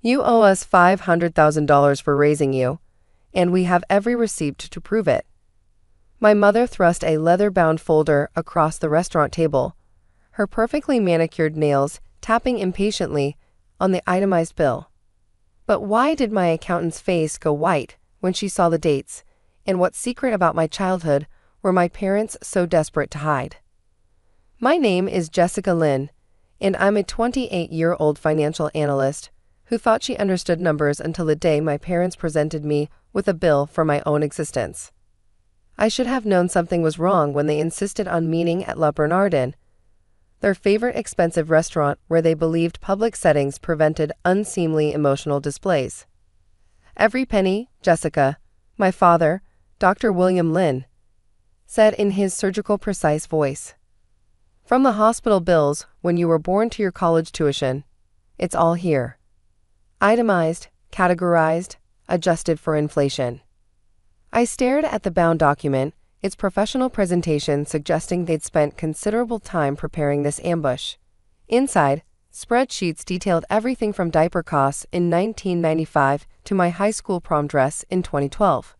You owe us $500,000 for raising you, and we have every receipt to prove it. My mother thrust a leather-bound folder across the restaurant table, her perfectly manicured nails tapping impatiently on the itemized bill. But why did my accountant's face go white when she saw the dates, and what secret about my childhood were my parents so desperate to hide? My name is Jessica Lynn, and I'm a 28-year-old financial analyst who thought she understood numbers until the day my parents presented me with a bill for my own existence. I should have known something was wrong when they insisted on meeting at La Bernardin, their favorite expensive restaurant where they believed public settings prevented unseemly emotional displays. Every penny, Jessica, my father, Dr. William Lynn, said in his surgical precise voice. From the hospital bills when you were born to your college tuition, it's all here. Itemized, categorized, adjusted for inflation. I stared at the bound document, its professional presentation suggesting they'd spent considerable time preparing this ambush. Inside, spreadsheets detailed everything from diaper costs in 1995 to my high school prom dress in 2012.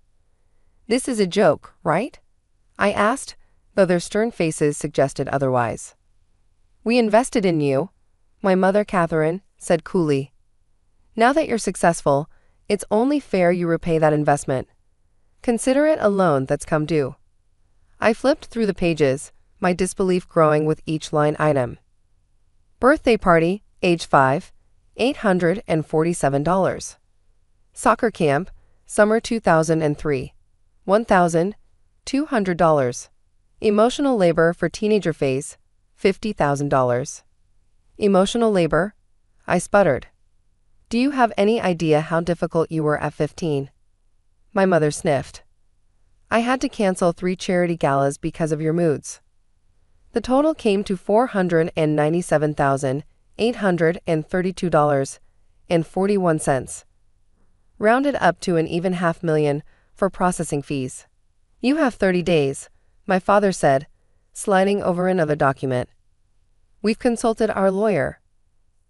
This is a joke, right? I asked, though their stern faces suggested otherwise. We invested in you, my mother Catherine said coolly. Now that you're successful, it's only fair you repay that investment. Consider it a loan that's come due. I flipped through the pages, my disbelief growing with each line item. Birthday party, age 5, $847. Soccer camp, summer 2003, $1,200. Emotional labor for teenager phase, $50,000. Emotional labor? I sputtered. Do you have any idea how difficult you were at 15? My mother sniffed. I had to cancel 3 charity galas because of your moods. The total came to $497,832.41, rounded up to an even $500,000 for processing fees. You have 30 days, my father said, sliding over another document. We've consulted our lawyer.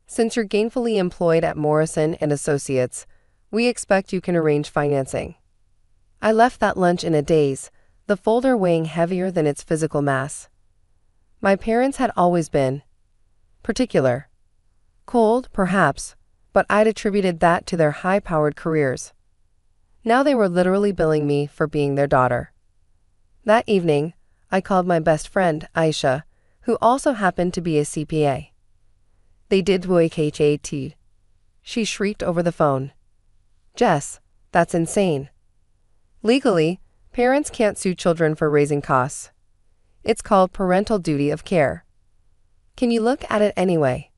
Since you're gainfully employed at Morrison & Associates, we expect you can arrange financing. I left that lunch in a daze, the folder weighing heavier than its physical mass. My parents had always been particular. Cold, perhaps, but I'd attributed that to their high-powered careers. Now they were literally billing me for being their daughter. That evening, I called my best friend, Aisha, who also happened to be a CPA. They did WKHAT. She shrieked over the phone. Jess, that's insane. Legally, parents can't sue children for raising costs. It's called parental duty of care. Can you look at it anyway?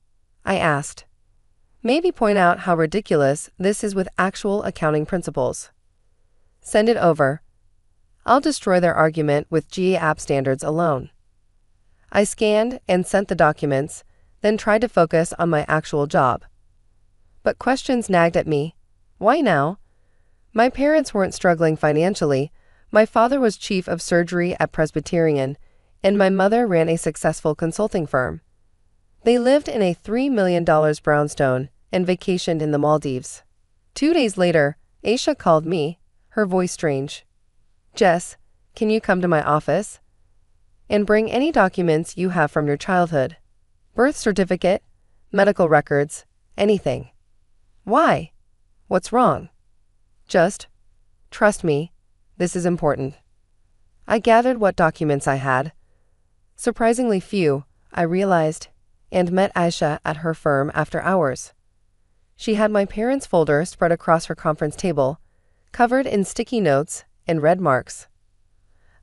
I asked. Maybe point out how ridiculous this is with actual accounting principles. Send it over. I'll destroy their argument with GAAP standards alone. I scanned and sent the documents, then tried to focus on my actual job. But questions nagged at me. Why now? My parents weren't struggling financially. My father was chief of surgery at Presbyterian, and my mother ran a successful consulting firm. They lived in a $3 million brownstone and vacationed in the Maldives. 2 days later, Aisha called me, her voice strange. Jess, can you come to my office? And bring any documents you have from your childhood. Birth certificate, medical records, anything. Why? What's wrong? Just, trust me, this is important. I gathered what documents I had. Surprisingly few, I realized, and met Aisha at her firm after hours. She had my parents' folder spread across her conference table, covered in sticky notes and red marks.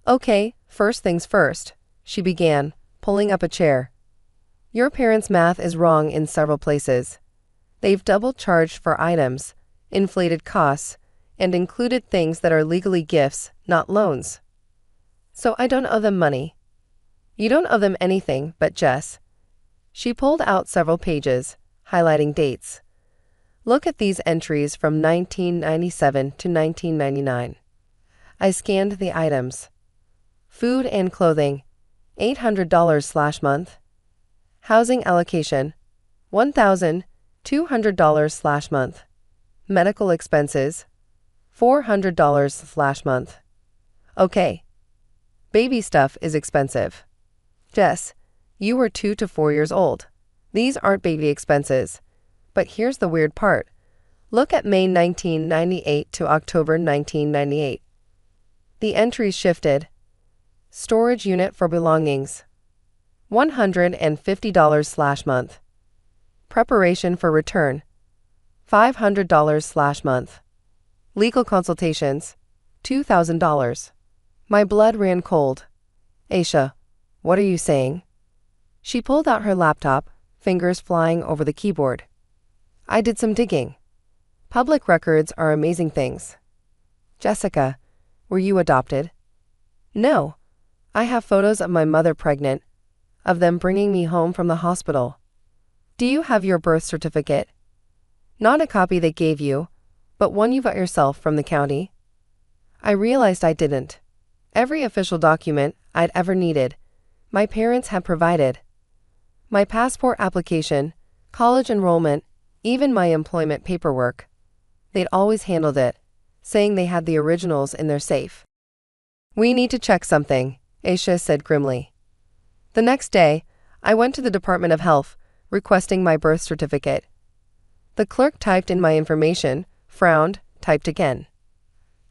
Okay, first things first, she began, pulling up a chair. Your parents' math is wrong in several places. They've double charged for items, inflated costs, and included things that are legally gifts, not loans. So I don't owe them money. You don't owe them anything, but Jess. She pulled out several pages, highlighting dates. Look at these entries from 1997 to 1999. I scanned the items. Food and clothing, $800/month. Housing allocation, $1,000, $200/month. Medical expenses, $400/month. Okay. Baby stuff is expensive. Jess, you were 2 to 4 years old. These aren't baby expenses. But here's the weird part. Look at May 1998 to October 1998. The entries shifted. Storage unit for belongings, $150/month. Preparation for return, $500/month. Legal consultations, $2,000. My blood ran cold. Aisha, what are you saying? She pulled out her laptop, fingers flying over the keyboard. I did some digging. Public records are amazing things. Jessica, were you adopted? No. I have photos of my mother pregnant, of them bringing me home from the hospital. Do you have your birth certificate? Not a copy they gave you, but one you got yourself from the county. I realized I didn't. Every official document I'd ever needed, my parents had provided. My passport application, college enrollment, even my employment paperwork. They'd always handled it, saying they had the originals in their safe. We need to check something, Aisha said grimly. The next day, I went to the Department of Health, requesting my birth certificate. The clerk typed in my information, frowned, typed again.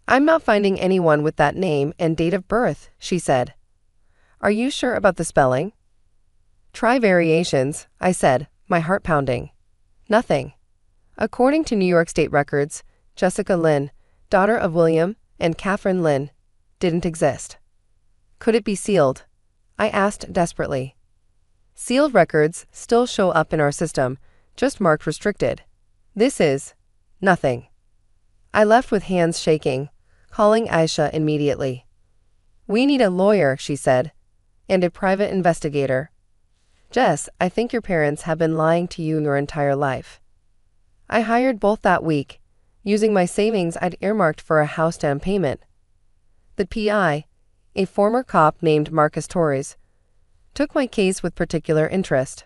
I'm not finding anyone with that name and date of birth, she said. Are you sure about the spelling? Try variations, I said, my heart pounding. Nothing. According to New York State records, Jessica Lynn, daughter of William and Catherine Lynn, didn't exist. Could it be sealed? I asked desperately. Sealed records still show up in our system, just marked restricted. This is nothing. I left with hands shaking, calling Aisha immediately. We need a lawyer, she said, and a private investigator. Jess, I think your parents have been lying to you your entire life. I hired both that week, using my savings I'd earmarked for a house down payment. The PI, a former cop named Marcus Torres, took my case with particular interest.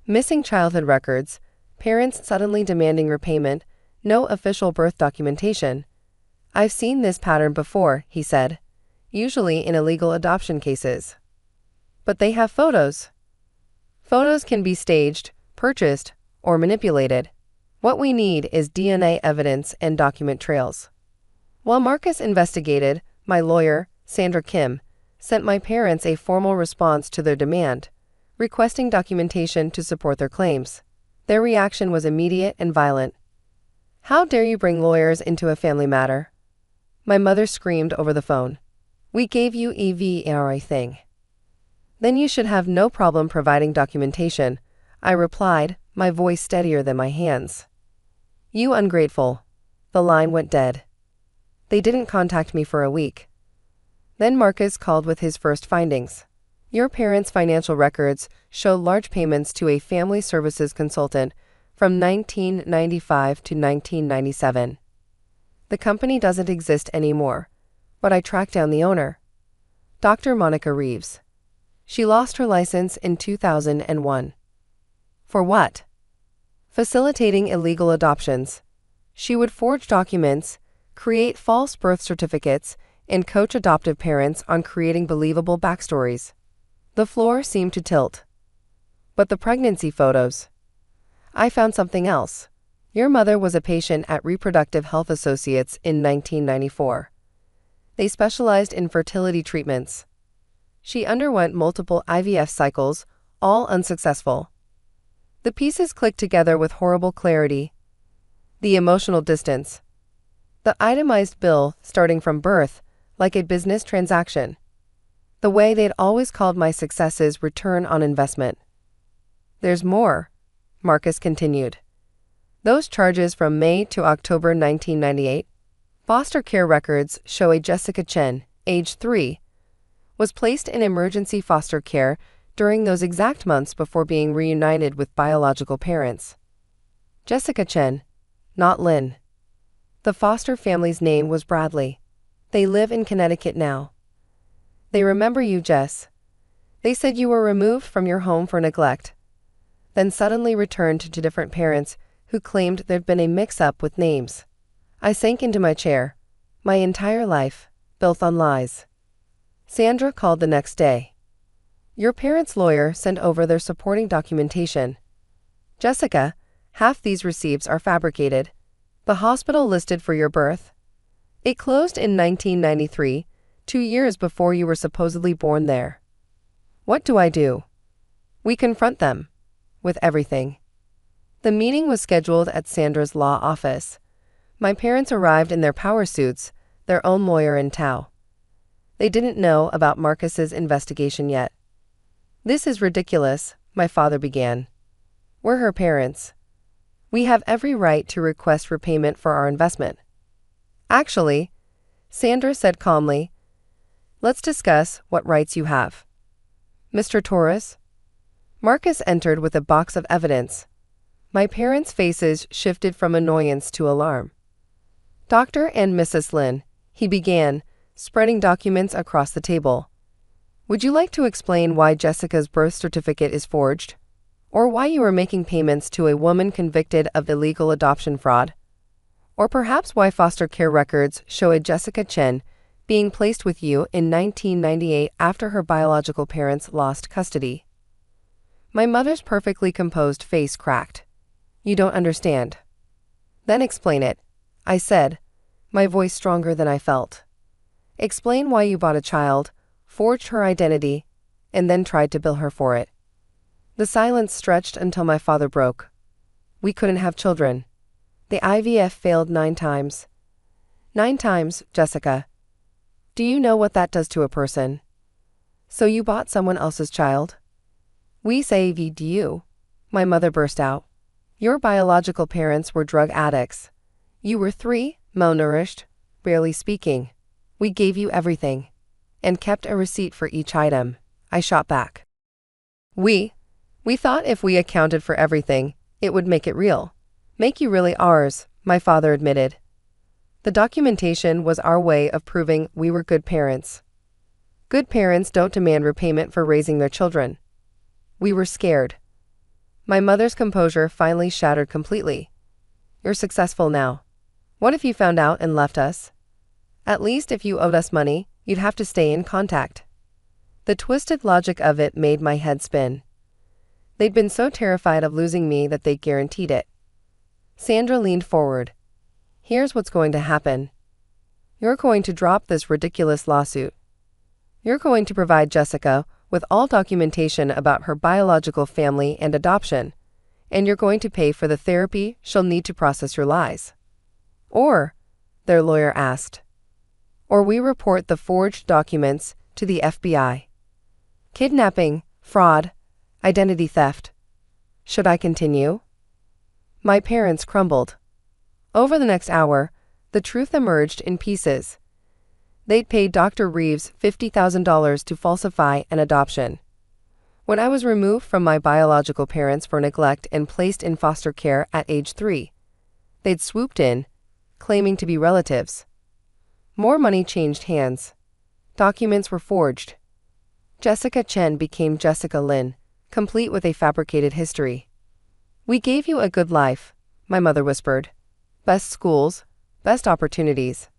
Missing childhood records, parents suddenly demanding repayment, no official birth documentation. I've seen this pattern before, he said, usually in illegal adoption cases. But they have photos. Photos can be staged, purchased, or manipulated. What we need is DNA evidence and document trails. While Marcus investigated, my lawyer, Sandra Kim, sent my parents a formal response to their demand, requesting documentation to support their claims. Their reaction was immediate and violent. How dare you bring lawyers into a family matter? My mother screamed over the phone. We gave you everything. Then you should have no problem providing documentation, I replied, my voice steadier than my hands. You ungrateful. The line went dead. They didn't contact me for a week. Then Marcus called with his first findings. Your parents' financial records show large payments to a family services consultant from 1995 to 1997. The company doesn't exist anymore, but I tracked down the owner. Dr. Monica Reeves. She lost her license in 2001. For what? Facilitating illegal adoptions. She would forge documents, create false birth certificates, and coach adoptive parents on creating believable backstories. The floor seemed to tilt. But the pregnancy photos. I found something else. Your mother was a patient at Reproductive Health Associates in 1994. They specialized in fertility treatments. She underwent multiple IVF cycles, all unsuccessful. The pieces clicked together with horrible clarity. The emotional distance. The itemized bill starting from birth, like a business transaction. The way they'd always called my successes return on investment. There's more, Marcus continued. Those charges from May to October 1998, foster care records show a Jessica Chen, age 3, was placed in emergency foster care during those exact months before being reunited with biological parents. Jessica Chen, not Lynn. The foster family's name was Bradley. They live in Connecticut now. They remember you, Jess. They said you were removed from your home for neglect, then suddenly returned to different parents who claimed there'd been a mix-up with names. I sank into my chair. My entire life, built on lies. Sandra called the next day. Your parents' lawyer sent over their supporting documentation. Jessica, half these receipts are fabricated. The hospital listed for your birth. It closed in 1993, 2 years before you were supposedly born there. What do I do? We confront them. With everything. The meeting was scheduled at Sandra's law office. My parents arrived in their power suits, their own lawyer in tow. They didn't know about Marcus's investigation yet. This is ridiculous, my father began. We're her parents. We have every right to request repayment for our investment. Actually, Sandra said calmly, let's discuss what rights you have. Mr. Torres? Marcus entered with a box of evidence. My parents' faces shifted from annoyance to alarm. Dr. and Mrs. Lin, he began, spreading documents across the table. Would you like to explain why Jessica's birth certificate is forged? Or why you are making payments to a woman convicted of illegal adoption fraud? Or perhaps why foster care records show a Jessica Chen being placed with you in 1998 after her biological parents lost custody? My mother's perfectly composed face cracked. You don't understand. Then explain it, I said, my voice stronger than I felt. Explain why you bought a child, forged her identity, and then tried to bill her for it. The silence stretched until my father broke. We couldn't have children. The IVF failed 9 times. 9 times, Jessica. Do you know what that does to a person? So you bought someone else's child? We saved you, my mother burst out. Your biological parents were drug addicts. You were 3, malnourished, barely speaking. We gave you everything. And kept a receipt for each item, I shot back. We thought if we accounted for everything, it would make it real. Make you really ours, my father admitted. The documentation was our way of proving we were good parents. Good parents don't demand repayment for raising their children. We were scared. My mother's composure finally shattered completely. You're successful now. What if you found out and left us? At least if you owed us money, you'd have to stay in contact. The twisted logic of it made my head spin. They'd been so terrified of losing me that they guaranteed it. Sandra leaned forward. Here's what's going to happen. You're going to drop this ridiculous lawsuit. You're going to provide Jessica with all documentation about her biological family and adoption, and you're going to pay for the therapy she'll need to process your lies. Or, their lawyer asked, or we report the forged documents to the FBI. Kidnapping, fraud, identity theft. Should I continue? My parents crumbled. Over the next hour, the truth emerged in pieces. They'd paid Dr. Reeves $50,000 to falsify an adoption. When I was removed from my biological parents for neglect and placed in foster care at age 3, they'd swooped in, claiming to be relatives. More money changed hands. Documents were forged. Jessica Chen became Jessica Lin, complete with a fabricated history. We gave you a good life, my mother whispered. Best schools, best opportunities.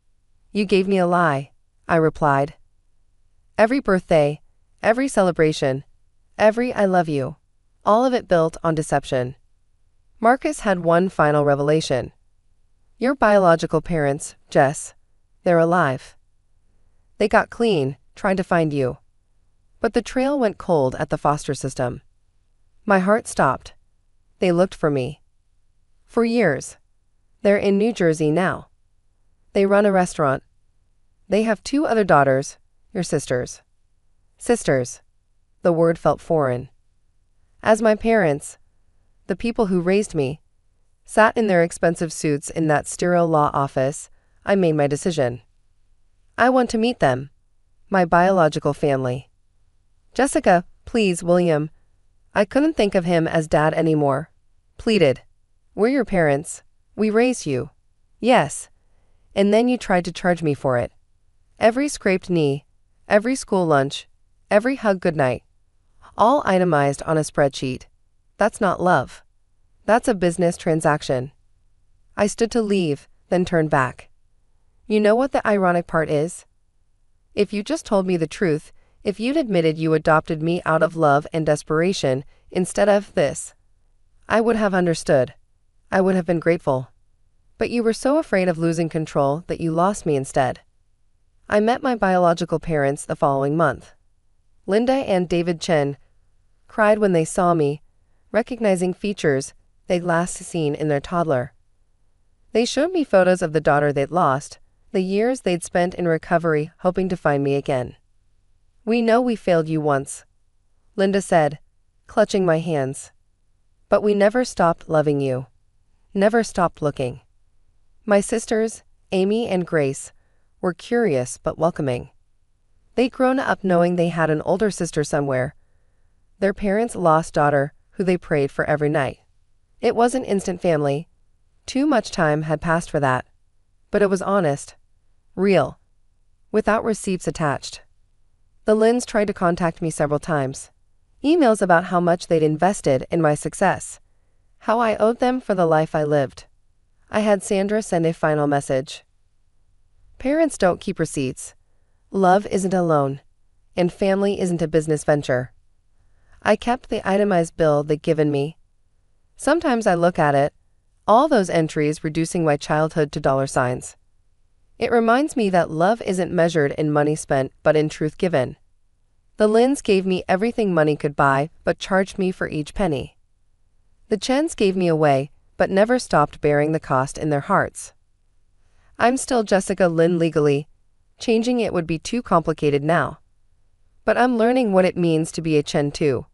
You gave me a lie, I replied. Every birthday, every celebration, every I love you, all of it built on deception. Marcus had one final revelation. Your biological parents, Jess, they're alive. They got clean, trying to find you. But the trail went cold at the foster system. My heart stopped. They looked for me. For years. They're in New Jersey now. They run a restaurant. They have 2 other daughters, your sisters. Sisters. The word felt foreign. As my parents, the people who raised me, sat in their expensive suits in that sterile law office, I made my decision. I want to meet them. My biological family. Jessica, please, William. I couldn't think of him as dad anymore. Pleaded. We're your parents. We raised you. Yes. And then you tried to charge me for it. Every scraped knee, every school lunch, every hug goodnight. All itemized on a spreadsheet. That's not love. That's a business transaction. I stood to leave, then turned back. You know what the ironic part is? If you just told me the truth, if you'd admitted you adopted me out of love and desperation instead of this, I would have understood. I would have been grateful. But you were so afraid of losing control that you lost me instead. I met my biological parents the following month. Linda and David Chen cried when they saw me, recognizing features they'd last seen in their toddler. They showed me photos of the daughter they'd lost, the years they'd spent in recovery hoping to find me again. We know we failed you once, Linda said, clutching my hands. But we never stopped loving you. Never stopped looking. My sisters, Amy and Grace, were curious but welcoming. They'd grown up knowing they had an older sister somewhere, their parents' lost daughter who they prayed for every night. It wasn't instant family. Too much time had passed for that. But it was honest, real, without receipts attached. The Lins tried to contact me several times. Emails about how much they'd invested in my success, how I owed them for the life I lived. I had Sandra send a final message. Parents don't keep receipts. Love isn't a loan, and family isn't a business venture. I kept the itemized bill they'd given me. Sometimes I look at it, all those entries reducing my childhood to dollar signs. It reminds me that love isn't measured in money spent but in truth given. The Lins gave me everything money could buy but charged me for each penny. The Chens gave me away but never stopped bearing the cost in their hearts. I'm still Jessica Lin legally. Changing it would be too complicated now. But I'm learning what it means to be a Chen too.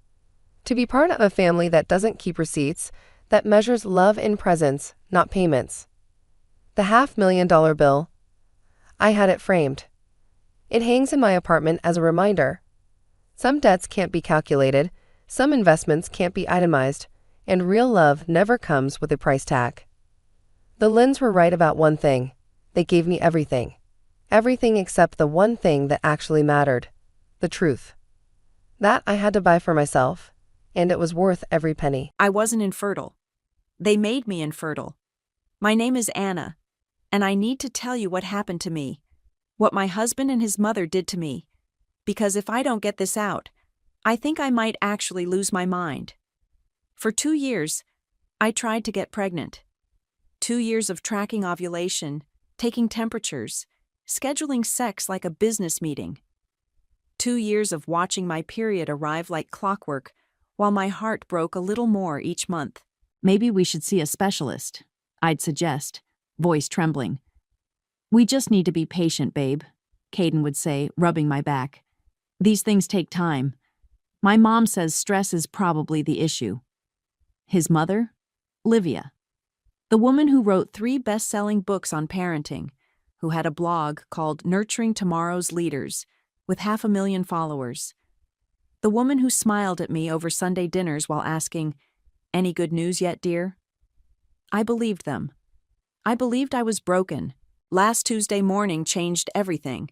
To be part of a family that doesn't keep receipts, that measures love in presence, not payments. The $500,000 bill. I had it framed. It hangs in my apartment as a reminder. Some debts can't be calculated, some investments can't be itemized, and real love never comes with a price tag. The Lins were right about one thing. They gave me everything. Everything except the one thing that actually mattered. The truth. That I had to buy for myself, and it was worth every penny. I wasn't infertile. They made me infertile. My name is Anna, and I need to tell you what happened to me, what my husband and his mother did to me, because if I don't get this out, I think I might actually lose my mind. For 2 years, I tried to get pregnant. 2 years of tracking ovulation, taking temperatures, scheduling sex like a business meeting. 2 years of watching my period arrive like clockwork, while my heart broke a little more each month. Maybe we should see a specialist, I'd suggest, voice trembling. We just need to be patient, babe, Caden would say, rubbing my back. These things take time. My mom says stress is probably the issue. His mother? Livia. The woman who wrote 3 best-selling books on parenting, who had a blog called Nurturing Tomorrow's Leaders, with 500,000 followers. The woman who smiled at me over Sunday dinners while asking, "Any good news yet, dear?" I believed them. I believed I was broken. Last Tuesday morning changed everything.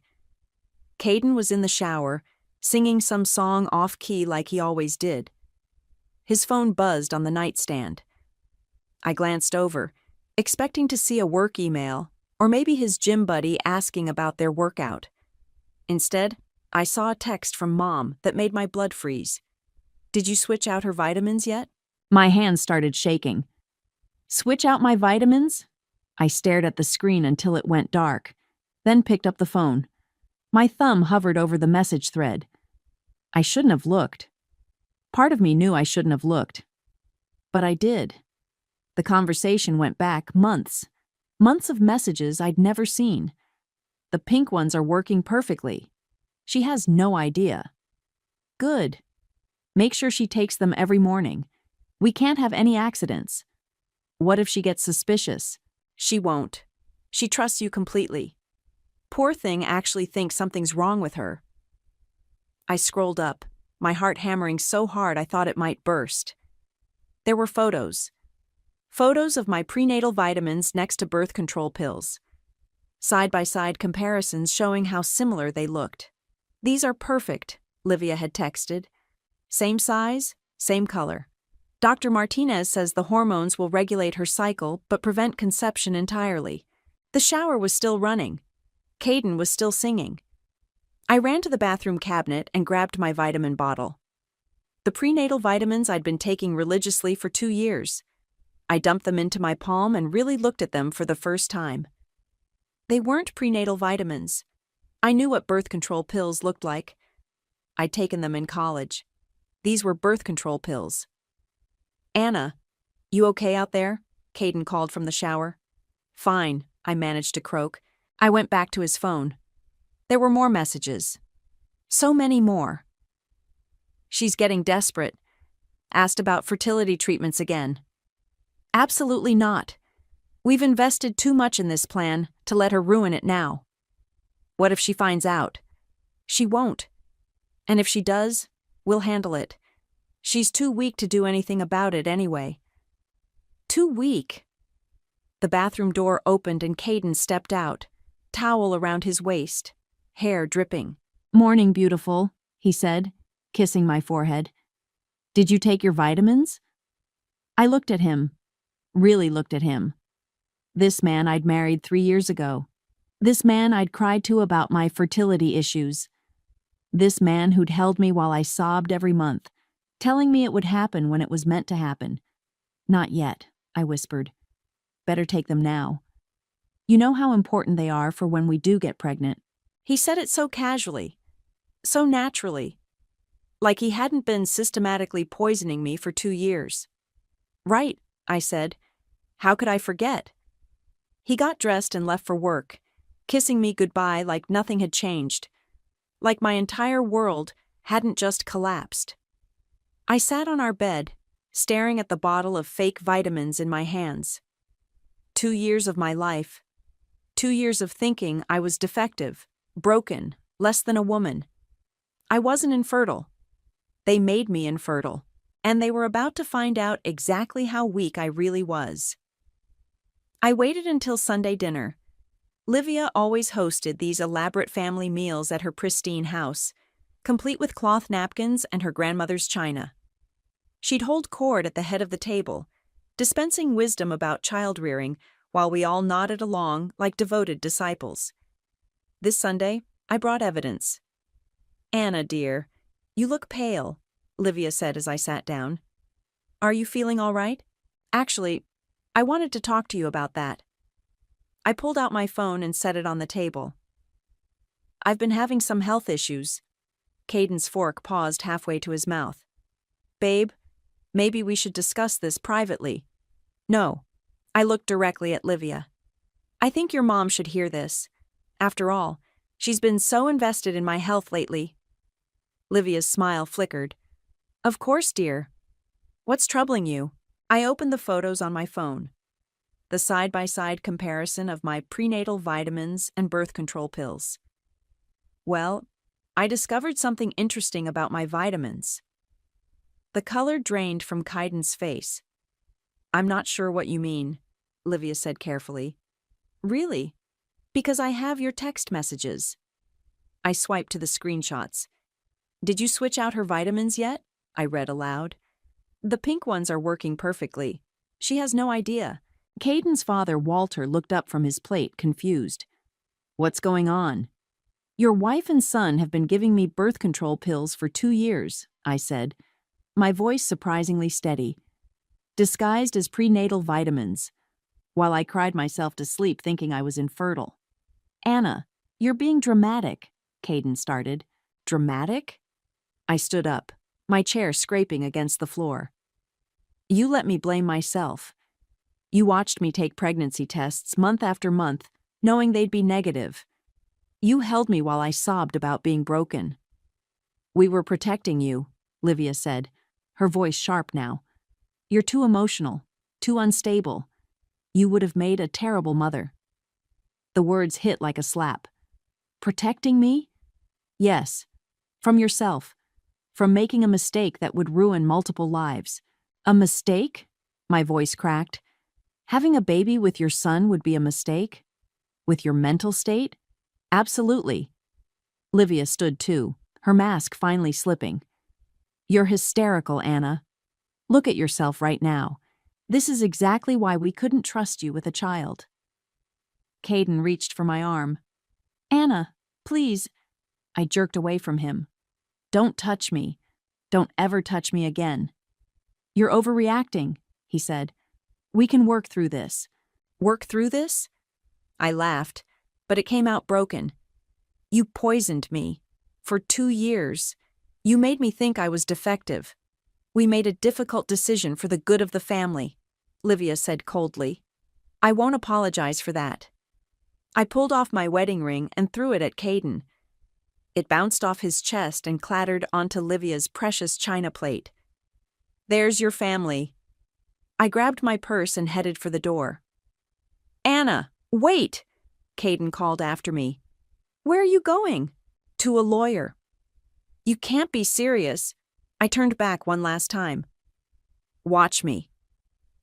Caden was in the shower, singing some song off-key like he always did. His phone buzzed on the nightstand. I glanced over, expecting to see a work email, or maybe his gym buddy asking about their workout. Instead, I saw a text from Mom that made my blood freeze. "Did you switch out her vitamins yet?" My hands started shaking. Switch out my vitamins? I stared at the screen until it went dark, then picked up the phone. My thumb hovered over the message thread. I shouldn't have looked. Part of me knew I shouldn't have looked. But I did. The conversation went back months. Months of messages I'd never seen. The pink ones are working perfectly. She has no idea. Good. Make sure she takes them every morning. We can't have any accidents. What if she gets suspicious? She won't. She trusts you completely. Poor thing actually thinks something's wrong with her. I scrolled up, my heart hammering so hard I thought it might burst. There were photos. Photos of my prenatal vitamins next to birth control pills. Side-by-side comparisons showing how similar they looked. "These are perfect," Livia had texted. "Same size, same color. Dr. Martinez says the hormones will regulate her cycle but prevent conception entirely. The shower was still running. Caden was still singing. I ran to the bathroom cabinet and grabbed my vitamin bottle. The prenatal vitamins I'd been taking religiously for 2 years. I dumped them into my palm and really looked at them for the first time. They weren't prenatal vitamins. I knew what birth control pills looked like. I'd taken them in college. These were birth control pills. "Anna, you okay out there?" Caden called from the shower. "Fine," I managed to croak. I went back to his phone. There were more messages. So many more. "She's getting desperate. Asked about fertility treatments again." "Absolutely not. We've invested too much in this plan to let her ruin it now." "What if she finds out?" "She won't. And if she does, we'll handle it. She's too weak to do anything about it anyway." Too weak? The bathroom door opened and Caden stepped out, towel around his waist, hair dripping. "Morning, beautiful," he said, kissing my forehead. "Did you take your vitamins?" I looked at him, really looked at him. This man I'd married 3 years ago. This man I'd cried to about my fertility issues. This man who'd held me while I sobbed every month, telling me it would happen when it was meant to happen. "Not yet," I whispered. "Better take them now. You know how important they are for when we do get pregnant." He said it so casually, so naturally, like he hadn't been systematically poisoning me for 2 years. "Right," I said. "How could I forget?" He got dressed and left for work, kissing me goodbye like nothing had changed, like my entire world hadn't just collapsed. I sat on our bed, staring at the bottle of fake vitamins in my hands. 2 years of my life. 2 years of thinking I was defective, broken, less than a woman. I wasn't infertile. They made me infertile, and they were about to find out exactly how weak I really was. I waited until Sunday dinner. Livia always hosted these elaborate family meals at her pristine house, complete with cloth napkins and her grandmother's china. She'd hold court at the head of the table, dispensing wisdom about child-rearing while we all nodded along like devoted disciples. This Sunday, I brought evidence. "Anna, dear, you look pale," Livia said as I sat down. "Are you feeling all right? Actually, I wanted to talk to you about that." I pulled out my phone and set it on the table. "I've been having some health issues." Caden's fork paused halfway to his mouth. "Babe, maybe we should discuss this privately." "No." I looked directly at Livia. "I think your mom should hear this. After all, she's been so invested in my health lately." Livia's smile flickered. "Of course, dear. What's troubling you?" I opened the photos on my phone. The side-by-side comparison of my prenatal vitamins and birth control pills. Well, I discovered something interesting about my vitamins. The color drained from Kaiden's face. "I'm not sure what you mean," Livia said carefully. "Really? Because I have your text messages." I swiped to the screenshots. "Did you switch out her vitamins yet?" I read aloud. "The pink ones are working perfectly. She has no idea." Caden's father, Walter, looked up from his plate, confused. "What's going on?" "Your wife and son have been giving me birth control pills for 2 years," I said, my voice surprisingly steady, disguised as prenatal vitamins, while I cried myself to sleep thinking I was infertile. "Anna, you're being dramatic," Caden started. "Dramatic?" I stood up, my chair scraping against the floor. "You let me blame myself. You watched me take pregnancy tests month after month, knowing they'd be negative. You held me while I sobbed about being broken." "We were protecting you," Livia said, her voice sharp now. "You're too emotional, too unstable. You would have made a terrible mother." The words hit like a slap. "Protecting me?" "Yes. From yourself. From making a mistake that would ruin multiple lives." "A mistake?" My voice cracked. "Having a baby with your son would be a mistake? With your mental state?" "Absolutely." Livia stood too, her mask finally slipping. "You're hysterical, Anna." Look at yourself right now. This is exactly why we couldn't trust you with a child. Caden reached for my arm. Anna, please. I jerked away from him. Don't touch me. Don't ever touch me again. You're overreacting, he said. We can work through this. Work through this? I laughed, but it came out broken. You poisoned me. For 2 years. You made me think I was defective. We made a difficult decision for the good of the family, Livia said coldly. I won't apologize for that. I pulled off my wedding ring and threw it at Caden. It bounced off his chest and clattered onto Livia's precious china plate. There's your family. I grabbed my purse and headed for the door. Anna, wait! Caden called after me. Where are you going? To a lawyer. You can't be serious. I turned back one last time. Watch me.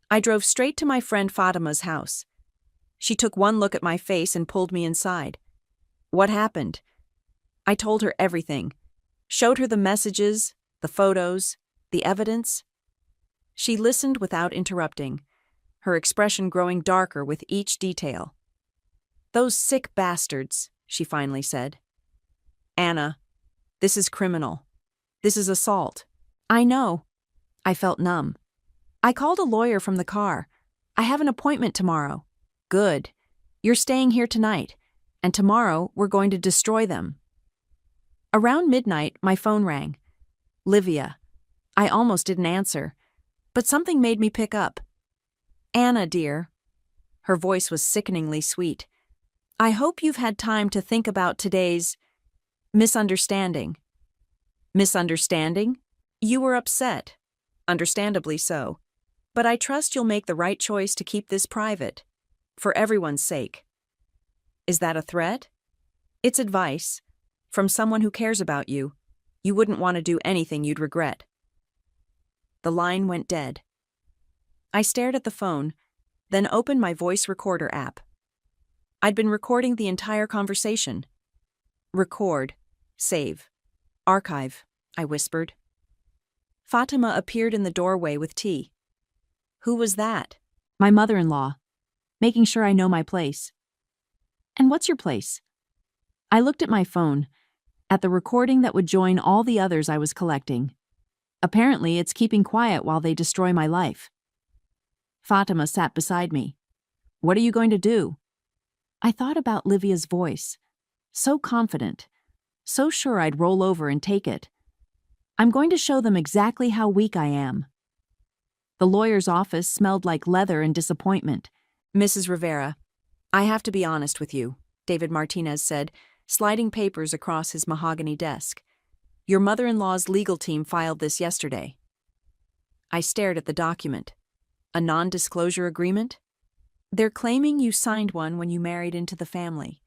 I drove straight to my friend Fatima's house. She took one look at my face and pulled me inside. What happened? I told her everything. Showed her the messages, the photos, the evidence. She listened without interrupting, her expression growing darker with each detail. Those sick bastards, she finally said. Anna, this is criminal. This is assault. I know. I felt numb. I called a lawyer from the car. I have an appointment tomorrow. Good. You're staying here tonight, and tomorrow we're going to destroy them. Around midnight, my phone rang. Livia. I almost didn't answer, but something made me pick up. Anna, dear. Her voice was sickeningly sweet. I hope you've had time to think about today's misunderstanding. Misunderstanding? You were upset. Understandably so. But I trust you'll make the right choice to keep this private. For everyone's sake. Is that a threat? It's advice. From someone who cares about you. You wouldn't want to do anything you'd regret. The line went dead. I stared at the phone, then opened my voice recorder app. I'd been recording the entire conversation. Record. Save. Archive, I whispered. Fatima appeared in the doorway with tea. Who was that? My mother-in-law. Making sure I know my place. And what's your place? I looked at my phone, at the recording that would join all the others I was collecting. Apparently, it's keeping quiet while they destroy my life. Fatima sat beside me. What are you going to do? I thought about Livia's voice. So confident. So sure I'd roll over and take it. I'm going to show them exactly how weak I am. The lawyer's office smelled like leather and disappointment. Mrs. Rivera, I have to be honest with you, David Martinez said, sliding papers across his mahogany desk. Your mother-in-law's legal team filed this yesterday. I stared at the document. A non-disclosure agreement? They're claiming you signed one when you married into the family.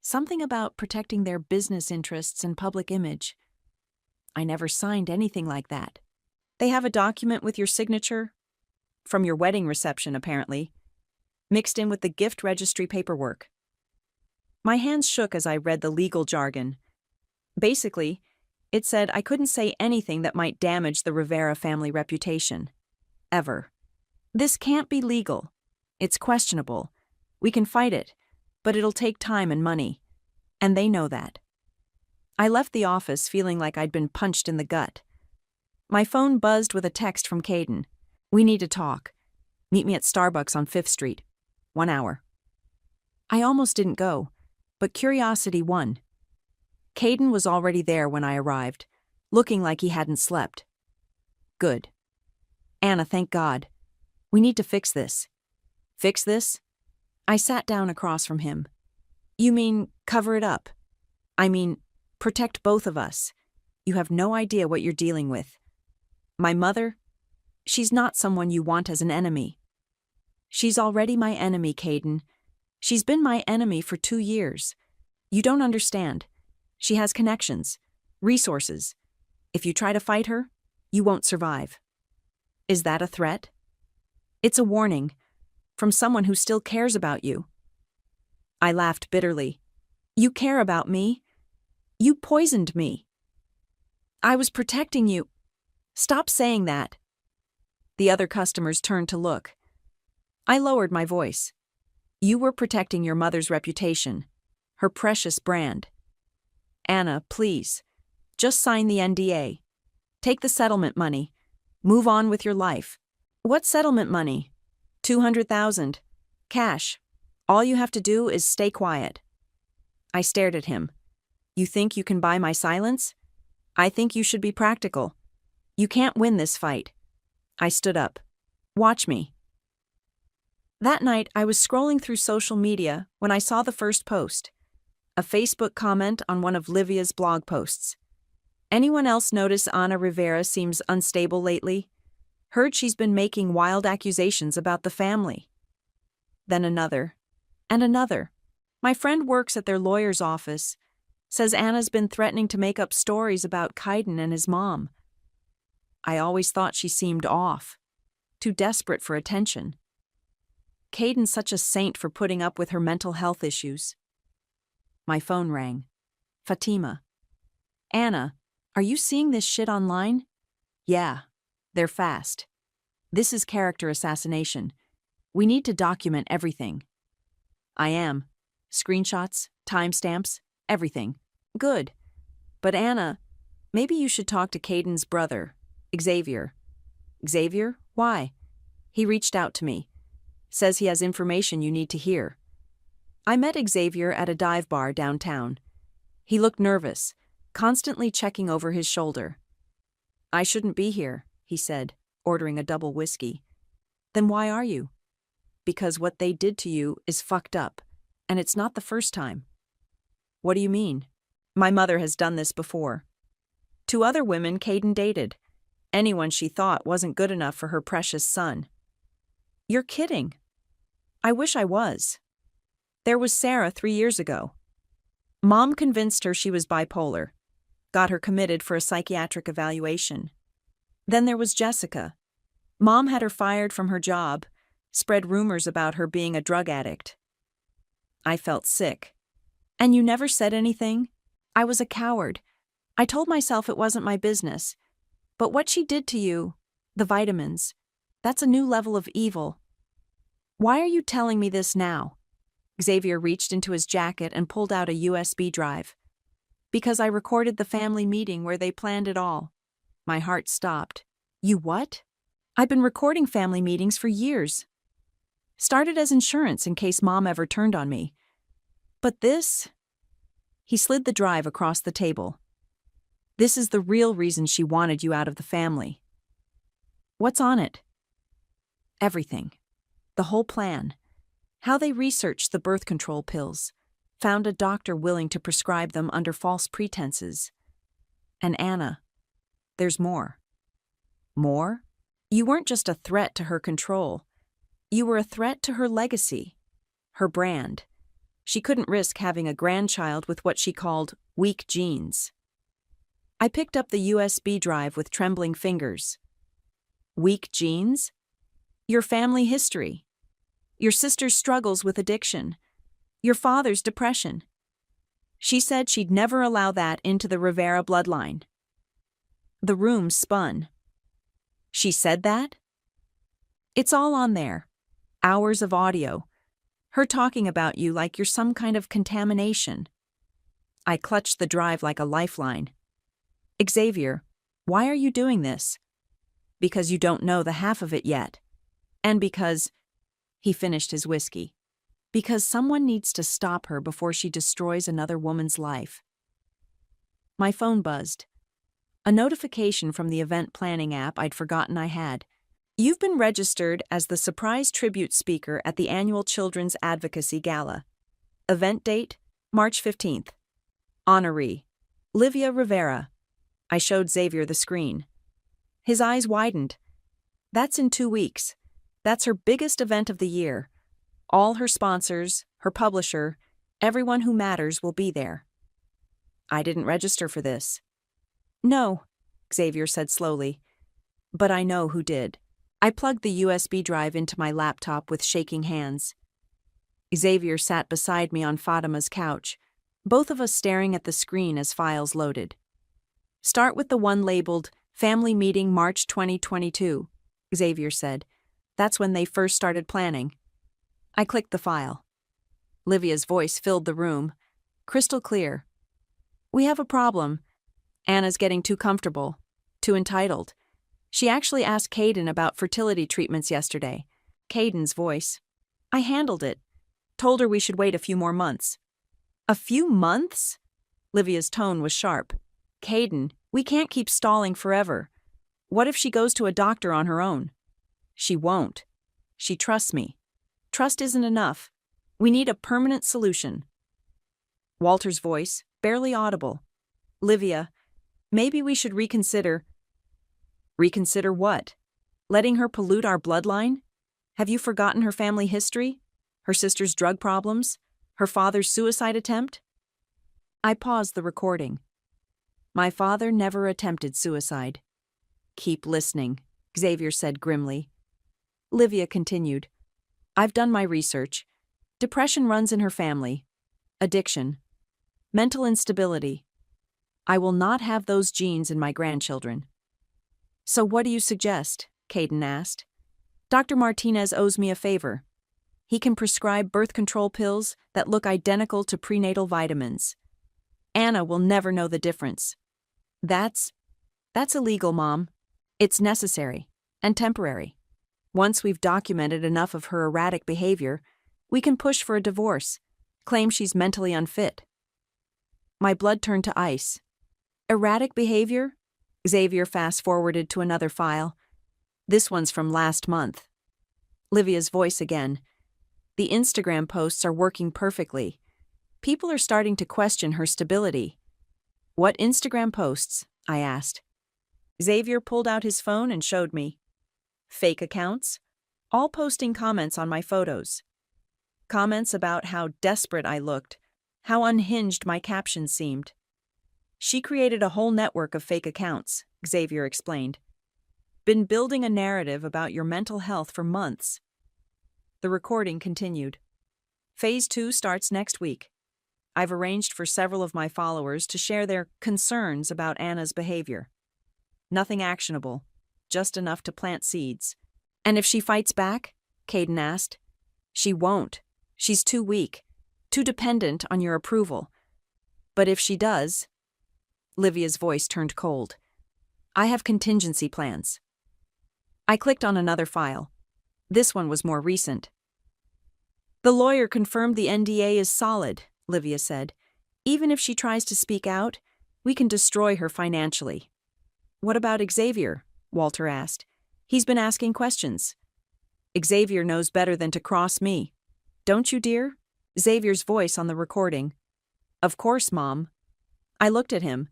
Something about protecting their business interests and public image. I never signed anything like that. They have a document with your signature? From your wedding reception, apparently. Mixed in with the gift registry paperwork. My hands shook as I read the legal jargon. Basically, it said I couldn't say anything that might damage the Rivera family reputation. Ever. This can't be legal. It's questionable. We can fight it, but it'll take time and money. And they know that. I left the office feeling like I'd been punched in the gut. My phone buzzed with a text from Caden. We need to talk. Meet me at Starbucks on 5th Street. 1 hour. I almost didn't go, but curiosity won. Caden was already there when I arrived, looking like he hadn't slept. Good. Anna, thank God. We need to fix this. Fix this? I sat down across from him. You mean cover it up? I mean, protect both of us. You have no idea what you're dealing with. My mother? She's not someone you want as an enemy. She's already my enemy, Caden. She's been my enemy for 2 years. You don't understand. She has connections, resources. If you try to fight her, you won't survive. Is that a threat? It's a warning, from someone who still cares about you. I laughed bitterly. You care about me? You poisoned me. I was protecting you. Stop saying that. The other customers turned to look. I lowered my voice. You were protecting your mother's reputation, her precious brand. Anna, please. Just sign the NDA. Take the settlement money. Move on with your life. What settlement money? 200,000. Cash. All you have to do is stay quiet. I stared at him. You think you can buy my silence? I think you should be practical. You can't win this fight. I stood up. Watch me. That night, I was scrolling through social media when I saw the first post. A Facebook comment on one of Livia's blog posts. Anyone else notice Ana Rivera seems unstable lately? Heard she's been making wild accusations about the family. Then another. And another. My friend works at their lawyer's office. Says Anna's been threatening to make up stories about Kaiden and his mom. I always thought she seemed off. Too desperate for attention. Kaiden's such a saint for putting up with her mental health issues. My phone rang. Fatima. Anna, are you seeing this shit online? Yeah. They're fast. This is character assassination. We need to document everything. I am. Screenshots, timestamps, everything. Good. But Anna, maybe you should talk to Kaiden's brother, Xavier. Xavier? Why? He reached out to me. Says he has information you need to hear. I met Xavier at a dive bar downtown. He looked nervous, constantly checking over his shoulder. I shouldn't be here, he said, ordering a double whiskey. Then why are you? Because what they did to you is fucked up, and it's not the first time. What do you mean? My mother has done this before. 2 other women Kaiden dated. Anyone she thought wasn't good enough for her precious son. You're kidding. I wish I was. There was Sarah 3 years ago. Mom convinced her she was bipolar, got her committed for a psychiatric evaluation. Then there was Jessica. Mom had her fired from her job, spread rumors about her being a drug addict. I felt sick. And you never said anything? I was a coward. I told myself it wasn't my business. But what she did to you, the vitamins, that's a new level of evil. Why are you telling me this now? Xavier reached into his jacket and pulled out a USB drive. Because I recorded the family meeting where they planned it all. My heart stopped. You what? I've been recording family meetings for years. Started as insurance in case Mom ever turned on me. But this? He slid the drive across the table. This is the real reason she wanted you out of the family. What's on it? Everything. The whole plan. How they researched the birth control pills. Found a doctor willing to prescribe them under false pretenses. And Anna, there's more. More? You weren't just a threat to her control. You were a threat to her legacy, her brand. She couldn't risk having a grandchild with what she called weak genes. I picked up the USB drive with trembling fingers. Weak genes? Your family history. Your sister's struggles with addiction. Your father's depression. She said she'd never allow that into the Rivera bloodline. The room spun. She said that? It's all on there. Hours of audio. Her talking about you like you're some kind of contamination. I clutched the drive like a lifeline. Xavier, why are you doing this? Because you don't know the half of it yet. And because... He finished his whiskey. Because someone needs to stop her before she destroys another woman's life. My phone buzzed. A notification from the event planning app I'd forgotten I had. You've been registered as the surprise tribute speaker at the annual Children's Advocacy Gala. Event date, March 15th. Honoree, Livia Rivera. I showed Xavier the screen. His eyes widened. That's in 2 weeks. That's her biggest event of the year. All her sponsors, her publisher, everyone who matters will be there. I didn't register for this. No, Xavier said slowly. But I know who did. I plugged the USB drive into my laptop with shaking hands. Xavier sat beside me on Fatima's couch, both of us staring at the screen as files loaded. Start with the one labeled Family Meeting March 2022. Xavier said. That's when they first started planning. I clicked the file. Livia's voice filled the room, crystal clear. We have a problem. Anna's getting too comfortable, too entitled. She actually asked Caden about fertility treatments yesterday. Caden's voice. I handled it. Told her we should wait a few more months. A few months? Livia's tone was sharp. Caden, we can't keep stalling forever. What if she goes to a doctor on her own? She won't. She trusts me. Trust isn't enough. We need a permanent solution. Walter's voice, barely audible. Livia, maybe we should reconsider. Reconsider what? Letting her pollute our bloodline? Have you forgotten her family history? Her sister's drug problems? Her father's suicide attempt? I paused the recording. My father never attempted suicide. Keep listening, Xavier said grimly. Livia continued. I've done my research. Depression runs in her family. Addiction. Mental instability. I will not have those genes in my grandchildren. So what do you suggest? Caden asked. Dr. Martinez owes me a favor. He can prescribe birth control pills that look identical to prenatal vitamins. Anna will never know the difference. That's illegal, Mom. It's necessary and temporary. Once we've documented enough of her erratic behavior, we can push for a divorce, claim she's mentally unfit. My blood turned to ice. Erratic behavior? Xavier fast-forwarded to another file. This one's from last month. Livia's voice again. The Instagram posts are working perfectly. People are starting to question her stability. What Instagram posts? I asked. Xavier pulled out his phone and showed me. Fake accounts, all posting comments on my photos. Comments about how desperate I looked, how unhinged my captions seemed. She created a whole network of fake accounts, Xavier explained. Been building a narrative about your mental health for months. The recording continued. Phase 2 starts next week. I've arranged for several of my followers to share their concerns about Anna's behavior. Nothing actionable, just enough to plant seeds. And if she fights back? Caden asked. She won't. She's too weak, too dependent on your approval. But if she does... Livia's voice turned cold. I have contingency plans. I clicked on another file. This one was more recent. The lawyer confirmed the NDA is solid, Livia said. Even if she tries to speak out, we can destroy her financially. What about Xavier? Walter asked. He's been asking questions. Xavier knows better than to cross me. Don't you, dear? Xavier's voice on the recording. Of course, Mom. I looked at him.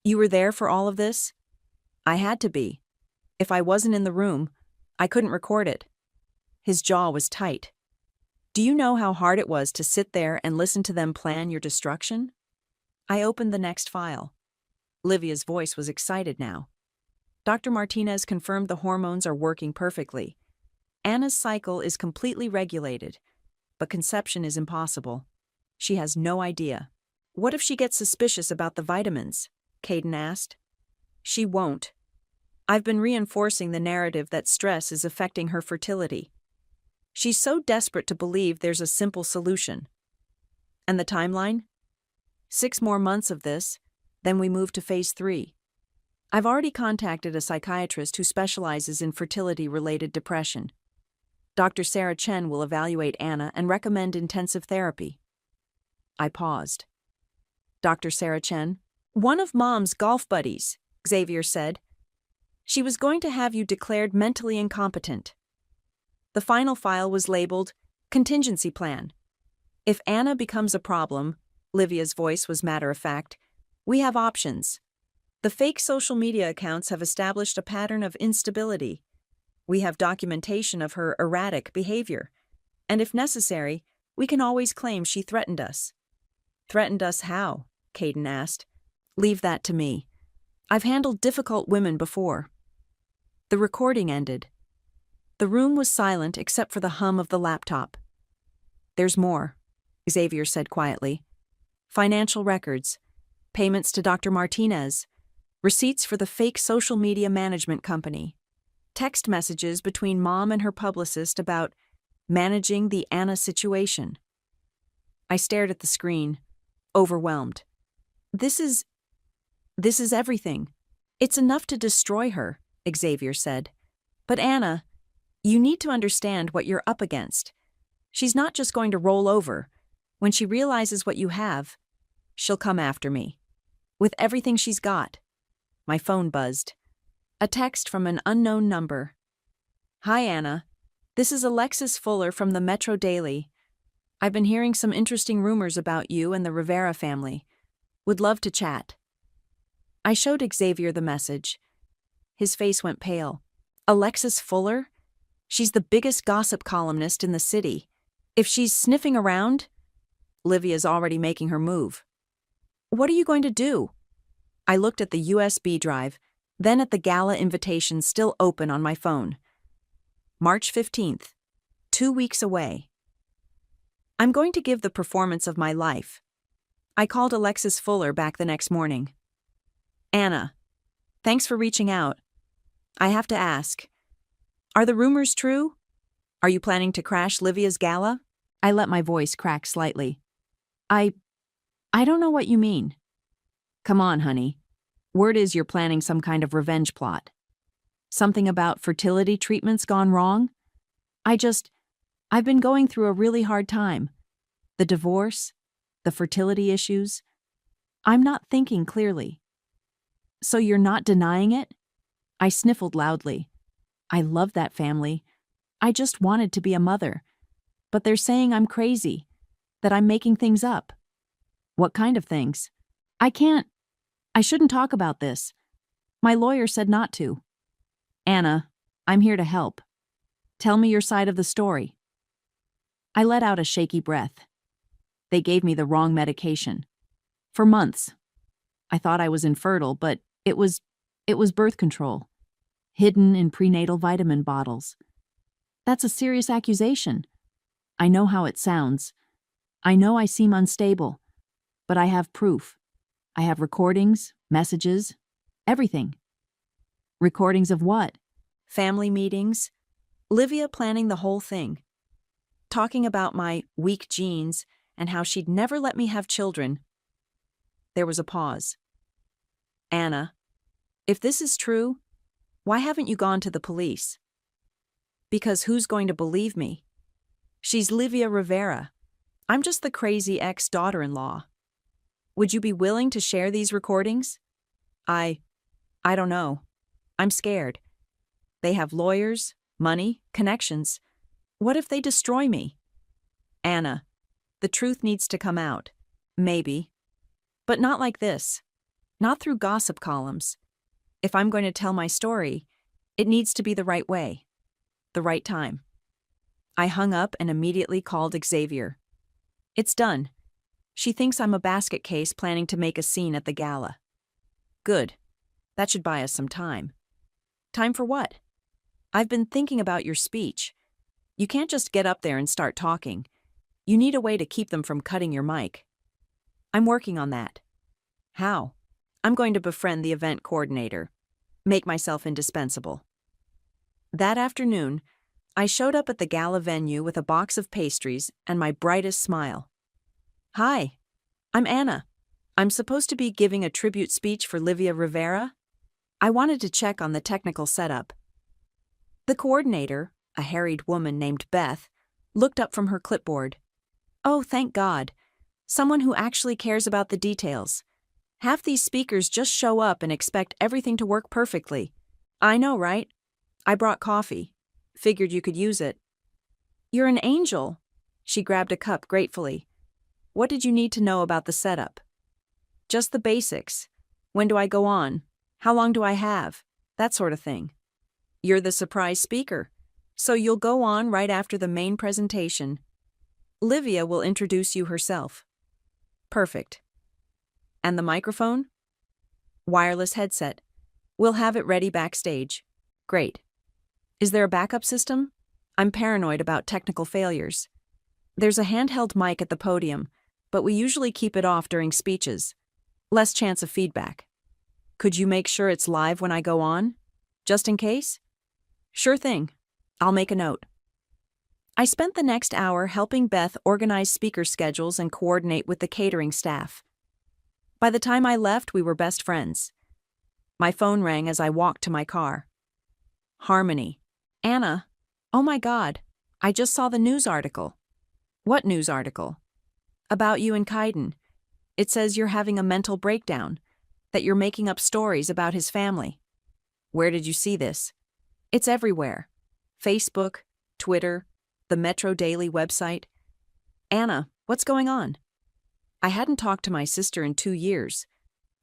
You were there for all of this? I had to be. If I wasn't in the room, I couldn't record it. His jaw was tight. Do you know how hard it was to sit there and listen to them plan your destruction? I opened the next file. Livia's voice was excited now. Dr. Martinez confirmed the hormones are working perfectly. Anna's cycle is completely regulated, but conception is impossible. She has no idea. What if she gets suspicious about the vitamins? Caden asked. She won't. I've been reinforcing the narrative that stress is affecting her fertility. She's so desperate to believe there's a simple solution. And the timeline? 6 more months of this, then we move to phase 3. I've already contacted a psychiatrist who specializes in fertility-related depression. Dr. Sarah Chen will evaluate Anna and recommend intensive therapy. I paused. Dr. Sarah Chen? One of Mom's golf buddies, Xavier said. She was going to have you declared mentally incompetent. The final file was labeled Contingency Plan. If Anna becomes a problem, Livia's voice was matter-of-fact, we have options. The fake social media accounts have established a pattern of instability. We have documentation of her erratic behavior. And if necessary, we can always claim she threatened us. Threatened us how? Caden asked. Leave that to me. I've handled difficult women before. The recording ended. The room was silent except for the hum of the laptop. There's more, Xavier said quietly. Financial records, payments to Dr. Martinez, receipts for the fake social media management company. Text messages between mom and her publicist about managing the Anna situation. I stared at the screen, overwhelmed. This is everything. It's enough to destroy her, Xavier said. But Anna, you need to understand what you're up against. She's not just going to roll over. When she realizes what you have, she'll come after me. With everything she's got. My phone buzzed. A text from an unknown number. Hi, Anna. This is Alexis Fuller from the Metro Daily. I've been hearing some interesting rumors about you and the Rivera family. Would love to chat. I showed Xavier the message. His face went pale. Alexis Fuller? She's the biggest gossip columnist in the city. If she's sniffing around, Livia's already making her move. What are you going to do? I looked at the USB drive, then at the gala invitation still open on my phone. March 15th, 2 weeks away. I'm going to give the performance of my life. I called Alexis Fuller back the next morning. Anna, thanks for reaching out. I have to ask, are the rumors true? Are you planning to crash Livia's gala? I let my voice crack slightly. I don't know what you mean. Come on, honey. Word is you're planning some kind of revenge plot. Something about fertility treatments gone wrong? I've been going through a really hard time. The divorce, the fertility issues. I'm not thinking clearly. So you're not denying it? I sniffled loudly. I love that family. I just wanted to be a mother. But they're saying I'm crazy, that I'm making things up. What kind of things? I shouldn't talk about this. My lawyer said not to. Anna, I'm here to help. Tell me your side of the story. I let out a shaky breath. They gave me the wrong medication. For months. I thought I was infertile, but it was birth control. Hidden in prenatal vitamin bottles. That's a serious accusation. I know how it sounds. I know I seem unstable. But I have proof. I have recordings, messages, everything. Recordings of what? Family meetings. Livia planning the whole thing. Talking about my weak genes and how she'd never let me have children. There was a pause. Anna, if this is true, why haven't you gone to the police? Because who's going to believe me? She's Livia Rivera. I'm just the crazy ex-daughter-in-law. Would you be willing to share these recordings? I don't know. I'm scared. They have lawyers, money, connections. What if they destroy me? Anna, the truth needs to come out. Maybe. But not like this. Not through gossip columns. If I'm going to tell my story, it needs to be the right way. The right time. I hung up and immediately called Xavier. It's done. She thinks I'm a basket case planning to make a scene at the gala. Good. That should buy us some time. Time for what? I've been thinking about your speech. You can't just get up there and start talking. You need a way to keep them from cutting your mic. I'm working on that. How? I'm going to befriend the event coordinator. Make myself indispensable. That afternoon, I showed up at the gala venue with a box of pastries and my brightest smile. Hi, I'm Anna. I'm supposed to be giving a tribute speech for Livia Rivera. I wanted to check on the technical setup. The coordinator, a harried woman named Beth, looked up from her clipboard. Oh, thank God. Someone who actually cares about the details. Half these speakers just show up and expect everything to work perfectly. I know, right? I brought coffee. Figured you could use it. You're an angel. She grabbed a cup gratefully. What did you need to know about the setup? Just the basics. When do I go on? How long do I have? That sort of thing. You're the surprise speaker, so you'll go on right after the main presentation. Livia will introduce you herself. Perfect. And the microphone? Wireless headset. We'll have it ready backstage. Great. Is there a backup system? I'm paranoid about technical failures. There's a handheld mic at the podium, but we usually keep it off during speeches. Less chance of feedback. Could you make sure it's live when I go on? Just in case? Sure thing. I'll make a note. I spent the next hour helping Beth organize speaker schedules and coordinate with the catering staff. By the time I left, we were best friends. My phone rang as I walked to my car. Harmony. Anna. Oh my God. I just saw the news article. What news article? About you and Kaiden. It says you're having a mental breakdown, that you're making up stories about his family. Where did you see this? It's everywhere. Facebook, Twitter, the Metro Daily website. Anna, what's going on? I hadn't talked to my sister in 2 years.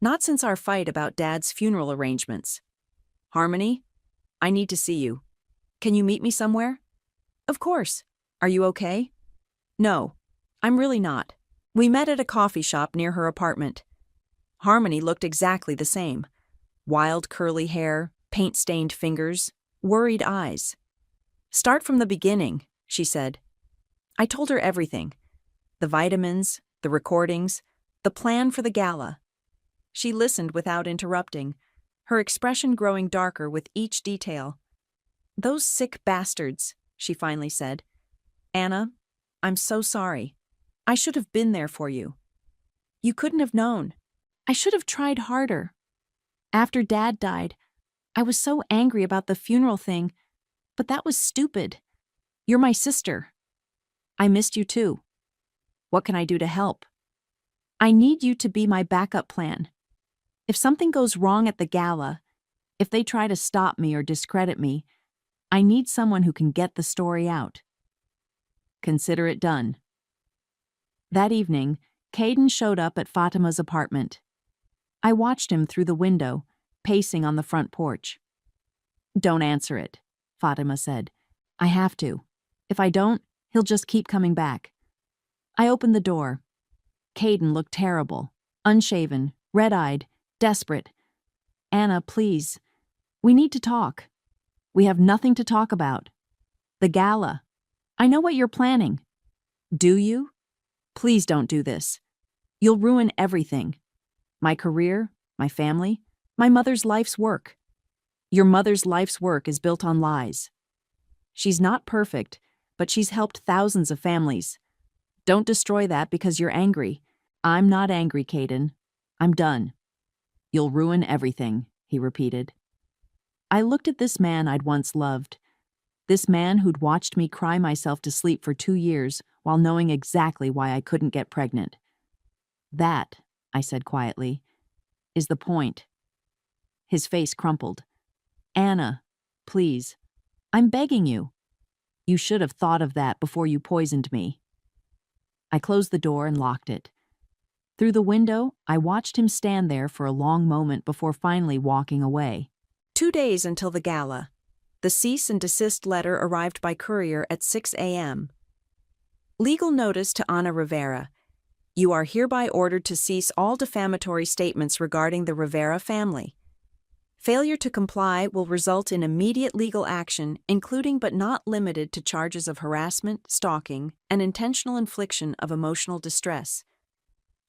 Not since our fight about Dad's funeral arrangements. Harmony, I need to see you. Can you meet me somewhere? Of course. Are you okay? No, I'm really not. We met at a coffee shop near her apartment. Harmony looked exactly the same. Wild curly hair, paint-stained fingers, worried eyes. Start from the beginning, she said. I told her everything. The vitamins, the recordings, the plan for the gala. She listened without interrupting, her expression growing darker with each detail. Those sick bastards, she finally said. Anna, I'm so sorry. I should have been there for you. You couldn't have known. I should have tried harder. After Dad died, I was so angry about the funeral thing, but that was stupid. You're my sister. I missed you too. What can I do to help? I need you to be my backup plan. If something goes wrong at the gala, if they try to stop me or discredit me, I need someone who can get the story out. Consider it done. That evening, Kaiden showed up at Fatima's apartment. I watched him through the window, pacing on the front porch. Don't answer it, Fatima said. I have to. If I don't, he'll just keep coming back. I opened the door. Kaiden looked terrible, unshaven, red-eyed, desperate. Anna, please. We need to talk. We have nothing to talk about. The gala. I know what you're planning. Do you? Please don't do this. You'll ruin everything. My career, my family, my mother's life's work. Your mother's life's work is built on lies. She's not perfect, but she's helped thousands of families. Don't destroy that because you're angry. I'm not angry, Kaiden. I'm done. You'll ruin everything, he repeated. I looked at this man I'd once loved. This man who'd watched me cry myself to sleep for 2 years while knowing exactly why I couldn't get pregnant. That, I said quietly, is the point. His face crumpled. Anna, please. I'm begging you. You should have thought of that before you poisoned me. I closed the door and locked it. Through the window, I watched him stand there for a long moment before finally walking away. 2 days until the gala. The cease and desist letter arrived by courier at 6 a.m. Legal notice to Ana Rivera. You are hereby ordered to cease all defamatory statements regarding the Rivera family. Failure to comply will result in immediate legal action, including but not limited to charges of harassment, stalking, and intentional infliction of emotional distress.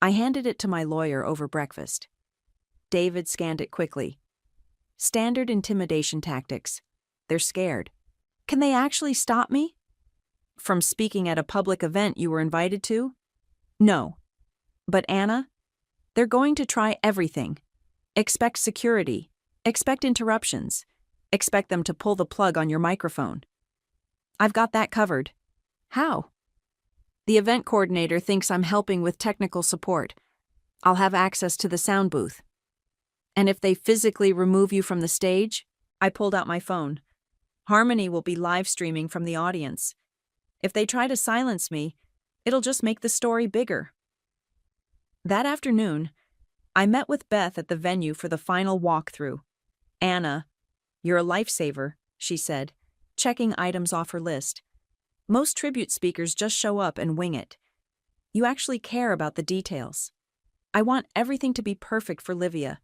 I handed it to my lawyer over breakfast. David scanned it quickly. Standard intimidation tactics. They're scared. Can they actually stop me? From speaking at a public event you were invited to? No. But Anna, they're going to try everything. Expect security. Expect interruptions. Expect them to pull the plug on your microphone. I've got that covered. How? The event coordinator thinks I'm helping with technical support. I'll have access to the sound booth. And if they physically remove you from the stage, I pulled out my phone. Harmony will be live streaming from the audience. If they try to silence me, it'll just make the story bigger. That afternoon, I met with Beth at the venue for the final walkthrough. Anna, you're a lifesaver, she said, checking items off her list. Most tribute speakers just show up and wing it. You actually care about the details. I want everything to be perfect for Livia.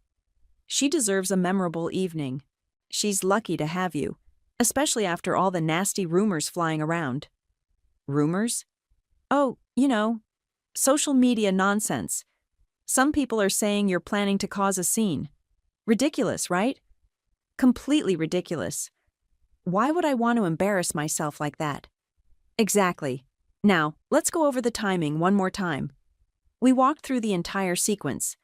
She deserves a memorable evening. She's lucky to have you, especially after all the nasty rumors flying around. Rumors? Oh, social media nonsense. Some people are saying you're planning to cause a scene. Ridiculous, right? Completely ridiculous. Why would I want to embarrass myself like that? Exactly. Now, let's go over the timing one more time. We walked through the entire sequence.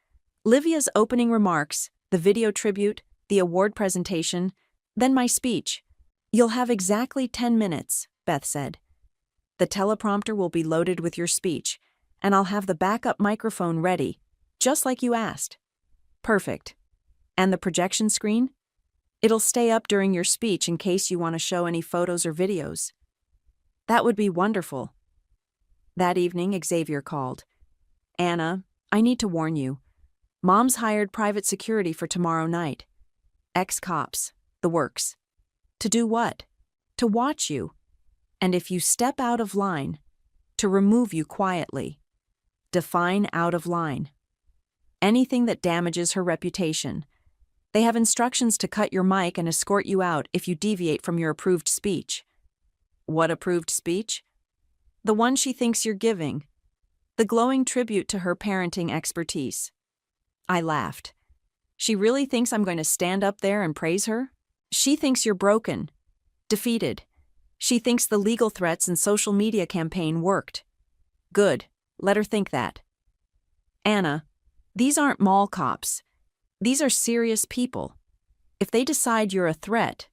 Livia's opening remarks, the video tribute, the award presentation, then my speech. You'll have exactly 10 minutes, Beth said. The teleprompter will be loaded with your speech, and I'll have the backup microphone ready, just like you asked. Perfect. And the projection screen? It'll stay up during your speech in case you want to show any photos or videos. That would be wonderful. That evening, Xavier called. Anna, I need to warn you. Mom's hired private security for tomorrow night. Ex-cops, the works. To do what? To watch you. And if you step out of line, to remove you quietly. Define out of line. Anything that damages her reputation. They have instructions to cut your mic and escort you out if you deviate from your approved speech. What approved speech? The one she thinks you're giving. The glowing tribute to her parenting expertise. I laughed. She really thinks I'm going to stand up there and praise her? She thinks you're broken. Defeated. She thinks the legal threats and social media campaign worked. Good. Let her think that. Anna, these aren't mall cops. These are serious people. If they decide you're a threat,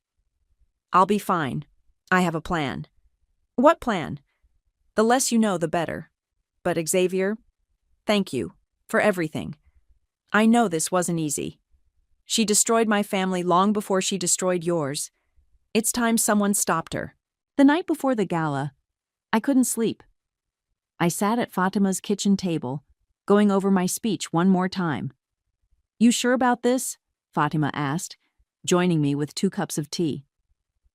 I'll be fine. I have a plan. What plan? The less you know, the better. But Xavier, thank you for everything. I know this wasn't easy. She destroyed my family long before she destroyed yours. It's time someone stopped her. The night before the gala, I couldn't sleep. I sat at Fatima's kitchen table, going over my speech one more time. You sure about this? Fatima asked, joining me with 2 cups of tea.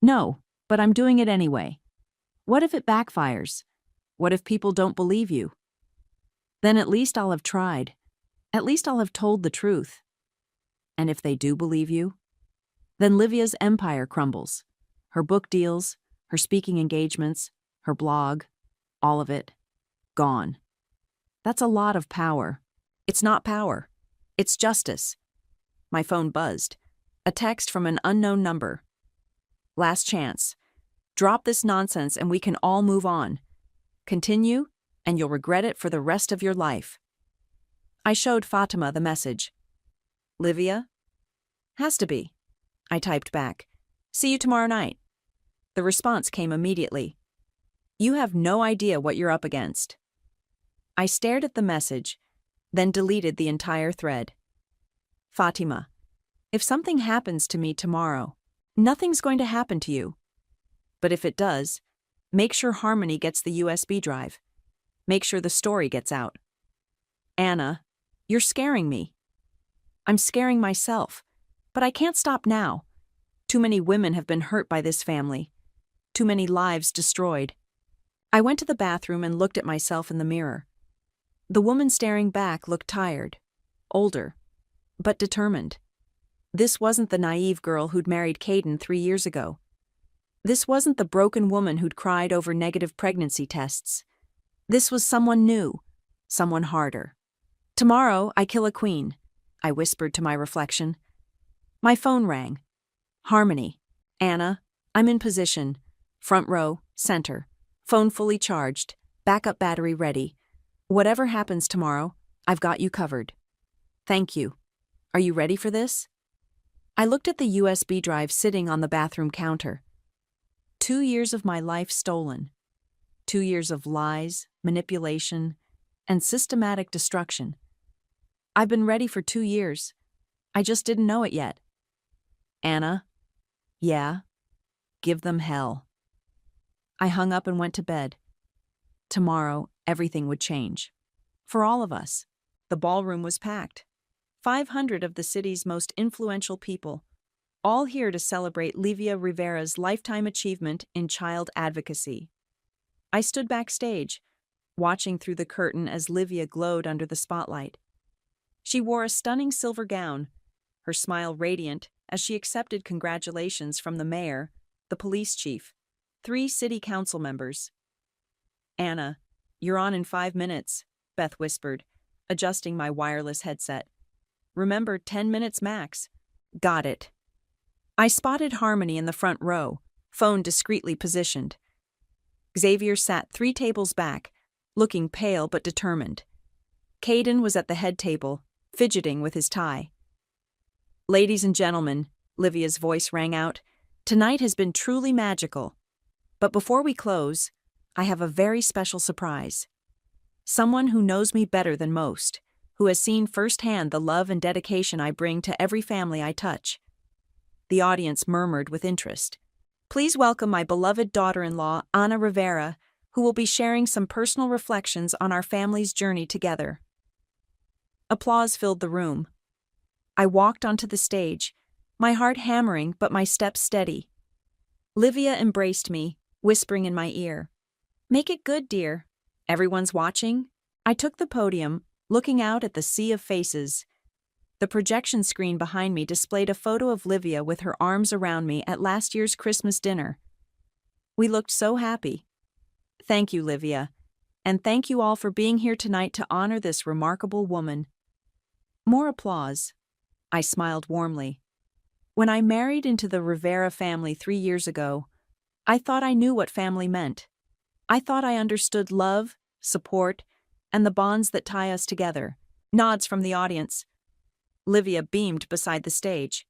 No, but I'm doing it anyway. What if it backfires? What if people don't believe you? Then at least I'll have tried. At least I'll have told the truth. And if they do believe you? Then Livia's empire crumbles. Her book deals, her speaking engagements, her blog, all of it, gone. That's a lot of power. It's not power. It's justice. My phone buzzed. A text from an unknown number. Last chance. Drop this nonsense and we can all move on. Continue, and you'll regret it for the rest of your life. I showed Fatima the message. Livia? Has to be. I typed back. See you tomorrow night. The response came immediately. You have no idea what you're up against. I stared at the message, then deleted the entire thread. Fatima, if something happens to me tomorrow, nothing's going to happen to you. But if it does, make sure Harmony gets the USB drive. Make sure the story gets out. Anna, you're scaring me. I'm scaring myself, but I can't stop now. Too many women have been hurt by this family. Too many lives destroyed. I went to the bathroom and looked at myself in the mirror. The woman staring back looked tired, older, but determined. This wasn't the naive girl who'd married Caden 3 years ago. This wasn't the broken woman who'd cried over negative pregnancy tests. This was someone new, someone harder. Tomorrow, I kill a queen, I whispered to my reflection. My phone rang. Harmony. Anna, I'm in position. Front row, center. Phone fully charged. Backup battery ready. Whatever happens tomorrow, I've got you covered. Thank you. Are you ready for this? I looked at the USB drive sitting on the bathroom counter. 2 years of my life stolen. 2 years of lies, manipulation, and systematic destruction. I've been ready for 2 years. I just didn't know it yet. Anna? Yeah? Give them hell. I hung up and went to bed. Tomorrow, everything would change. For all of us. The ballroom was packed. 500 of the city's most influential people, all here to celebrate Livia Rivera's lifetime achievement in child advocacy. I stood backstage, watching through the curtain as Livia glowed under the spotlight. She wore a stunning silver gown, her smile radiant as she accepted congratulations from the mayor, the police chief, 3 city council members. Anna, you're on in 5 minutes, Beth whispered, adjusting my wireless headset. Remember, 10 minutes max. Got it. I spotted Harmony in the front row, phone discreetly positioned. Xavier sat 3 tables back, looking pale but determined. Caden was at the head table, fidgeting with his tie. "Ladies and gentlemen," Livia's voice rang out, "tonight has been truly magical. But before we close, I have a very special surprise. Someone who knows me better than most, who has seen firsthand the love and dedication I bring to every family I touch." The audience murmured with interest. "Please welcome my beloved daughter-in-law, Ana Rivera, who will be sharing some personal reflections on our family's journey together." Applause filled the room. I walked onto the stage, my heart hammering but my steps steady. Livia embraced me, whispering in my ear, "Make it good, dear. Everyone's watching." I took the podium, looking out at the sea of faces. The projection screen behind me displayed a photo of Livia with her arms around me at last year's Christmas dinner. We looked so happy. Thank you, Livia, and thank you all for being here tonight to honor this remarkable woman. More applause. I smiled warmly. When I married into the Rivera family 3 years ago, I thought I knew what family meant. I thought I understood love, support, and the bonds that tie us together. Nods from the audience. Livia beamed beside the stage.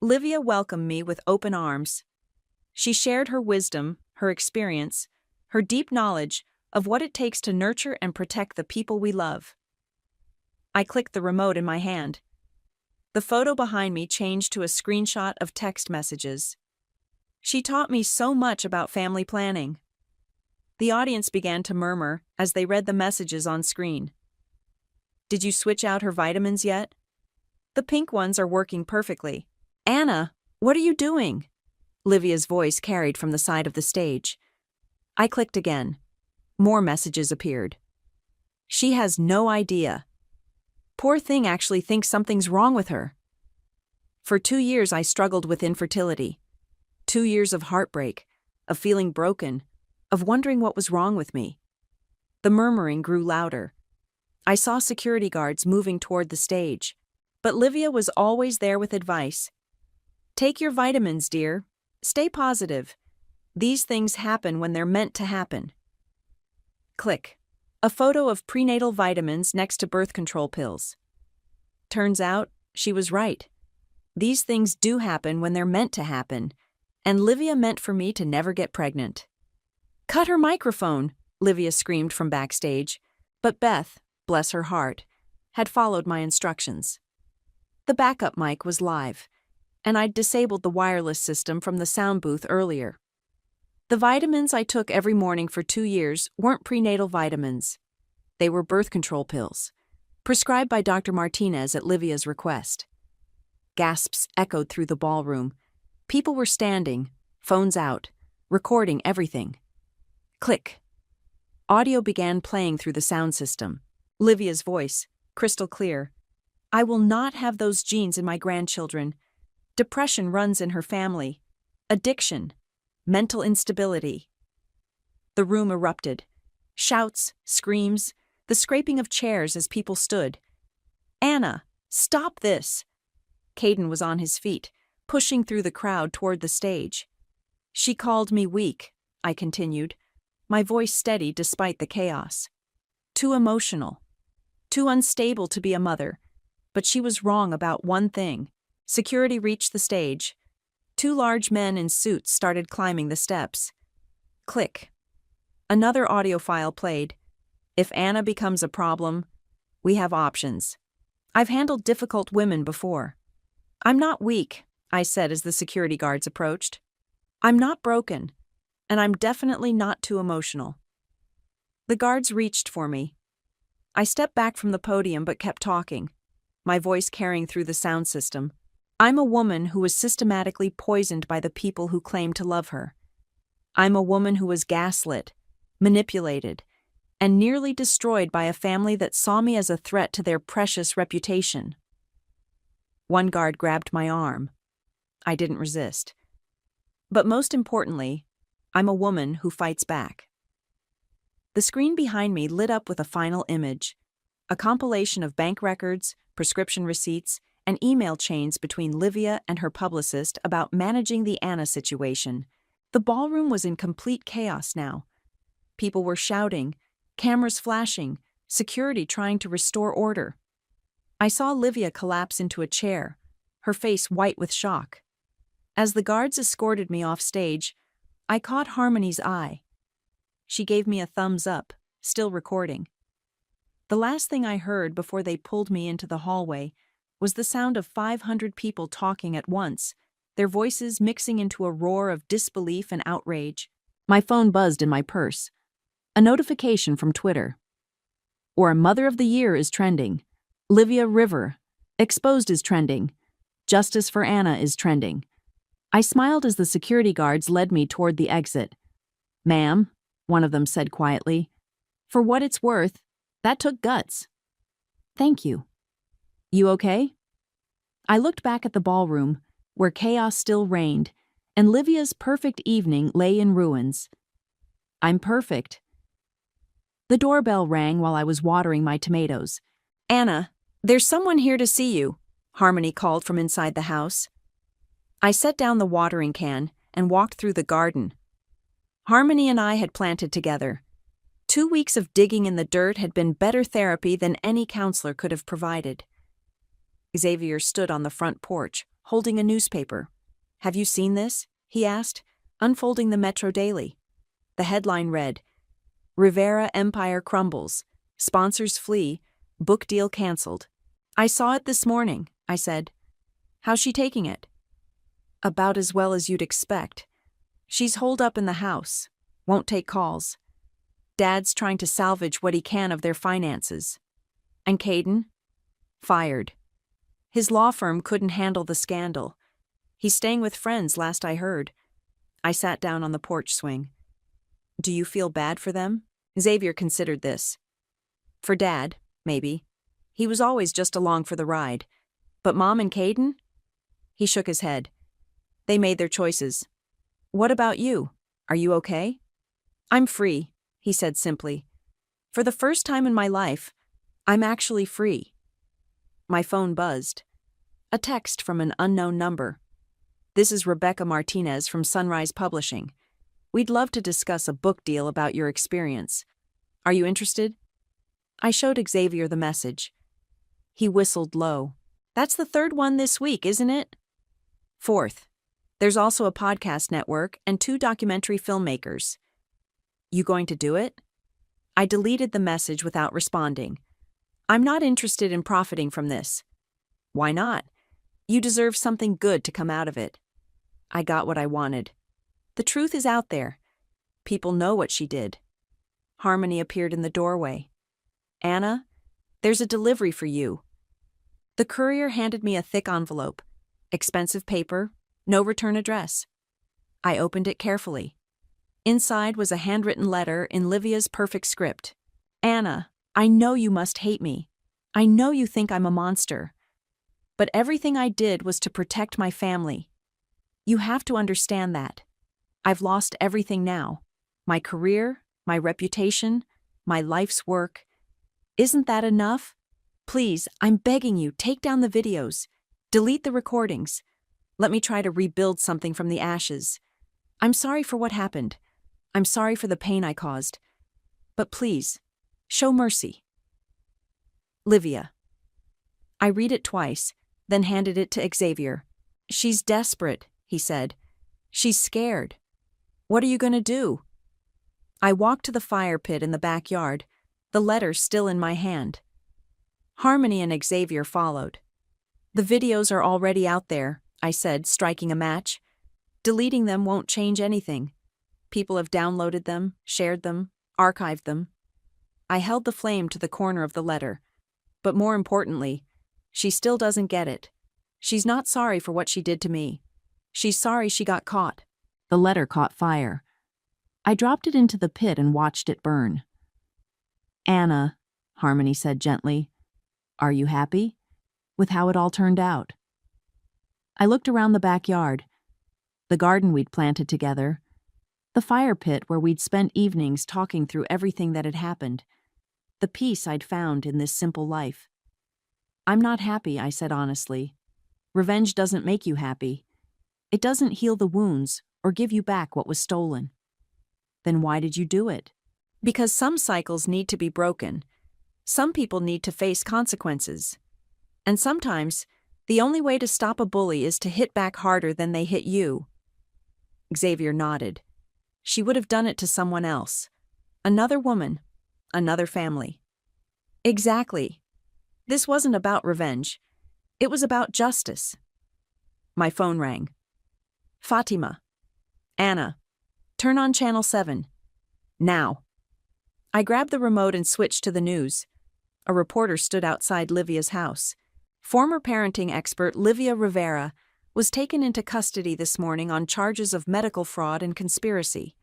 Livia welcomed me with open arms. She shared her wisdom, her experience, her deep knowledge of what it takes to nurture and protect the people we love. I clicked the remote in my hand. The photo behind me changed to a screenshot of text messages. She taught me so much about family planning. The audience began to murmur as they read the messages on screen. "Did you switch out her vitamins yet? The pink ones are working perfectly." "Anna, what are you doing?" Livia's voice carried from the side of the stage. I clicked again. More messages appeared. "She has no idea. Poor thing actually thinks something's wrong with her." For 2 years I struggled with infertility. 2 years of heartbreak, of feeling broken, of wondering what was wrong with me. The murmuring grew louder. I saw security guards moving toward the stage, but Livia was always there with advice. "Take your vitamins, dear. Stay positive. These things happen when they're meant to happen." Click. A photo of prenatal vitamins next to birth control pills. Turns out, she was right. These things do happen when they're meant to happen, and Livia meant for me to never get pregnant. "Cut her microphone," Livia screamed from backstage, but Beth, bless her heart, had followed my instructions. The backup mic was live, and I'd disabled the wireless system from the sound booth earlier. The vitamins I took every morning for 2 years weren't prenatal vitamins. They were birth control pills, prescribed by Dr. Martinez at Livia's request. Gasps echoed through the ballroom. People were standing, phones out, recording everything. Click. Audio began playing through the sound system. Livia's voice, crystal clear. "I will not have those genes in my grandchildren. Depression runs in her family. Addiction. Mental instability." The room erupted. Shouts, screams, the scraping of chairs as people stood. "Anna, stop this!" Caden was on his feet, pushing through the crowd toward the stage. "She called me weak," I continued, my voice steady despite the chaos. "Too emotional. Too unstable to be a mother. But she was wrong about one thing." Security reached the stage. 2 large men in suits started climbing the steps. Click. Another audio file played. "If Anna becomes a problem, we have options. I've handled difficult women before." "I'm not weak," I said as the security guards approached. "I'm not broken, and I'm definitely not too emotional." The guards reached for me. I stepped back from the podium but kept talking, my voice carrying through the sound system. "I'm a woman who was systematically poisoned by the people who claimed to love her. I'm a woman who was gaslit, manipulated, and nearly destroyed by a family that saw me as a threat to their precious reputation." One guard grabbed my arm. I didn't resist. But most importantly, I'm a woman who fights back. The screen behind me lit up with a final image, a compilation of bank records, prescription receipts, and email chains between Livia and her publicist about managing the Anna situation, The ballroom was in complete chaos now. People were shouting, cameras flashing, security trying to restore order. I saw Livia collapse into a chair, her face white with shock. As the guards escorted me off stage, I caught Harmony's eye. She gave me a thumbs up, still recording. The last thing I heard before they pulled me into the hallway was the sound of 500 people talking at once, their voices mixing into a roar of disbelief and outrage. My phone buzzed in my purse. A notification from Twitter. Or a Mother of the Year is trending. Livia River. Exposed is trending. Justice for Anna is trending. I smiled as the security guards led me toward the exit. "Ma'am," one of them said quietly, "for what it's worth, that took guts." "Thank you." "You okay?" I looked back at the ballroom, where chaos still reigned, and Livia's perfect evening lay in ruins. "I'm perfect." The doorbell rang while I was watering my tomatoes. "Anna, there's someone here to see you," Harmony called from inside the house. I set down the watering can and walked through the garden. Harmony and I had planted together. 2 weeks of digging in the dirt had been better therapy than any counselor could have provided. Xavier stood on the front porch, holding a newspaper. "Have you seen this?" he asked, unfolding the Metro Daily. The headline read, "Rivera Empire Crumbles, Sponsors Flee, Book Deal Cancelled." "I saw it this morning," I said. "How's she taking it?" "About as well as you'd expect. She's holed up in the house, won't take calls. Dad's trying to salvage what he can of their finances. And Caden? Fired. His law firm couldn't handle the scandal. He's staying with friends, last I heard." I sat down on the porch swing. "Do you feel bad for them?" Xavier considered this. "For Dad, maybe. He was always just along for the ride. But Mom and Caden?" He shook his head. "They made their choices. What about you? Are you okay?" "I'm free," he said simply. "For the first time in my life, I'm actually free." My phone buzzed. A text from an unknown number. "This is Rebecca Martinez from Sunrise Publishing. We'd love to discuss a book deal about your experience. Are you interested?" I showed Xavier the message. He whistled low. "That's the third one this week, isn't it?" "Fourth. There's also a podcast network and 2 documentary filmmakers." "You going to do it?" I deleted the message without responding. "I'm not interested in profiting from this." "Why not? You deserve something good to come out of it." I got what I wanted. The truth is out there. People know what she did. Harmony appeared in the doorway. "Anna, there's a delivery for you." The courier handed me a thick envelope. Expensive paper, no return address. I opened it carefully. Inside was a handwritten letter in Livia's perfect script. "Anna, I know you must hate me. I know you think I'm a monster. But everything I did was to protect my family. You have to understand that. I've lost everything now. My career, my reputation, my life's work. Isn't that enough? Please, I'm begging you, take down the videos. Delete the recordings. Let me try to rebuild something from the ashes. I'm sorry for what happened. I'm sorry for the pain I caused. But please, show mercy. Livia." I read it twice, then handed it to Xavier. "She's desperate," he said. "She's scared. What are you going to do?" I walked to the fire pit in the backyard, the letter still in my hand. Harmony and Xavier followed. "The videos are already out there," I said, striking a match. "Deleting them won't change anything. People have downloaded them, shared them, archived them." I held the flame to the corner of the letter. But more importantly, she still doesn't get it. She's not sorry for what she did to me. She's sorry she got caught. The letter caught fire. I dropped it into the pit and watched it burn. "Anna," Harmony said gently, "are you happy with how it all turned out?" I looked around the backyard, the garden we'd planted together, the fire pit where we'd spent evenings talking through everything that had happened, the peace I'd found in this simple life. "I'm not happy," I said honestly. "Revenge doesn't make you happy. It doesn't heal the wounds or give you back what was stolen. Then why did you do it? Because some cycles need to be broken. Some people need to face consequences. And sometimes, the only way to stop a bully is to hit back harder than they hit you. Xavier nodded. She would have done it to someone else. Another woman. Another family. Exactly. This wasn't about revenge. It was about justice. My phone rang. Fatima. Anna. Turn on Channel 7. Now. I grabbed the remote and switched to the news. A reporter stood outside Livia's house. Former parenting expert Livia Rivera was taken into custody this morning on charges of medical fraud and conspiracy.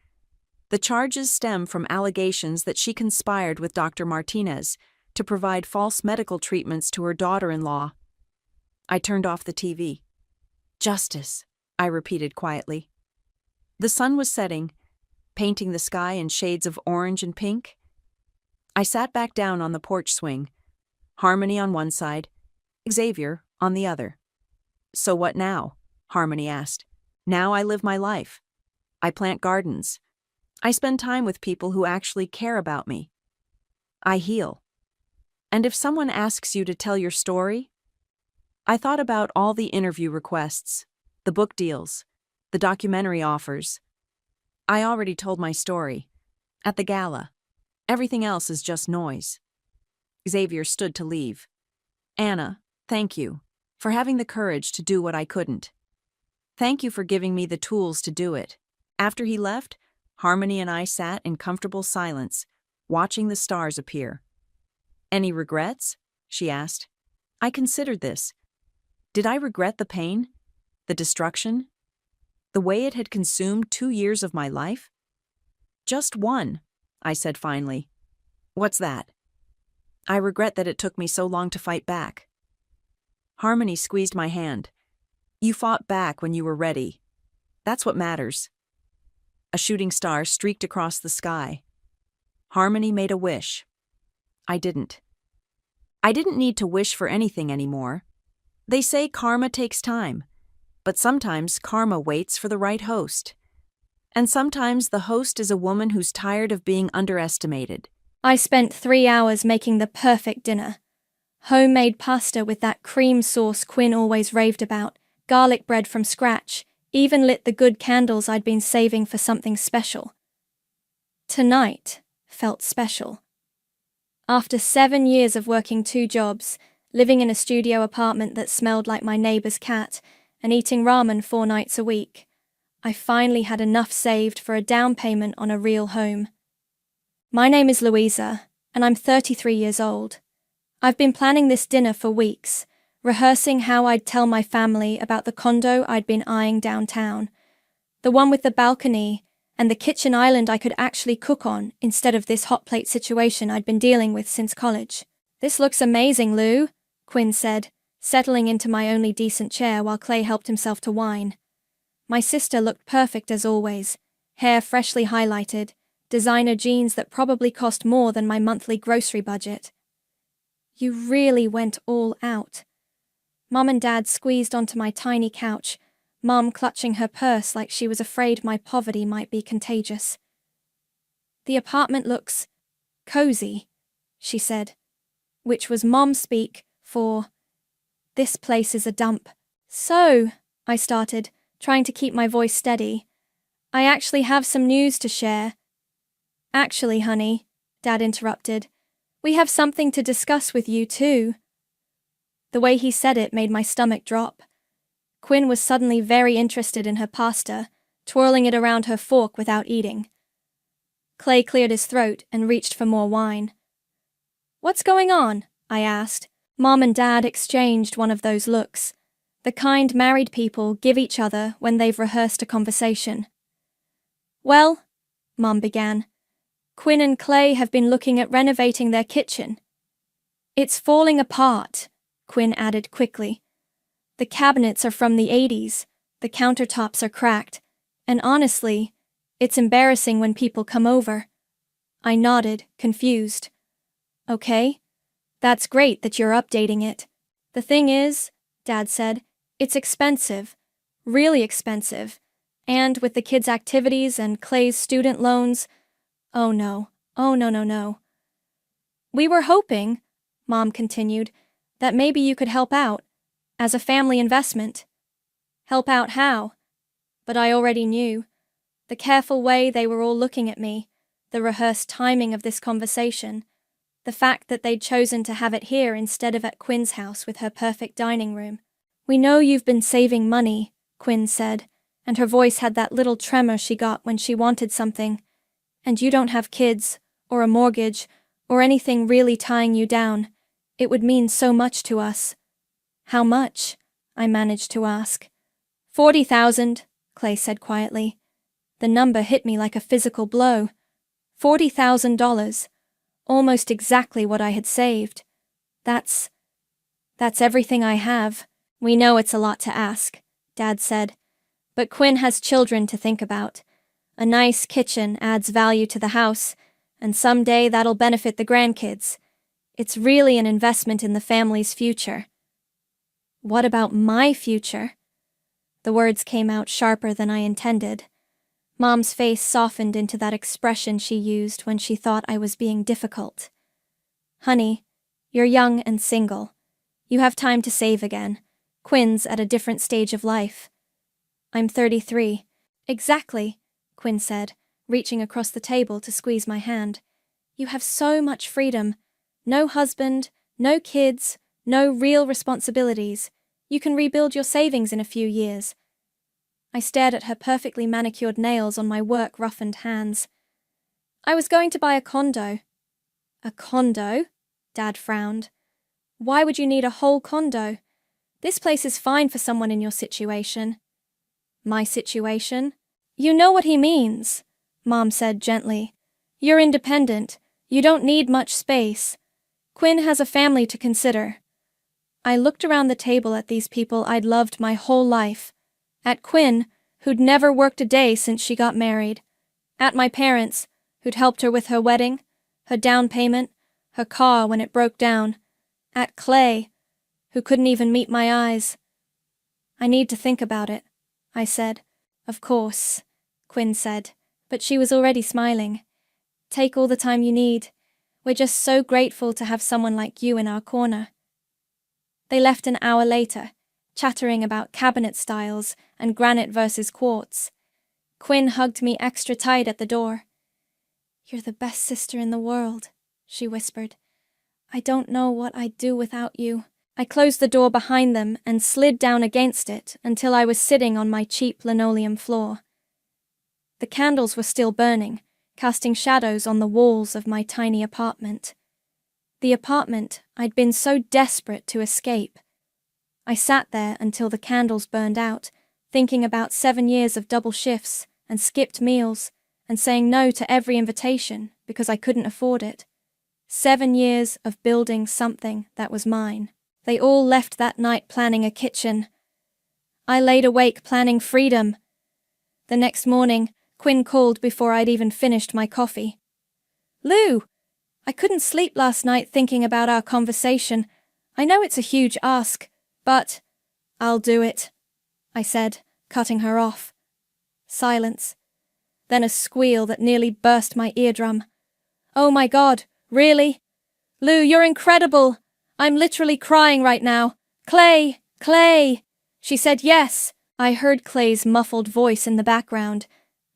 The charges stem from allegations that she conspired with Dr. Martinez to provide false medical treatments to her daughter-in-law. I turned off the TV. Justice, I repeated quietly. The sun was setting, painting the sky in shades of orange and pink. I sat back down on the porch swing, Harmony on one side, Xavier on the other. So what now? Harmony asked. Now I live my life. I plant gardens. I spend time with people who actually care about me. I heal. And if someone asks you to tell your story? I thought about all the interview requests, the book deals, the documentary offers. I already told my story. At the gala. Everything else is just noise. Xavier stood to leave. Anna, thank you for having the courage to do what I couldn't. Thank you for giving me the tools to do it. After he left, Harmony and I sat in comfortable silence, watching the stars appear. Any regrets? She asked. I considered this. Did I regret the pain? The destruction? The way it had consumed 2 years of my life? Just one, I said finally. What's that? I regret that it took me so long to fight back. Harmony squeezed my hand. You fought back when you were ready. That's what matters. A shooting star streaked across the sky. Harmony made a wish. I didn't. I didn't need to wish for anything anymore. They say karma takes time, but sometimes karma waits for the right host. And sometimes the host is a woman who's tired of being underestimated. I spent 3 hours making the perfect dinner. Homemade pasta with that cream sauce Quinn always raved about, garlic bread from scratch, even lit the good candles I'd been saving for something special. Tonight felt special. After 7 years of working 2 jobs, living in a studio apartment that smelled like my neighbor's cat, and eating ramen 4 nights a week, I finally had enough saved for a down payment on a real home. My name is Louisa, and I'm 33 years old. I've been planning this dinner for weeks, rehearsing how I'd tell my family about the condo I'd been eyeing downtown, the one with the balcony and the kitchen island I could actually cook on instead of this hot plate situation I'd been dealing with since college. This looks amazing, Lou, Quinn said, settling into my only decent chair while Clay helped himself to wine. My sister looked perfect as always, hair freshly highlighted, designer jeans that probably cost more than my monthly grocery budget. You really went all out. Mum and Dad squeezed onto my tiny couch, Mum clutching her purse like she was afraid my poverty might be contagious. The apartment looks cozy, she said, which was Mom speak for, this place is a dump. So, I started, trying to keep my voice steady, I actually have some news to share. Actually, honey, Dad interrupted, we have something to discuss with you too. The way he said it made my stomach drop. Quinn was suddenly very interested in her pasta, twirling it around her fork without eating. Clay cleared his throat and reached for more wine. What's going on? I asked. Mom and Dad exchanged one of those looks, the kind married people give each other when they've rehearsed a conversation. Well, Mom began, Quinn and Clay have been looking at renovating their kitchen. It's falling apart, Quinn added quickly. The cabinets are from the 80s, the countertops are cracked, and honestly, it's embarrassing when people come over. I nodded, confused. Okay, that's great that you're updating it. The thing is, Dad said, it's expensive, really expensive, And with the kids' activities and Clay's student loans, oh no, oh no, no, no. We were hoping, Mom continued, that maybe you could help out, as a family investment. Help out how? But I already knew. The careful way they were all looking at me, the rehearsed timing of this conversation, the fact that they'd chosen to have it here instead of at Quinn's house with her perfect dining room. We know you've been saving money, Quinn said, and her voice had that little tremor she got when she wanted something. And you don't have kids, or a mortgage, or anything really tying you down. It would mean so much to us. How much? I managed to ask. 40,000, Clay said quietly. The number hit me like a physical blow. $40,000. Almost exactly what I had saved. That's everything I have. We know it's a lot to ask, Dad said. But Quinn has children to think about. A nice kitchen adds value to the house, and someday that'll benefit the grandkids. It's really an investment in the family's future. What about my future? The words came out sharper than I intended. Mom's face softened into that expression she used when she thought I was being difficult. Honey, you're young and single. You have time to save again. Quinn's at a different stage of life. I'm 33. Exactly, Quinn said, reaching across the table to squeeze my hand. You have so much freedom. No husband, no kids, no real responsibilities. You can rebuild your savings in a few years. I stared at her perfectly manicured nails on my work-roughened hands. I was going to buy a condo. A condo? Dad frowned. Why would you need a whole condo? This place is fine for someone in your situation. My situation? You know what he means, Mom said gently. You're independent. You don't need much space. Quinn has a family to consider. I looked around the table at these people I'd loved my whole life. At Quinn, who'd never worked a day since she got married. At my parents, who'd helped her with her wedding, her down payment, her car when it broke down. At Clay, who couldn't even meet my eyes. I need to think about it, I said. Of course, Quinn said, but she was already smiling. Take all the time you need. We're just so grateful to have someone like you in our corner. They left an hour later, chattering about cabinet styles and granite versus quartz. Quinn hugged me extra tight at the door. You're the best sister in the world, she whispered. I don't know what I'd do without you. I closed the door behind them and slid down against it until I was sitting on my cheap linoleum floor. The candles were still burning, casting shadows on the walls of my tiny apartment. The apartment I'd been so desperate to escape. I sat there until the candles burned out, thinking about 7 years of double shifts and skipped meals and saying no to every invitation because I couldn't afford it. 7 years of building something that was mine. They all left that night planning a kitchen. I laid awake planning freedom. The next morning, Quinn called before I'd even finished my coffee. Lou, I couldn't sleep last night thinking about our conversation. I know it's a huge ask, but I'll do it, I said, cutting her off. Silence. Then a squeal that nearly burst my eardrum. Oh my God, really? Lou, you're incredible. I'm literally crying right now. Clay! Clay! She said yes. I heard Clay's muffled voice in the background.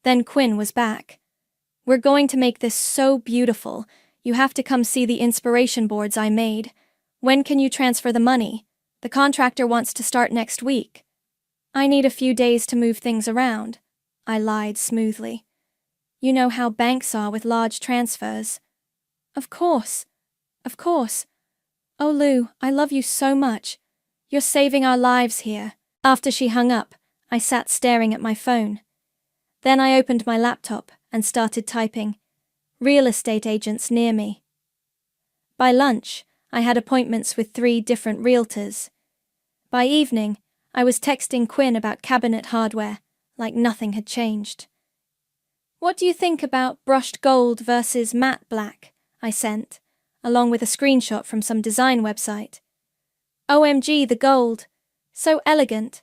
Then Quinn was back. We're going to make this so beautiful. You have to come see the inspiration boards I made. When can you transfer the money? The contractor wants to start next week. I need a few days to move things around. I lied smoothly. You know how banks are with large transfers. Of course. Of course. Oh, Lou, I love you so much. You're saving our lives here. After she hung up, I sat staring at my phone. Then I opened my laptop and started typing. Real estate agents near me. By lunch, I had appointments with 3 different realtors. By evening, I was texting Quinn about cabinet hardware, like nothing had changed. What do you think about brushed gold versus matte black? I sent, along with a screenshot from some design website. OMG, the gold. So elegant.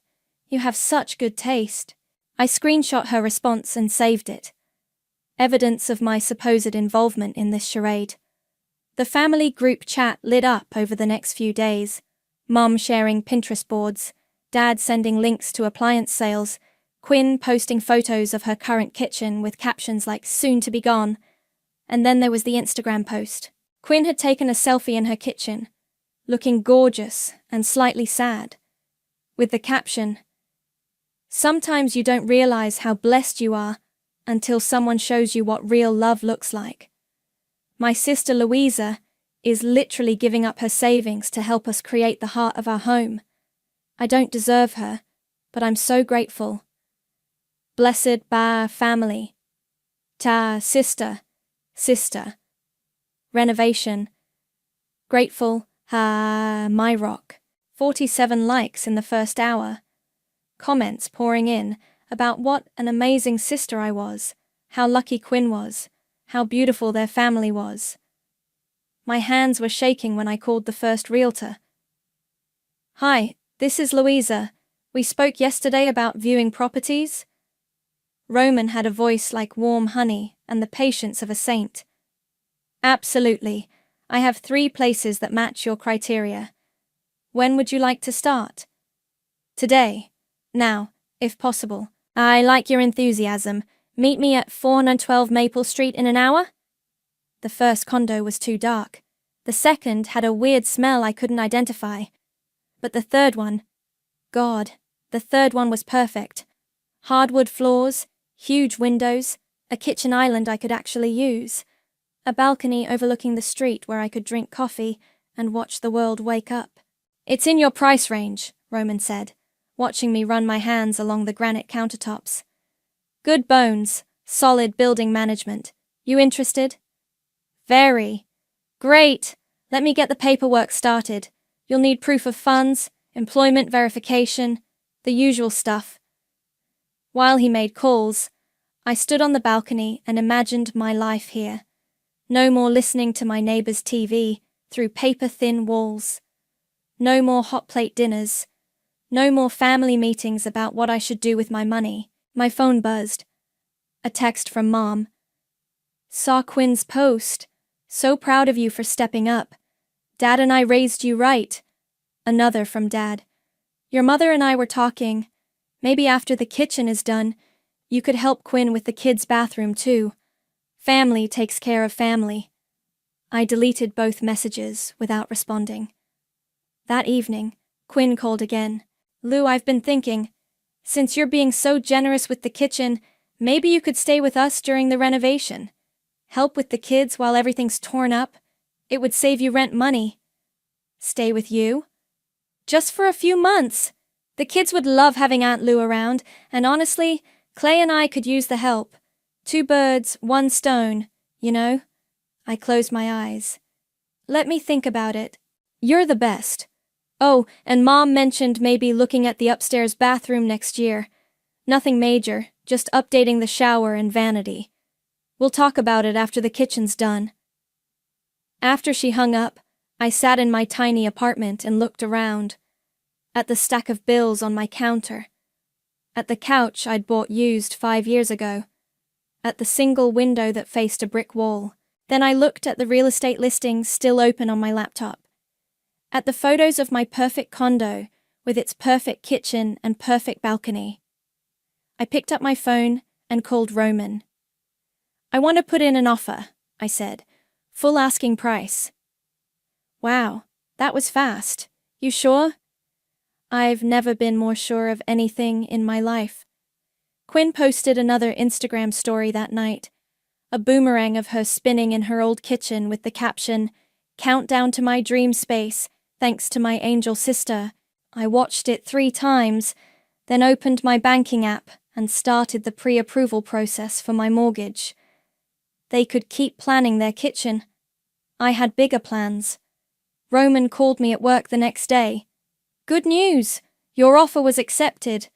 You have such good taste. I screenshot her response and saved it. Evidence of my supposed involvement in this charade. The family group chat lit up over the next few days. Mom sharing Pinterest boards, Dad sending links to appliance sales, Quinn posting photos of her current kitchen with captions like "soon to be gone." And then there was the Instagram post. Quinn had taken a selfie in her kitchen, looking gorgeous and slightly sad, with the caption, "Sometimes you don't realize how blessed you are until someone shows you what real love looks like. My sister Louisa is literally giving up her savings to help us create the heart of our home. I don't deserve her, but I'm so grateful. Blessed ba family. Ta sister. Renovation. Grateful, ha my rock." 47 likes in the first hour. Comments pouring in about what an amazing sister I was, how lucky Quinn was, how beautiful their family was. My hands were shaking when I called the first realtor. "Hi, this is Louisa. We spoke yesterday about viewing properties." Roman had a voice like warm honey and the patience of a saint. "Absolutely. I have 3 places that match your criteria. When would you like to start?" "Today. Now, if possible." "I like your enthusiasm. Meet me at 412 Maple Street in an hour?" The first condo was too dark. The second had a weird smell I couldn't identify. But the third one, God, the third one was perfect. Hardwood floors, huge windows, a kitchen island I could actually use, a balcony overlooking the street where I could drink coffee and watch the world wake up. "It's in your price range," Roman said, watching me run my hands along the granite countertops. "Good bones, solid building management. You interested?" "Very. Great. Let me get the paperwork started. You'll need proof of funds, employment verification, the usual stuff." While he made calls, I stood on the balcony and imagined my life here. No more listening to my neighbor's TV through paper-thin walls. No more hot plate dinners. No more family meetings about what I should do with my money. My phone buzzed. A text from Mom. "Saw Quinn's post. So proud of you for stepping up. Dad and I raised you right." Another from Dad. "Your mother and I were talking. Maybe after the kitchen is done, you could help Quinn with the kids' bathroom too. Family takes care of family." I deleted both messages without responding. That evening, Quinn called again. "Lou, I've been thinking, since you're being so generous with the kitchen, maybe you could stay with us during the renovation. Help with the kids while everything's torn up. It would save you rent money." "Stay with you?" "Just for a few months. The kids would love having Aunt Lou around, and honestly, Clay and I could use the help. 2 birds, 1 stone, you know?" I closed my eyes. "Let me think about it. You're the best. Oh, and Mom mentioned maybe looking at the upstairs bathroom next year. Nothing major, just updating the shower and vanity. We'll talk about it after the kitchen's done." After she hung up, I sat in my tiny apartment and looked around. At the stack of bills on my counter. At the couch I'd bought used 5 years ago. At the single window that faced a brick wall. Then I looked at the real estate listings still open on my laptop. At the photos of my perfect condo, with its perfect kitchen and perfect balcony. I picked up my phone and called Roman. "I want to put in an offer," I said. "Full asking price." "Wow, that was fast. You sure?" I've never been more sure of anything in my life. Quinn posted another Instagram story that night. A boomerang of her spinning in her old kitchen with the caption, "Countdown to my dream space, thanks to my angel sister." I watched it 3 times, then opened my banking app and started the pre-approval process for my mortgage. They could keep planning their kitchen. I had bigger plans. Roman called me at work the next day. "Good news! Your offer was accepted.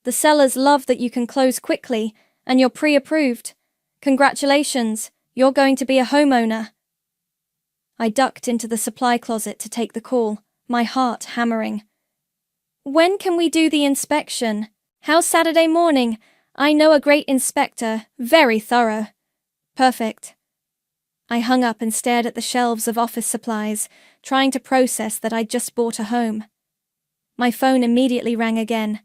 The sellers love that you can close quickly, and you're pre-approved. Congratulations, you're going to be a homeowner." I ducked into the supply closet to take the call, my heart hammering. "When can we do the inspection? How's Saturday morning? I know a great inspector, very thorough. Perfect. I hung up and stared at the shelves of office supplies, trying to process that I'd just bought a home. My phone immediately rang again.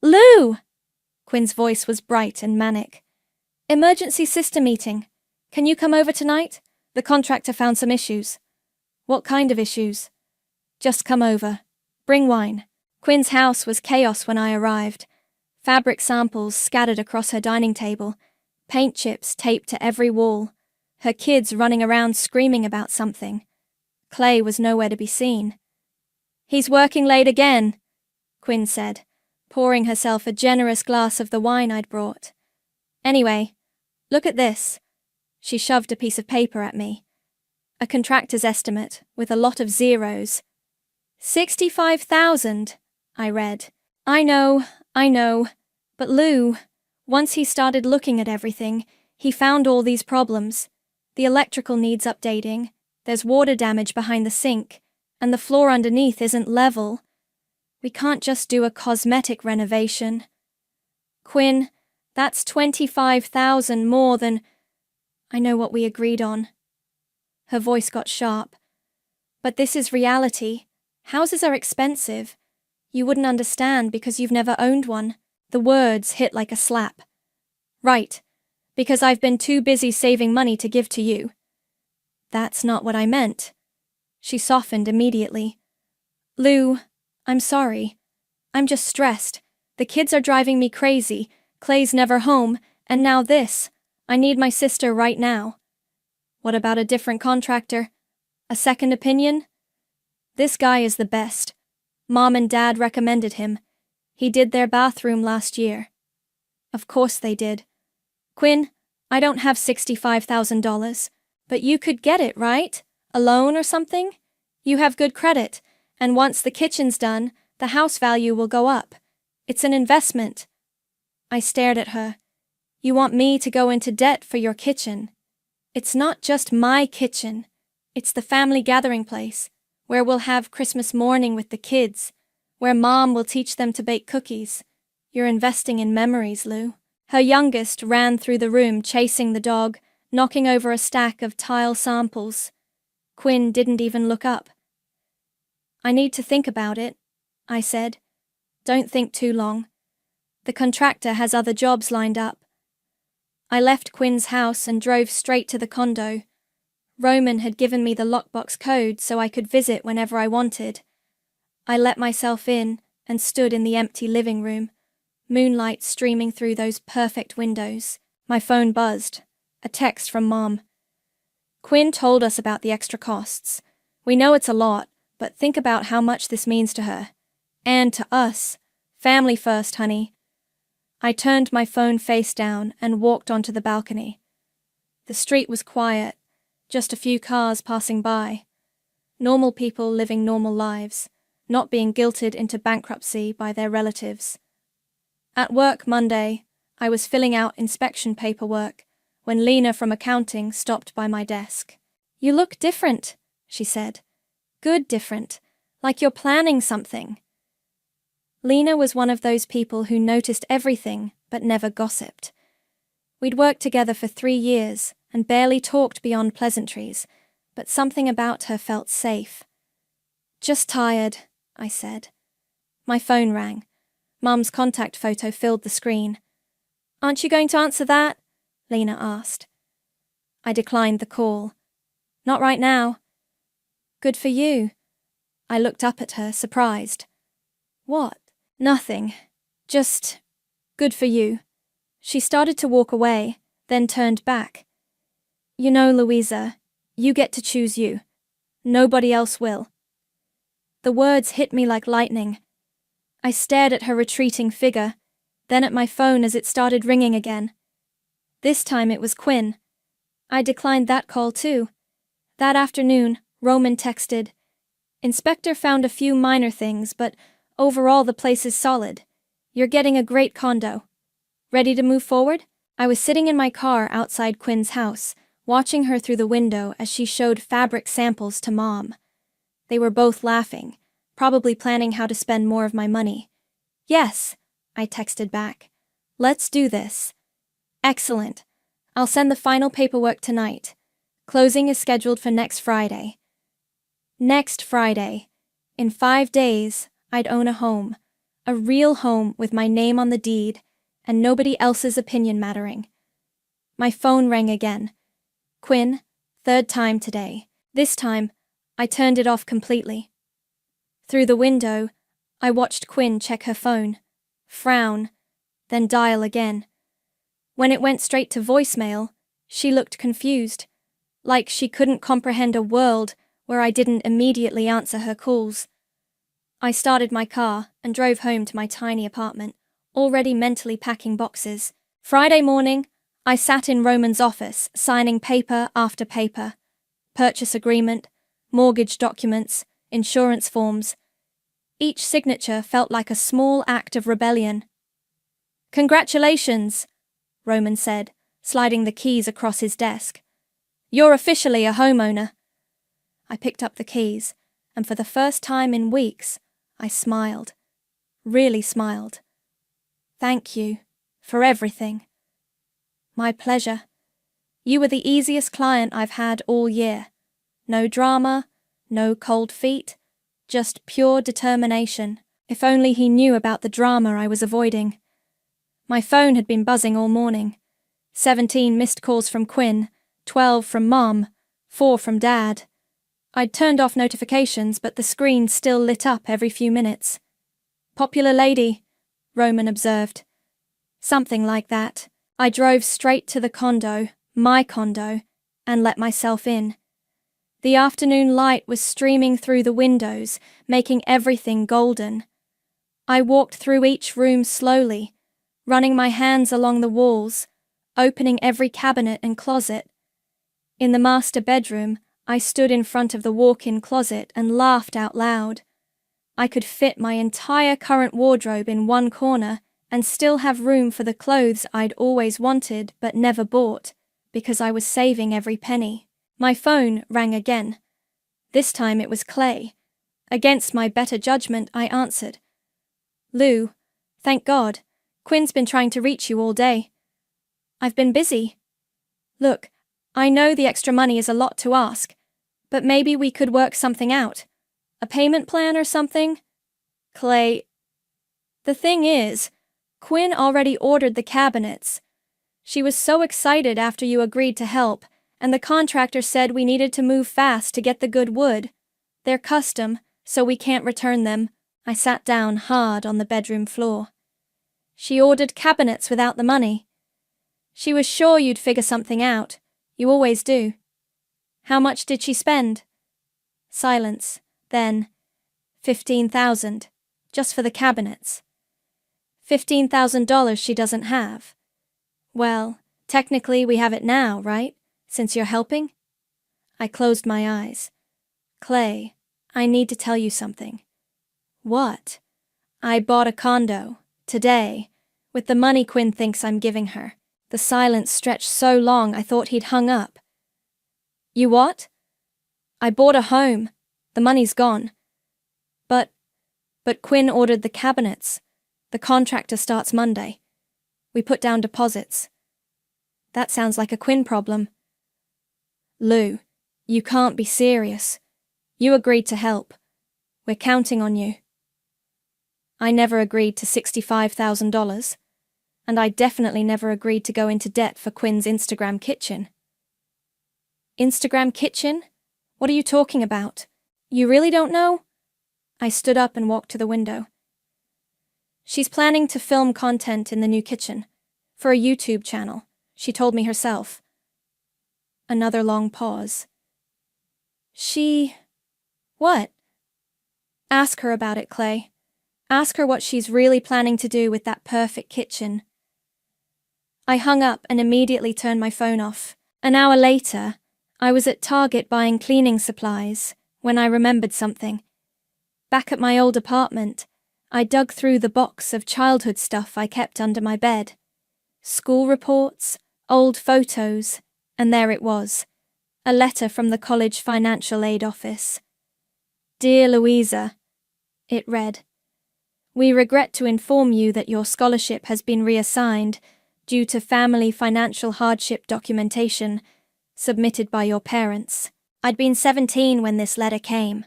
Lou! Quinn's voice was bright and manic. Emergency system meeting. Can you come over tonight? The contractor found some issues. What kind of issues? Just come over. Bring wine. Quinn's house was chaos when I arrived. Fabric samples scattered across her dining table, paint chips taped to every wall, her kids running around screaming about something. Clay was nowhere to be seen. He's working late again, Quinn said, pouring herself a generous glass of the wine I'd brought. Anyway, look at this. She shoved a piece of paper at me. A contractor's estimate, with a lot of zeros. 65,000, I read. I know, but Lou, once he started looking at everything, he found all these problems. The electrical needs updating, there's water damage behind the sink, and the floor underneath isn't level. We can't just do a cosmetic renovation. Quinn, that's 25,000 more than... I know what we agreed on. Her voice got sharp. But this is reality. Houses are expensive. You wouldn't understand because you've never owned one. The words hit like a slap. Right, because I've been too busy saving money to give to you. That's not what I meant. She softened immediately. Lou, I'm sorry. I'm just stressed. The kids are driving me crazy. Clay's never home, and now this. I need my sister right now. What about a different contractor? A second opinion? This guy is the best. Mom and Dad recommended him. He did their bathroom last year. Of course they did. Quinn, I don't have $65,000, but you could get it, right? A loan or something? You have good credit, and once the kitchen's done, the house value will go up. It's an investment. I stared at her. You want me to go into debt for your kitchen? It's not just my kitchen. It's the family gathering place, where we'll have Christmas morning with the kids, where Mom will teach them to bake cookies. You're investing in memories, Lou. Her youngest ran through the room chasing the dog, knocking over a stack of tile samples. Quinn didn't even look up. I need to think about it, I said. Don't think too long. The contractor has other jobs lined up. I left Quinn's house and drove straight to the condo. Roman had given me the lockbox code so I could visit whenever I wanted. I let myself in and stood in the empty living room, moonlight streaming through those perfect windows. My phone buzzed. A text from Mom. Quinn told us about the extra costs. We know it's a lot, but think about how much this means to her. And to us. Family first, honey. I turned my phone face down and walked onto the balcony. The street was quiet, just a few cars passing by. Normal people living normal lives, not being guilted into bankruptcy by their relatives. At work Monday, I was filling out inspection paperwork when Lena from accounting stopped by my desk. You look different, she said. Good different, like you're planning something. Lena was one of those people who noticed everything but never gossiped. We'd worked together for 3 years and barely talked beyond pleasantries, but something about her felt safe. Just tired, I said. My phone rang. Mum's contact photo filled the screen. Aren't you going to answer that? Lena asked. I declined the call. Not right now. Good for you. I looked up at her, surprised. What? Nothing. Just good for you. She started to walk away, then turned back. You know, Louisa, you get to choose you. Nobody else will. The words hit me like lightning. I stared at her retreating figure, then at my phone as it started ringing again. This time it was Quinn. I declined that call too. That afternoon, Roman texted, Inspector found a few minor things, but overall the place is solid. You're getting a great condo. Ready to move forward? I was sitting in my car outside Quinn's house, watching her through the window as she showed fabric samples to Mom. They were both laughing, probably planning how to spend more of my money. Yes, I texted back. Let's do this. Excellent. I'll send the final paperwork tonight. Closing is scheduled for next Friday. Next Friday. In 5 days, I'd own a home. A real home with my name on the deed, and nobody else's opinion mattering. My phone rang again. Quinn, 3rd time today. This time, I turned it off completely. Through the window, I watched Quinn check her phone, frown, then dial again. When it went straight to voicemail, she looked confused, like she couldn't comprehend a world where I didn't immediately answer her calls. I started my car and drove home to my tiny apartment, already mentally packing boxes. Friday morning, I sat in Roman's office, signing paper after paper. Purchase agreement, mortgage documents, insurance forms. Each signature felt like a small act of rebellion. "Congratulations," Roman said, sliding the keys across his desk. "You're officially a homeowner." I picked up the keys, and for the first time in weeks, I smiled. Really smiled. "Thank you for everything." "My pleasure. You were the easiest client I've had all year. No drama, no cold feet, just pure determination." If only he knew about the drama I was avoiding. My phone had been buzzing all morning. 17 missed calls from Quinn, 12 from Mom, 4 from Dad. I'd turned off notifications, but the screen still lit up every few minutes. "Popular lady," Roman observed. Something like that. I drove straight to the condo, my condo, and let myself in. The afternoon light was streaming through the windows, making everything golden. I walked through each room slowly, running my hands along the walls, opening every cabinet and closet. In the master bedroom, I stood in front of the walk-in closet and laughed out loud. I could fit my entire current wardrobe in one corner and still have room for the clothes I'd always wanted but never bought, because I was saving every penny. My phone rang again. This time it was Clay. Against my better judgment, I answered. "Lou, thank God. Quinn's been trying to reach you all day." "I've been busy." "Look, I know the extra money is a lot to ask, but maybe we could work something out. A payment plan or something?" Clay, "The thing is, Quinn already ordered the cabinets. She was so excited after you agreed to help, and the contractor said we needed to move fast to get the good wood. They're custom, so we can't return them." I sat down hard on the bedroom floor. "She ordered cabinets without the money. She was sure you'd figure something out. You always do." "How much did she spend?" Silence. Then, 15,000, just for the cabinets. $15,000 she doesn't have. "Well, technically we have it now, right? Since you're helping?" I closed my eyes. "Clay, I need to tell you something." "What?" "I bought a condo, today, with the money Quinn thinks I'm giving her." The silence stretched so long I thought he'd hung up. "You what?" "I bought a home. The money's gone." But Quinn ordered the cabinets. The contractor starts Monday. We put down deposits." "That sounds like a Quinn problem." "Lou, you can't be serious. You agreed to help. We're counting on you." "I never agreed to $65,000. And I definitely never agreed to go into debt for Quinn's Instagram kitchen." "Instagram kitchen? What are you talking about? You really don't know?" I stood up and walked to the window. "She's planning to film content in the new kitchen, for a YouTube channel, she told me herself." Another long pause. What?" "Ask her about it, Clay. Ask her what she's really planning to do with that perfect kitchen." I hung up and immediately turned my phone off. An hour later, I was at Target buying cleaning supplies when I remembered something. Back at my old apartment, I dug through the box of childhood stuff I kept under my bed. School reports, old photos, and there it was, a letter from the college financial aid office. "Dear Louisa," it read, We regret to inform you that your scholarship has been reassigned due to family financial hardship documentation submitted by your parents. I'd been 17 when this letter came.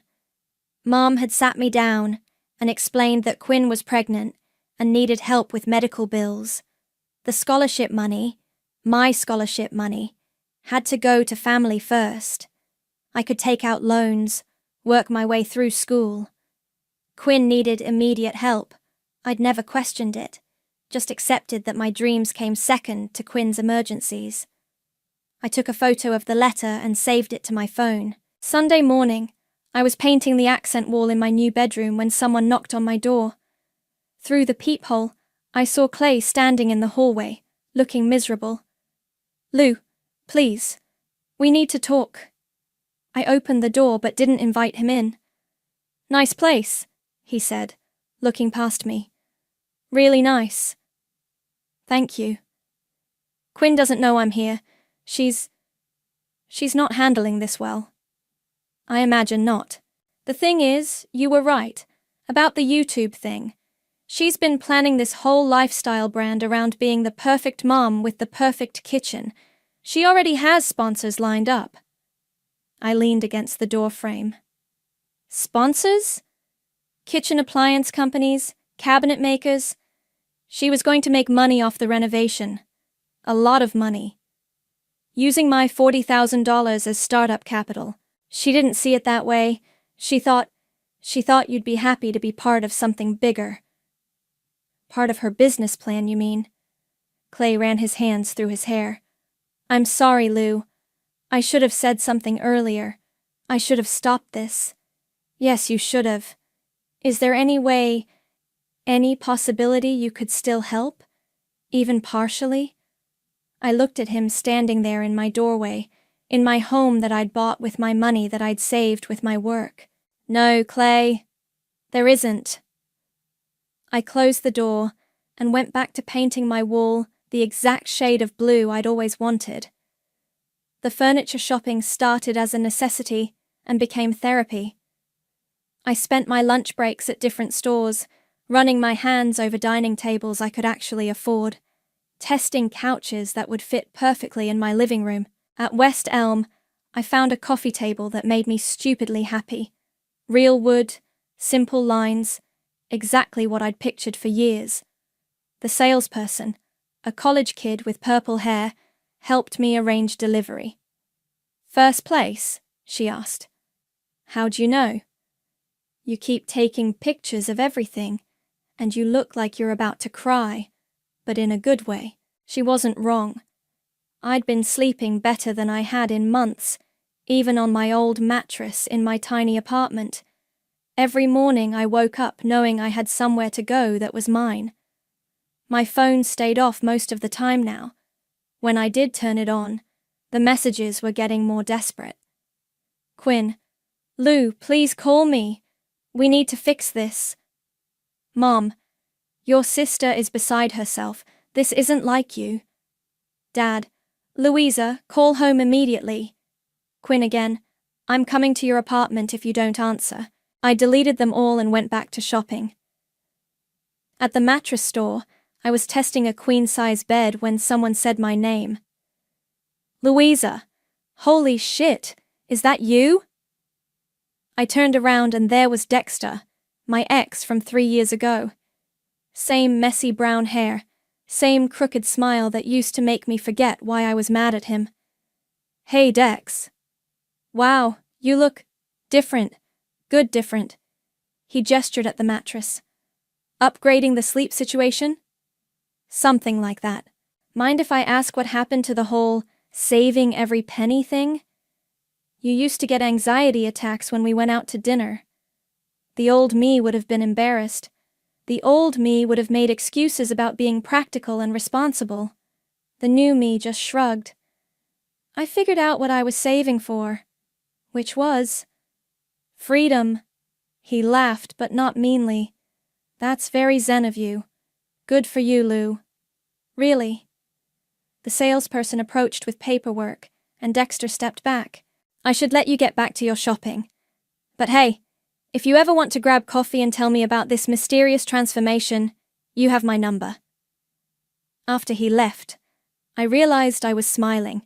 Mom had sat me down and explained that Quinn was pregnant and needed help with medical bills. The scholarship money, my scholarship money, had to go to family first. I could take out loans, work my way through school. Quinn needed immediate help. I'd never questioned it, just accepted that my dreams came second to Quinn's emergencies. I took a photo of the letter and saved it to my phone. Sunday morning, I was painting the accent wall in my new bedroom when someone knocked on my door. Through the peephole, I saw Clay standing in the hallway, looking miserable. "Lou, please, we need to talk." I opened the door but didn't invite him in. "Nice place," he said, looking past me. "Really nice." "Thank you." "Quinn doesn't know I'm here. She's not handling this well." "I imagine not. The thing is, you were right about the YouTube thing. She's been planning this whole lifestyle brand around being the perfect mom with the perfect kitchen. She already has sponsors lined up." I leaned against the door frame. "Sponsors? Kitchen appliance companies, cabinet makers?" She was going to make money off the renovation. A lot of money. Using my $40,000 as startup capital. She didn't see it that way. She thought you'd be happy to be part of something bigger. "Part of her business plan, you mean?" Clay ran his hands through his hair. "I'm sorry, Lou. I should have said something earlier. I should have stopped this." "Yes, you should have. Is there any way, any possibility you could still help? Even partially?" I looked at him standing there in my doorway, in my home that I'd bought with my money that I'd saved with my work. "No, Clay, there isn't." I closed the door and went back to painting my wall the exact shade of blue I'd always wanted. The furniture shopping started as a necessity and became therapy. I spent my lunch breaks at different stores, running my hands over dining tables I could actually afford, testing couches that would fit perfectly in my living room. At West Elm, I found a coffee table that made me stupidly happy. Real wood, simple lines, exactly what I'd pictured for years. The salesperson, a college kid with purple hair, helped me arrange delivery. "First place?" she asked. "How'd you know?" "You keep taking pictures of everything, and you look like you're about to cry, but in a good way." She wasn't wrong. I'd been sleeping better than I had in months, even on my old mattress in my tiny apartment. Every morning I woke up knowing I had somewhere to go that was mine. My phone stayed off most of the time now. When I did turn it on, the messages were getting more desperate. "Quinn, Lou, please call me. We need to fix this." "Mom, your sister is beside herself. This isn't like you." "Dad, Louisa, call home immediately." Quinn again, "I'm coming to your apartment if you don't answer." I deleted them all and went back to shopping. At the mattress store, I was testing a queen-size bed when someone said my name. "Louisa, holy shit, is that you?" I turned around and there was Dexter, my ex from 3 years ago. Same messy brown hair, same crooked smile that used to make me forget why I was mad at him. "Hey, Dex. Wow, you look different. Good different." He gestured at the mattress. "Upgrading the sleep situation?" "Something like that. Mind if I ask what happened to the whole saving every penny thing? You used to get anxiety attacks when we went out to dinner. The old me would have been embarrassed. The old me would have made excuses about being practical and responsible. The new me just shrugged. I figured out what I was saving for, which was freedom." He laughed, but not meanly. "That's very zen of you. Good for you, Lou." "Really?" The salesperson approached with paperwork, and Dexter stepped back. "I should let you get back to your shopping. But hey, If you ever want to grab coffee and tell me about this mysterious transformation, you have my number. After he left, I realized I was smiling.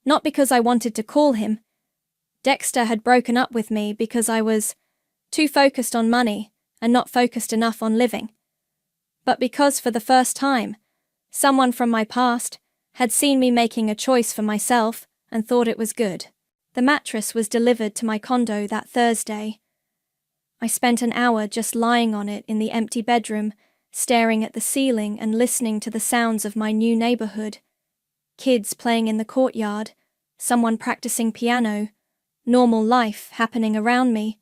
Not because I wanted to call him. Dexter had broken up with me because I was too focused on money and not focused enough on living. But because for the first time, someone from my past had seen me making a choice for myself and thought it was good. The mattress was delivered to my condo that Thursday. I spent an hour just lying on it in the empty bedroom, staring at the ceiling and listening to the sounds of my new neighborhood. Kids playing in the courtyard, someone practicing piano, normal life happening around me.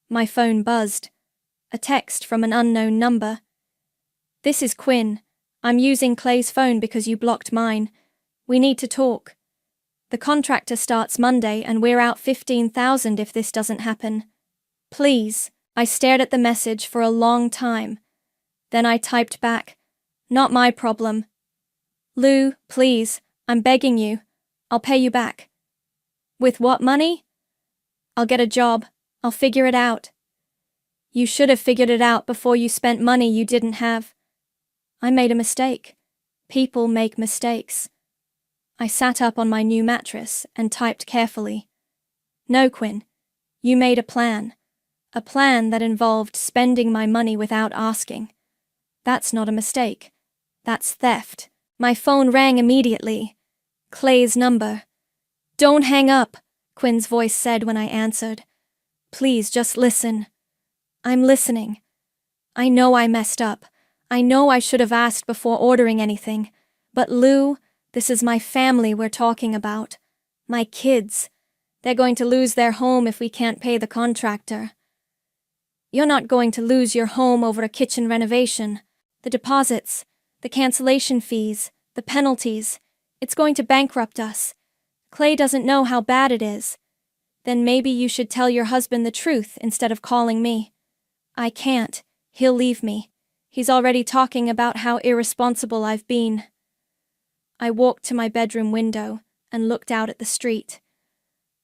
My phone buzzed. A text from an unknown number. "This is Quinn. I'm using Clay's phone because you blocked mine. We need to talk. The contractor starts Monday and we're out $15,000 if this doesn't happen. Please." I stared at the message for a long time. Then I typed back, "Not my problem. Lou, please, I'm begging you. I'll pay you back." "With what money?" "I'll get a job. I'll figure it out." "You should have figured it out before you spent money you didn't have." I made a mistake. People make mistakes. I sat up on my new mattress and typed carefully. "No, Quinn. You made a plan. A plan that involved spending my money without asking. That's not a mistake. That's theft." My phone rang immediately. Clay's number. "Don't hang up," Quinn's voice said when I answered. "Please just listen." "I'm listening. I know I messed up. I know I should have asked before ordering anything. But Lou, this is my family we're talking about. My kids. They're going to lose their home if we can't pay the contractor." "You're not going to lose your home over a kitchen renovation. The deposits, the cancellation fees, the penalties. It's going to bankrupt us. Clay doesn't know how bad it is. Then maybe you should tell your husband the truth instead of calling me." "I can't. He'll leave me. He's already talking about how irresponsible I've been." I walked to my bedroom window and looked out at the street.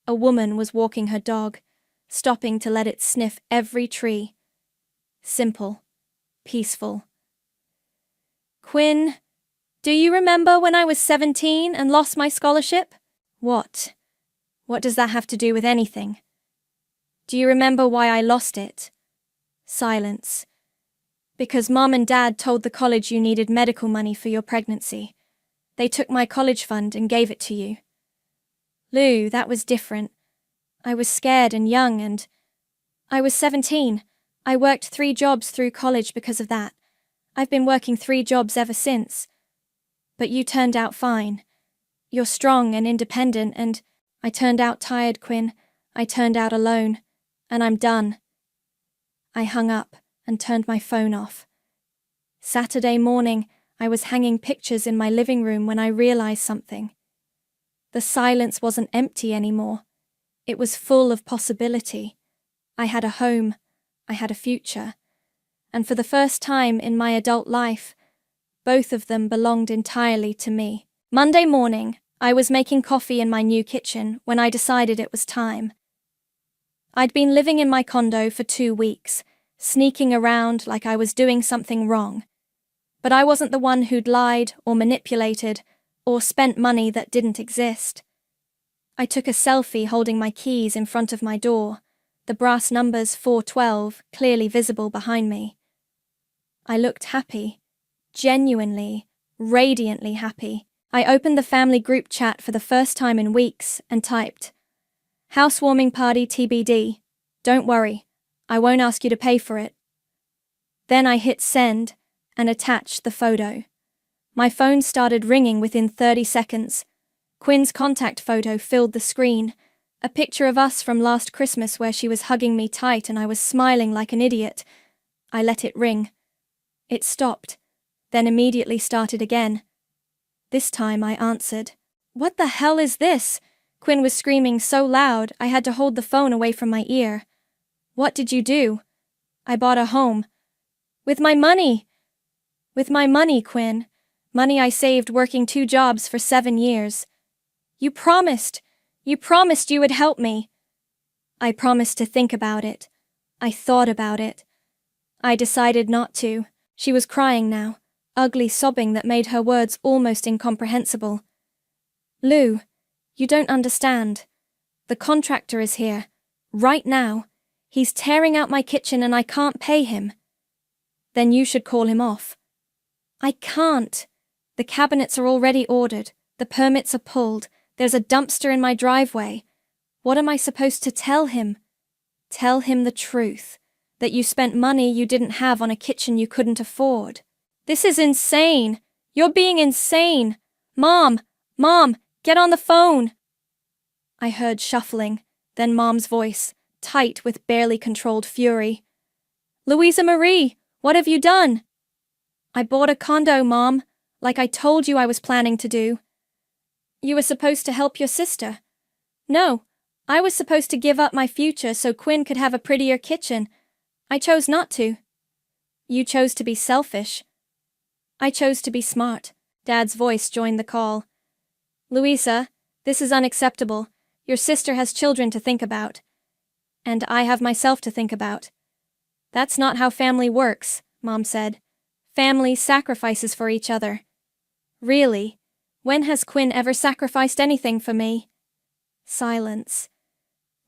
A woman was walking her dog, stopping to let it sniff every tree. Simple. Peaceful. "Quinn, do you remember when I was 17 and lost my scholarship?" "What? What does that have to do with anything?" "Do you remember why I lost it?" Silence. "Because Mom and Dad told the college you needed medical money for your pregnancy. They took my college fund and gave it to you." "Lou, that was different. I was scared and young and I was 17. I worked 3 jobs through college because of that. I've been working 3 jobs ever since. But you turned out fine. You're strong and independent and I turned out tired, Quinn. I turned out alone. And I'm done." I hung up and turned my phone off. Saturday morning, I was hanging pictures in my living room when I realized something. The silence wasn't empty anymore. It was full of possibility. I had a home. I had a future. And for the first time in my adult life, both of them belonged entirely to me. Monday morning, I was making coffee in my new kitchen when I decided it was time. I'd been living in my condo for 2 weeks, sneaking around like I was doing something wrong. But I wasn't the one who'd lied or manipulated or spent money that didn't exist. I took a selfie holding my keys in front of my door, the brass numbers 412 clearly visible behind me. I looked happy, genuinely, radiantly happy. I opened the family group chat for the first time in weeks and typed, "Housewarming party TBD. Don't worry, I won't ask you to pay for it." Then I hit send and attached the photo. My phone started ringing within 30 seconds. Quinn's contact photo filled the screen, a picture of us from last Christmas where she was hugging me tight and I was smiling like an idiot. I let it ring. It stopped, then immediately started again. This time I answered. "What the hell is this?" Quinn was screaming so loud I had to hold the phone away from my ear. "What did you do?" "I bought a home." "With my money!" "With my money, Quinn. Money I saved working 2 jobs for 7 years. You promised you would help me." "I promised to think about it. I thought about it. I decided not to. She was crying now, ugly sobbing that made her words almost incomprehensible. Lou, you don't understand. The contractor is here. Right now. He's tearing out my kitchen and I can't pay him. Then you should call him off. I can't. The cabinets are already ordered. The permits are pulled. There's a dumpster in my driveway. What am I supposed to tell him? Tell him the truth. That you spent money you didn't have on a kitchen you couldn't afford. This is insane. You're being insane. Mom, get on the phone. I heard shuffling, then Mom's voice, tight with barely controlled fury. Louisa Marie, what have you done? I bought a condo, Mom, like I told you I was planning to do. You were supposed to help your sister. No, I was supposed to give up my future so Quinn could have a prettier kitchen. I chose not to. You chose to be selfish. I chose to be smart. Dad's voice joined the call. Louisa, this is unacceptable. Your sister has children to think about. And I have myself to think about. That's not how family works, Mom said. Family sacrifices for each other. Really? When has Quinn ever sacrificed anything for me? Silence.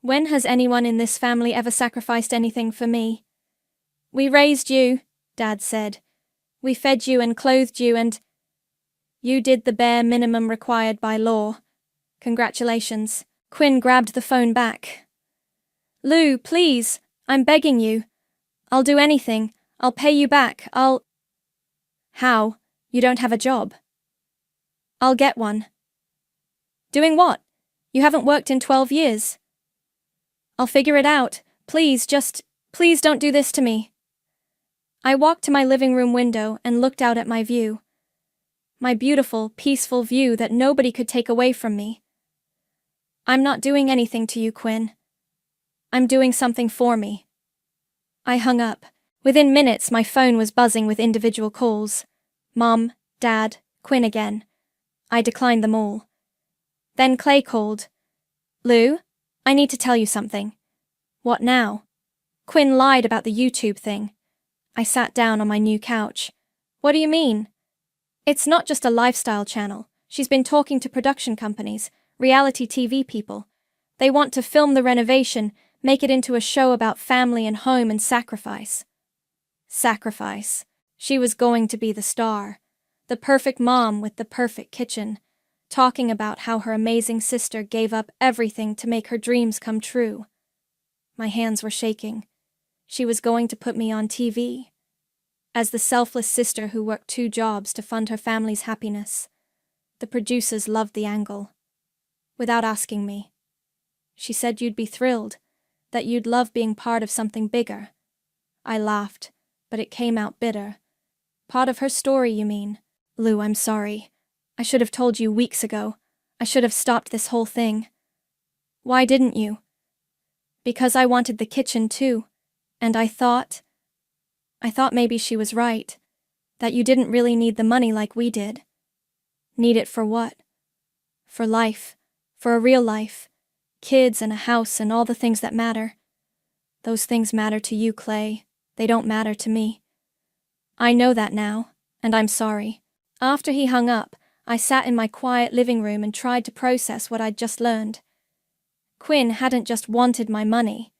When has anyone in this family ever sacrificed anything for me? We raised you, Dad said. We fed you and clothed you and... You did the bare minimum required by law. Congratulations. Quinn grabbed the phone back. Lou, please, I'm begging you. I'll do anything. I'll pay you back. How? You don't have a job. I'll get one. Doing what? You haven't worked in 12 years. I'll figure it out. Please don't do this to me. I walked to my living room window and looked out at my view. My beautiful, peaceful view that nobody could take away from me. I'm not doing anything to you, Quinn. I'm doing something for me. I hung up. Within minutes, my phone was buzzing with individual calls. Mom, Dad, Quinn again. I declined them all. Then Clay called. Lou, I need to tell you something. What now? Quinn lied about the YouTube thing. I sat down on my new couch. What do you mean? It's not just a lifestyle channel. She's been talking to production companies, reality TV people. They want to film the renovation, make it into a show about family and home and sacrifice. Sacrifice. She was going to be the star. The perfect mom with the perfect kitchen. Talking about how her amazing sister gave up everything to make her dreams come true. My hands were shaking. She was going to put me on TV. As the selfless sister who worked 2 jobs to fund her family's happiness. The producers loved the angle. Without asking me. She said you'd be thrilled, that you'd love being part of something bigger. I laughed, but it came out bitter. Part of her story, you mean? Lou, I'm sorry. I should have told you weeks ago. I should have stopped this whole thing. Why didn't you? Because I wanted the kitchen too, and I thought maybe she was right, that you didn't really need the money like we did. Need it for what? For life, for a real life, kids and a house and all the things that matter. Those things matter to you, Clay. They don't matter to me. I know that now, and I'm sorry. After he hung up, I sat in my quiet living room and tried to process what I'd just learned. Quinn hadn't just wanted my money.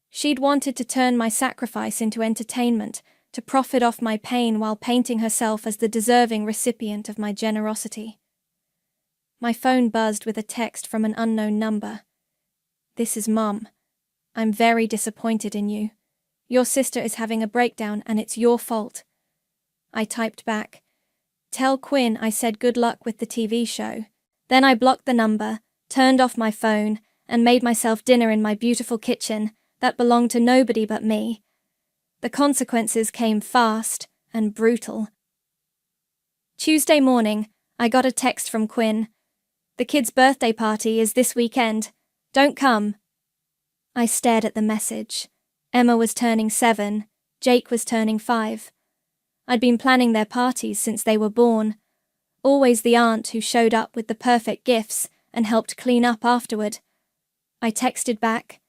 She'd wanted to turn my sacrifice into entertainment, to profit off my pain while painting herself as the deserving recipient of my generosity. My phone buzzed with a text from an unknown number. This is Mom. I'm very disappointed in you. Your sister is having a breakdown and it's your fault. I typed back. Tell Quinn I said good luck with the TV show. Then I blocked the number, turned off my phone, and made myself dinner in my beautiful kitchen that belonged to nobody but me. The consequences came fast and brutal. Tuesday morning, I got a text from Quinn. The kid's birthday party is this weekend. Don't come. I stared at the message. Emma was turning 7, Jake was turning 5. I'd been planning their parties since they were born. Always the aunt who showed up with the perfect gifts and helped clean up afterward. I texted back,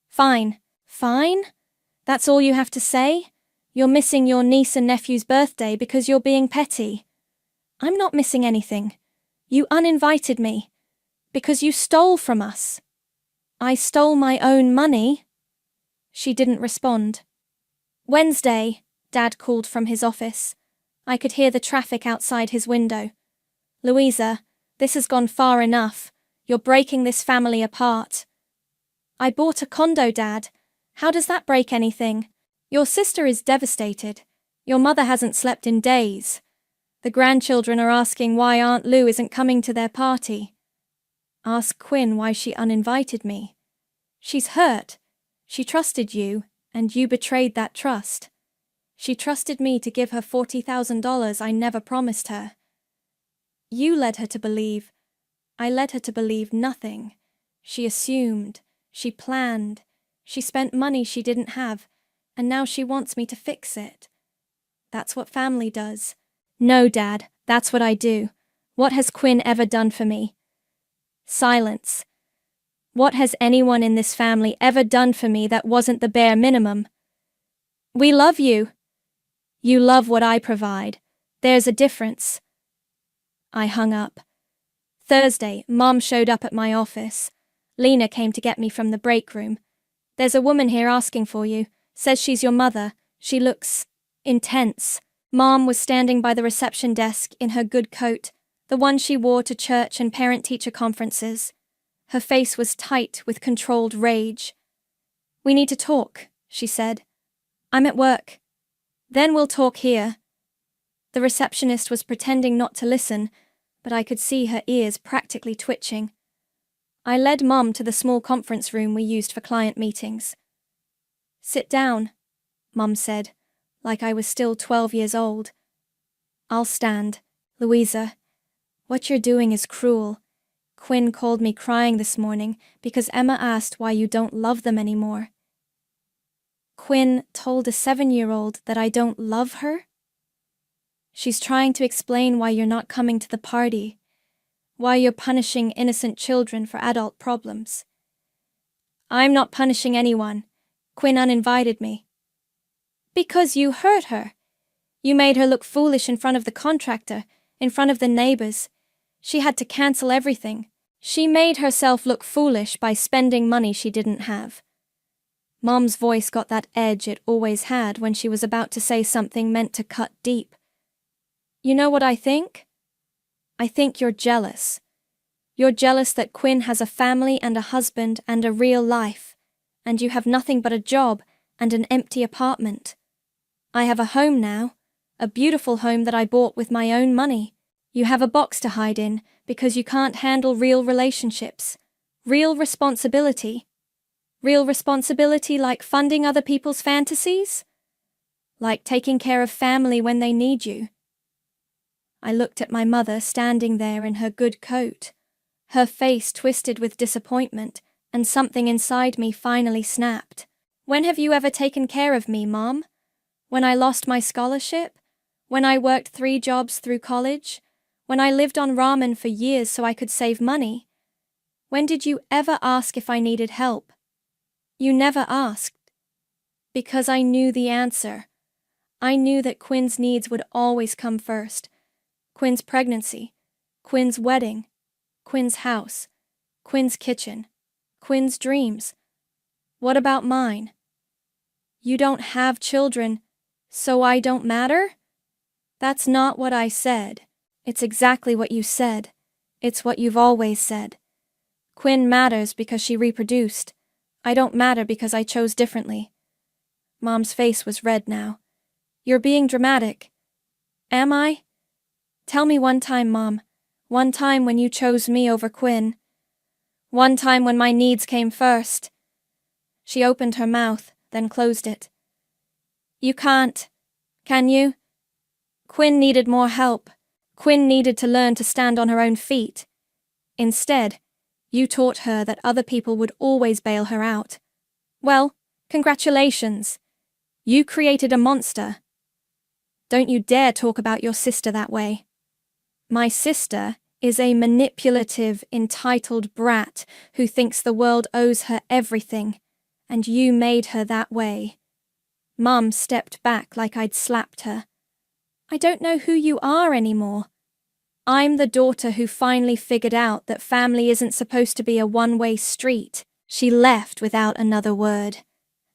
Fine. Fine? That's all you have to say? You're missing your niece and nephew's birthday because you're being petty. I'm not missing anything. You uninvited me. Because you stole from us. I stole my own money. She didn't respond. Wednesday, Dad called from his office. I could hear the traffic outside his window. Louisa, this has gone far enough. You're breaking this family apart. I bought a condo, Dad. How does that break anything? Your sister is devastated. Your mother hasn't slept in days. The grandchildren are asking why Aunt Lou isn't coming to their party. Ask Quinn why she uninvited me. She's hurt. She trusted you, and you betrayed that trust. She trusted me to give her $40,000 I never promised her. You led her to believe. I led her to believe nothing. She assumed. She planned. She spent money she didn't have, and now she wants me to fix it. That's what family does. No, Dad, that's what I do. What has Quinn ever done for me? Silence. What has anyone in this family ever done for me that wasn't the bare minimum? We love you. You love what I provide. There's a difference. I hung up. Thursday, Mom showed up at my office. Lena came to get me from the break room. There's a woman here asking for you. Says she's your mother. She looks intense. Mom was standing by the reception desk in her good coat, the one she wore to church and parent-teacher conferences. Her face was tight with controlled rage. We need to talk, she said. I'm at work. Then we'll talk here. The receptionist was pretending not to listen, but I could see her ears practically twitching. I led Mom to the small conference room we used for client meetings. Sit down, Mom said, like I was still 12 years old. I'll stand. Louisa, what you're doing is cruel. Quinn called me crying this morning because Emma asked why you don't love them anymore. Quinn told a 7-year-old that I don't love her? She's trying to explain why you're not coming to the party, why you're punishing innocent children for adult problems. I'm not punishing anyone. Quinn uninvited me. Because you hurt her. You made her look foolish in front of the contractor, in front of the neighbors. She had to cancel everything. She made herself look foolish by spending money she didn't have. Mom's voice got that edge it always had when she was about to say something meant to cut deep. You know what I think? I think you're jealous. You're jealous that Quinn has a family and a husband and a real life, and you have nothing but a job and an empty apartment. I have a home now, a beautiful home that I bought with my own money. You have a box to hide in because you can't handle real relationships, real responsibility. Real responsibility like funding other people's fantasies? Like taking care of family when they need you. I looked at my mother standing there in her good coat, her face twisted with disappointment, and something inside me finally snapped. When have you ever taken care of me, Mom? When I lost my scholarship? When I worked 3 jobs through college? When I lived on ramen for years so I could save money? When did you ever ask if I needed help? You never asked. Because I knew the answer. I knew that Quinn's needs would always come first. Quinn's pregnancy, Quinn's wedding, Quinn's house, Quinn's kitchen, Quinn's dreams. What about mine? You don't have children, so I don't matter? That's not what I said. It's exactly what you said. It's what you've always said. Quinn matters because she reproduced. I don't matter because I chose differently. Mom's face was red now. You're being dramatic. Am I? Tell me one time, Mom. One time when you chose me over Quinn. One time when my needs came first. She opened her mouth, then closed it. You can't. Can you? Quinn needed more help. Quinn needed to learn to stand on her own feet. Instead, you taught her that other people would always bail her out. Well, congratulations. You created a monster. Don't you dare talk about your sister that way. My sister is a manipulative, entitled brat who thinks the world owes her everything, and you made her that way. Mum stepped back like I'd slapped her. I don't know who you are anymore. I'm the daughter who finally figured out that family isn't supposed to be a one-way street. She left without another word.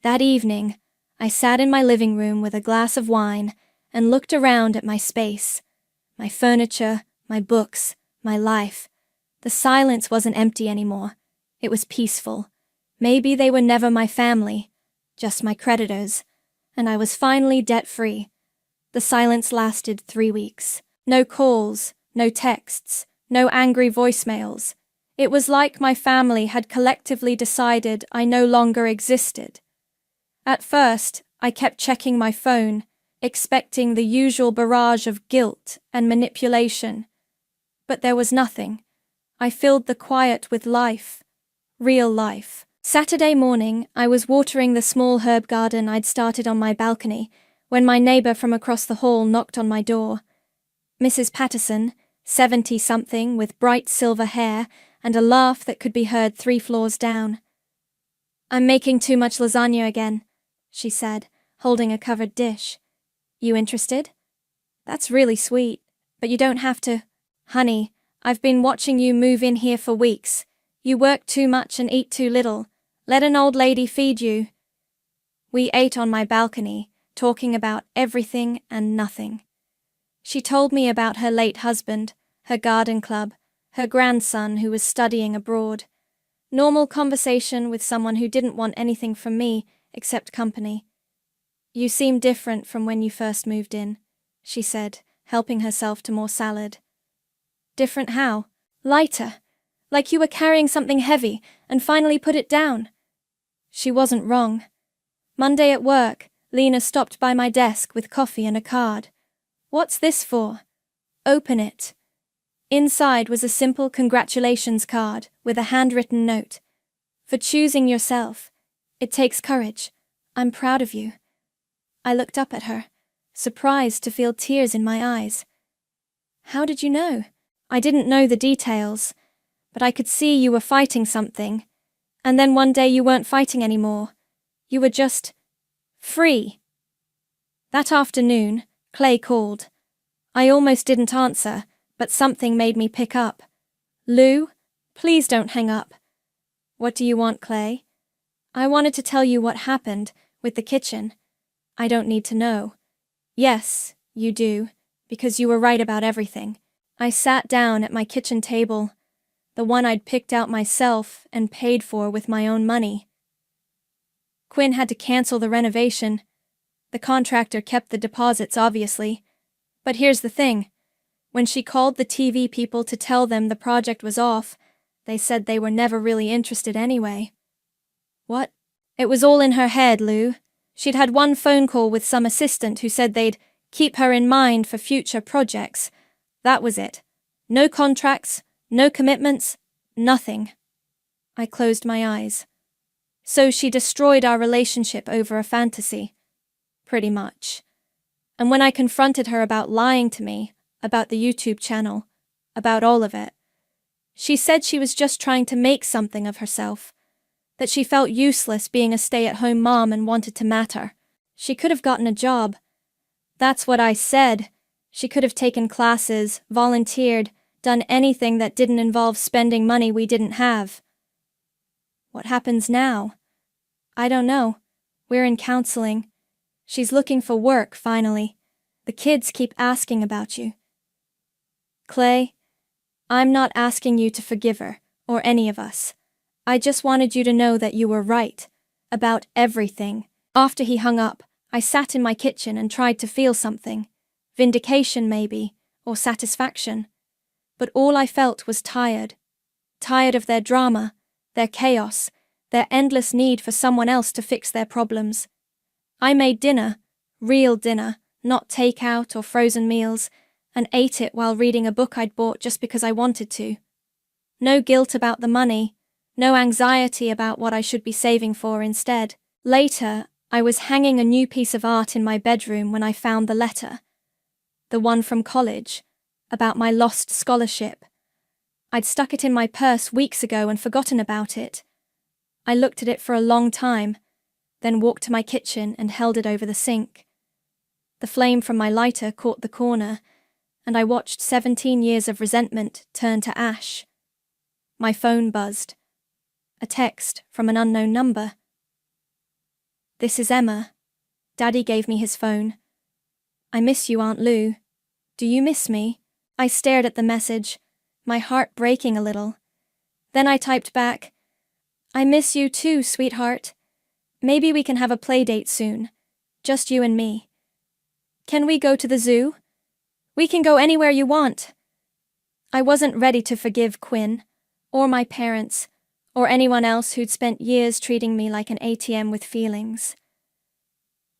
That evening, I sat in my living room with a glass of wine and looked around at my space. My furniture, my books, my life. The silence wasn't empty anymore. It was peaceful. Maybe they were never my family, just my creditors, and I was finally debt-free. The silence lasted 3 weeks. No calls, no texts, no angry voicemails. It was like my family had collectively decided I no longer existed. At first, I kept checking my phone, expecting the usual barrage of guilt and manipulation. But there was nothing. I filled the quiet with life. Real life. Saturday morning, I was watering the small herb garden I'd started on my balcony when my neighbour from across the hall knocked on my door. Mrs. Patterson, 70-something with bright silver hair and a laugh that could be heard 3 floors down. "I'm making too much lasagna again," she said, holding a covered dish. "You interested?" "That's really sweet, but you don't have to." "Honey, I've been watching you move in here for weeks. You work too much and eat too little. Let an old lady feed you." We ate on my balcony, talking about everything and nothing. She told me about her late husband, her garden club, her grandson who was studying abroad. Normal conversation with someone who didn't want anything from me except company. "You seem different from when you first moved in," she said, helping herself to more salad. "Different how?" "Lighter. Like you were carrying something heavy and finally put it down." She wasn't wrong. Monday at work, Lena stopped by my desk with coffee and a card. "What's this for?" "Open it." Inside was a simple congratulations card with a handwritten note. "For choosing yourself. It takes courage. I'm proud of you." I looked up at her, surprised to feel tears in my eyes. "How did you know?" "I didn't know the details, but I could see you were fighting something. And then one day you weren't fighting anymore. You were just free." That afternoon, Clay called. I almost didn't answer, but something made me pick up. "Lou, please don't hang up." "What do you want, Clay?" "I wanted to tell you what happened with the kitchen." "I don't need to know." "Yes, you do, because you were right about everything." I sat down at my kitchen table, the one I'd picked out myself and paid for with my own money. Quinn had to cancel the renovation. The contractor kept the deposits, obviously. But here's the thing. When she called the TV people to tell them the project was off, they said they were never really interested anyway. "What?" "It was all in her head, Lou. She'd had one phone call with some assistant who said they'd keep her in mind for future projects. That was it. No contracts, no commitments, nothing." I closed my eyes. "So she destroyed our relationship over a fantasy." "Pretty much." And when I confronted her about lying to me, about the YouTube channel, about all of it, she said she was just trying to make something of herself, that she felt useless being a stay-at-home mom and wanted to matter. She could have gotten a job. That's what I said. She could have taken classes, volunteered, done anything that didn't involve spending money we didn't have. What happens now? I don't know. We're in counseling. She's looking for work, finally. The kids keep asking about you. Clay, I'm not asking you to forgive her, or any of us. I just wanted you to know that you were right, about everything. After he hung up, I sat in my kitchen and tried to feel something. Vindication, maybe, or satisfaction. But all I felt was tired. Tired of their drama, their chaos, their endless need for someone else to fix their problems. I made dinner, real dinner, not takeout or frozen meals, and ate it while reading a book I'd bought just because I wanted to. No guilt about the money, no anxiety about what I should be saving for instead. Later, I was hanging a new piece of art in my bedroom when I found the letter. The one from college, about my lost scholarship. I'd stuck it in my purse weeks ago and forgotten about it. I looked at it for a long time, then walked to my kitchen and held it over the sink. The flame from my lighter caught the corner, and I watched 17 years of resentment turn to ash. My phone buzzed. A text from an unknown number. "This is Emma. Daddy gave me his phone. I miss you, Aunt Lou. Do you miss me?" I stared at the message, my heart breaking a little. Then I typed back, "I miss you too, sweetheart. Maybe we can have a play date soon. Just you and me. Can we go to the zoo? We can go anywhere you want." I wasn't ready to forgive Quinn, or my parents, or anyone else who'd spent years treating me like an ATM with feelings.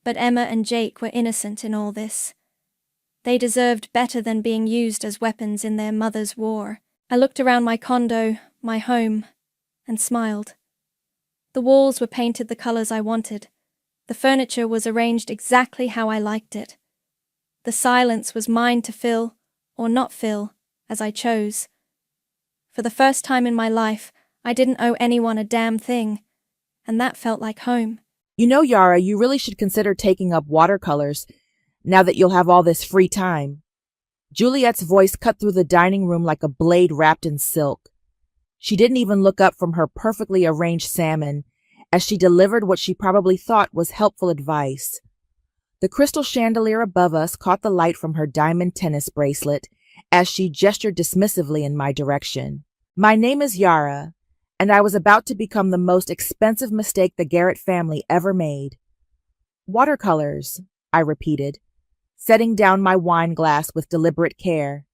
But Emma and Jake were innocent in all this. They deserved better than being used as weapons in their mother's war. I looked around my condo, my home, and smiled. The walls were painted the colors I wanted. The furniture was arranged exactly how I liked it. The silence was mine to fill, or not fill, as I chose. For the first time in my life, I didn't owe anyone a damn thing, and that felt like home. You know, Yara, you really should consider taking up watercolors now that you'll have all this free time. Juliet's voice cut through the dining room like a blade wrapped in silk. She didn't even look up from her perfectly arranged salmon as she delivered what she probably thought was helpful advice. The crystal chandelier above us caught the light from her diamond tennis bracelet as she gestured dismissively in my direction. My name is Yara, and I was about to become the most expensive mistake the Garrett family ever made. Watercolors, I repeated, setting down my wine glass with deliberate care.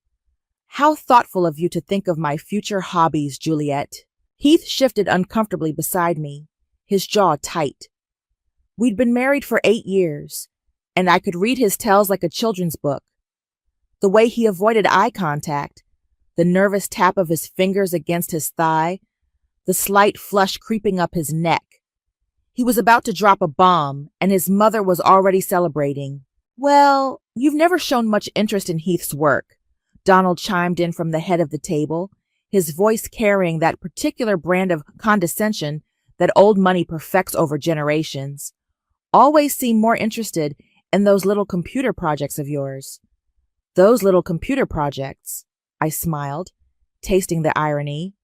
How thoughtful of you to think of my future hobbies, Juliet. Heath shifted uncomfortably beside me, his jaw tight. We'd been married for 8 years, and I could read his tells like a children's book. The way he avoided eye contact, the nervous tap of his fingers against his thigh, the slight flush creeping up his neck. He was about to drop a bomb, and his mother was already celebrating. "Well, you've never shown much interest in Heath's work," Donald chimed in from the head of the table, his voice carrying that particular brand of condescension that old money perfects over generations. "Always seem more interested in those little computer projects of yours." "Those little computer projects," I smiled, tasting the irony.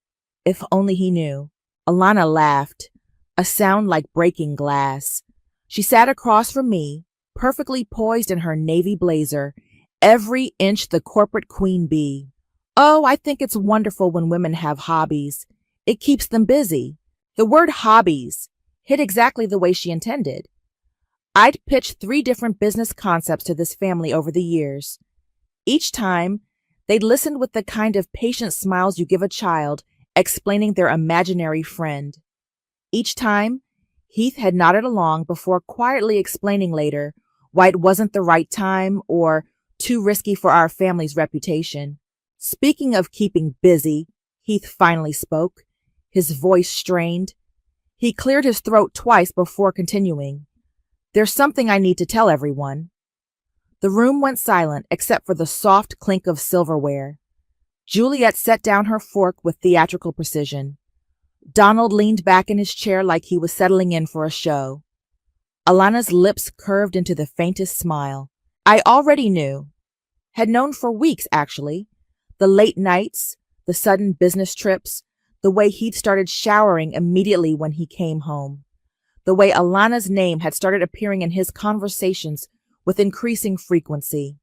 If only he knew. Alana laughed, a sound like breaking glass. She sat across from me, perfectly poised in her navy blazer, every inch the corporate queen bee. "Oh, I think it's wonderful when women have hobbies. It keeps them busy." The word hobbies hit exactly the way she intended. I'd pitched 3 different business concepts to this family over the years. Each time, they'd listened with the kind of patient smiles you give a child explaining their imaginary friend. Each time, Heath had nodded along before quietly explaining later why it wasn't the right time or too risky for our family's reputation. Speaking of keeping busy, Heath finally spoke, his voice strained. He cleared his throat twice before continuing. "There's something I need to tell everyone." The room went silent except for the soft clink of silverware. Juliet set down her fork with theatrical precision. Donald leaned back in his chair like he was settling in for a show. Alana's lips curved into the faintest smile. I already knew. Had known for weeks, actually. The late nights, the sudden business trips, the way he'd started showering immediately when he came home. The way Alana's name had started appearing in his conversations with increasing frequency.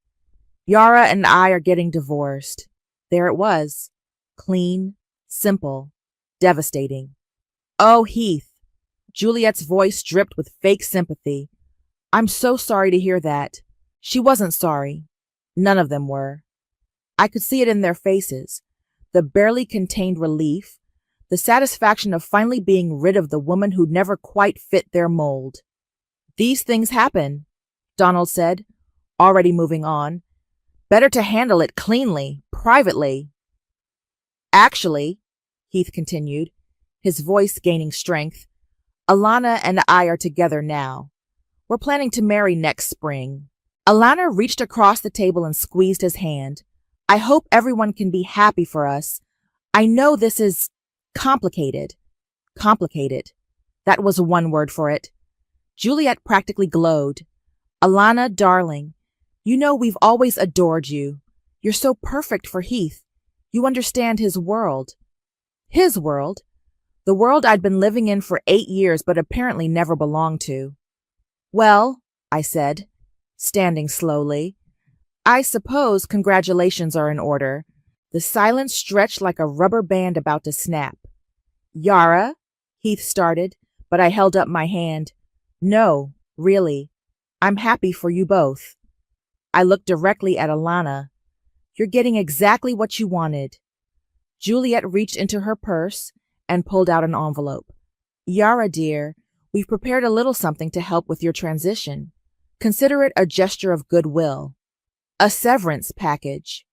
Yara and I are getting divorced. There it was. Clean, simple, devastating. "Oh, Heath." Juliet's voice dripped with fake sympathy. "I'm so sorry to hear that." She wasn't sorry. None of them were. I could see it in their faces. The barely contained relief, the satisfaction of finally being rid of the woman who'd never quite fit their mold. "These things happen," Donald said, already moving on. "Better to handle it cleanly, privately." "Actually," Heath continued, his voice gaining strength, "Alana and I are together now. We're planning to marry next spring." Alana reached across the table and squeezed his hand. "I hope everyone can be happy for us. I know this is complicated." Complicated. That was one word for it. Juliet practically glowed. Alana, darling, you know we've always adored you. You're so perfect for Heath. You understand his world. His world? The world I'd been living in for 8 years but apparently never belonged to. Well, I said, standing slowly, I suppose congratulations are in order. The silence stretched like a rubber band about to snap. Yara, Heath started, but I held up my hand. No, really. I'm happy for you both. I looked directly at Alana. You're getting exactly what you wanted. Juliet reached into her purse and pulled out an envelope. Yara, dear, we've prepared a little something to help with your transition. Consider it a gesture of goodwill. A severance package.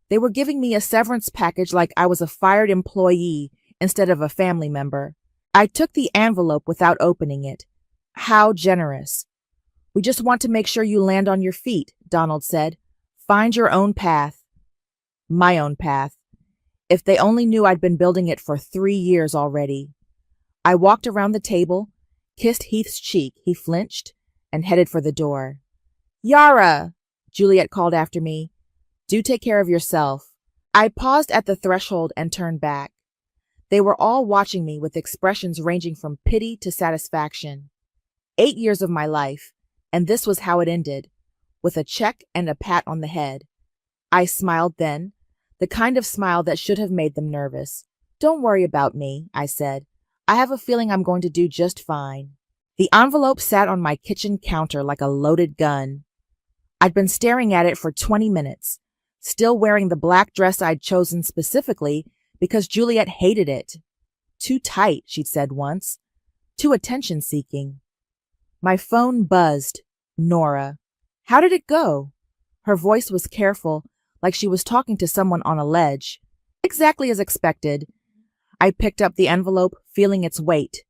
They were giving me a severance package like I was a fired employee instead of a family member. I took the envelope without opening it. How generous. We just want to make sure you land on your feet, Donald said. Find your own path. My own path. If they only knew I'd been building it for 3 years already. I walked around the table, kissed Heath's cheek. He flinched and headed for the door. Yara, Juliet called after me. Do take care of yourself. I paused at the threshold and turned back. They were all watching me with expressions ranging from pity to satisfaction. 8 years of my life, and this was how it ended, with a check and a pat on the head. I smiled then, the kind of smile that should have made them nervous. Don't worry about me, I said. I have a feeling I'm going to do just fine. The envelope sat on my kitchen counter like a loaded gun. I'd been staring at it for 20 minutes, still wearing the black dress I'd chosen specifically because Juliet hated it. Too tight, she'd said once. Too attention-seeking. My phone buzzed. Nora. How did it go? Her voice was careful, like she was talking to someone on a ledge. Exactly as expected. I picked up the envelope, feeling its weight.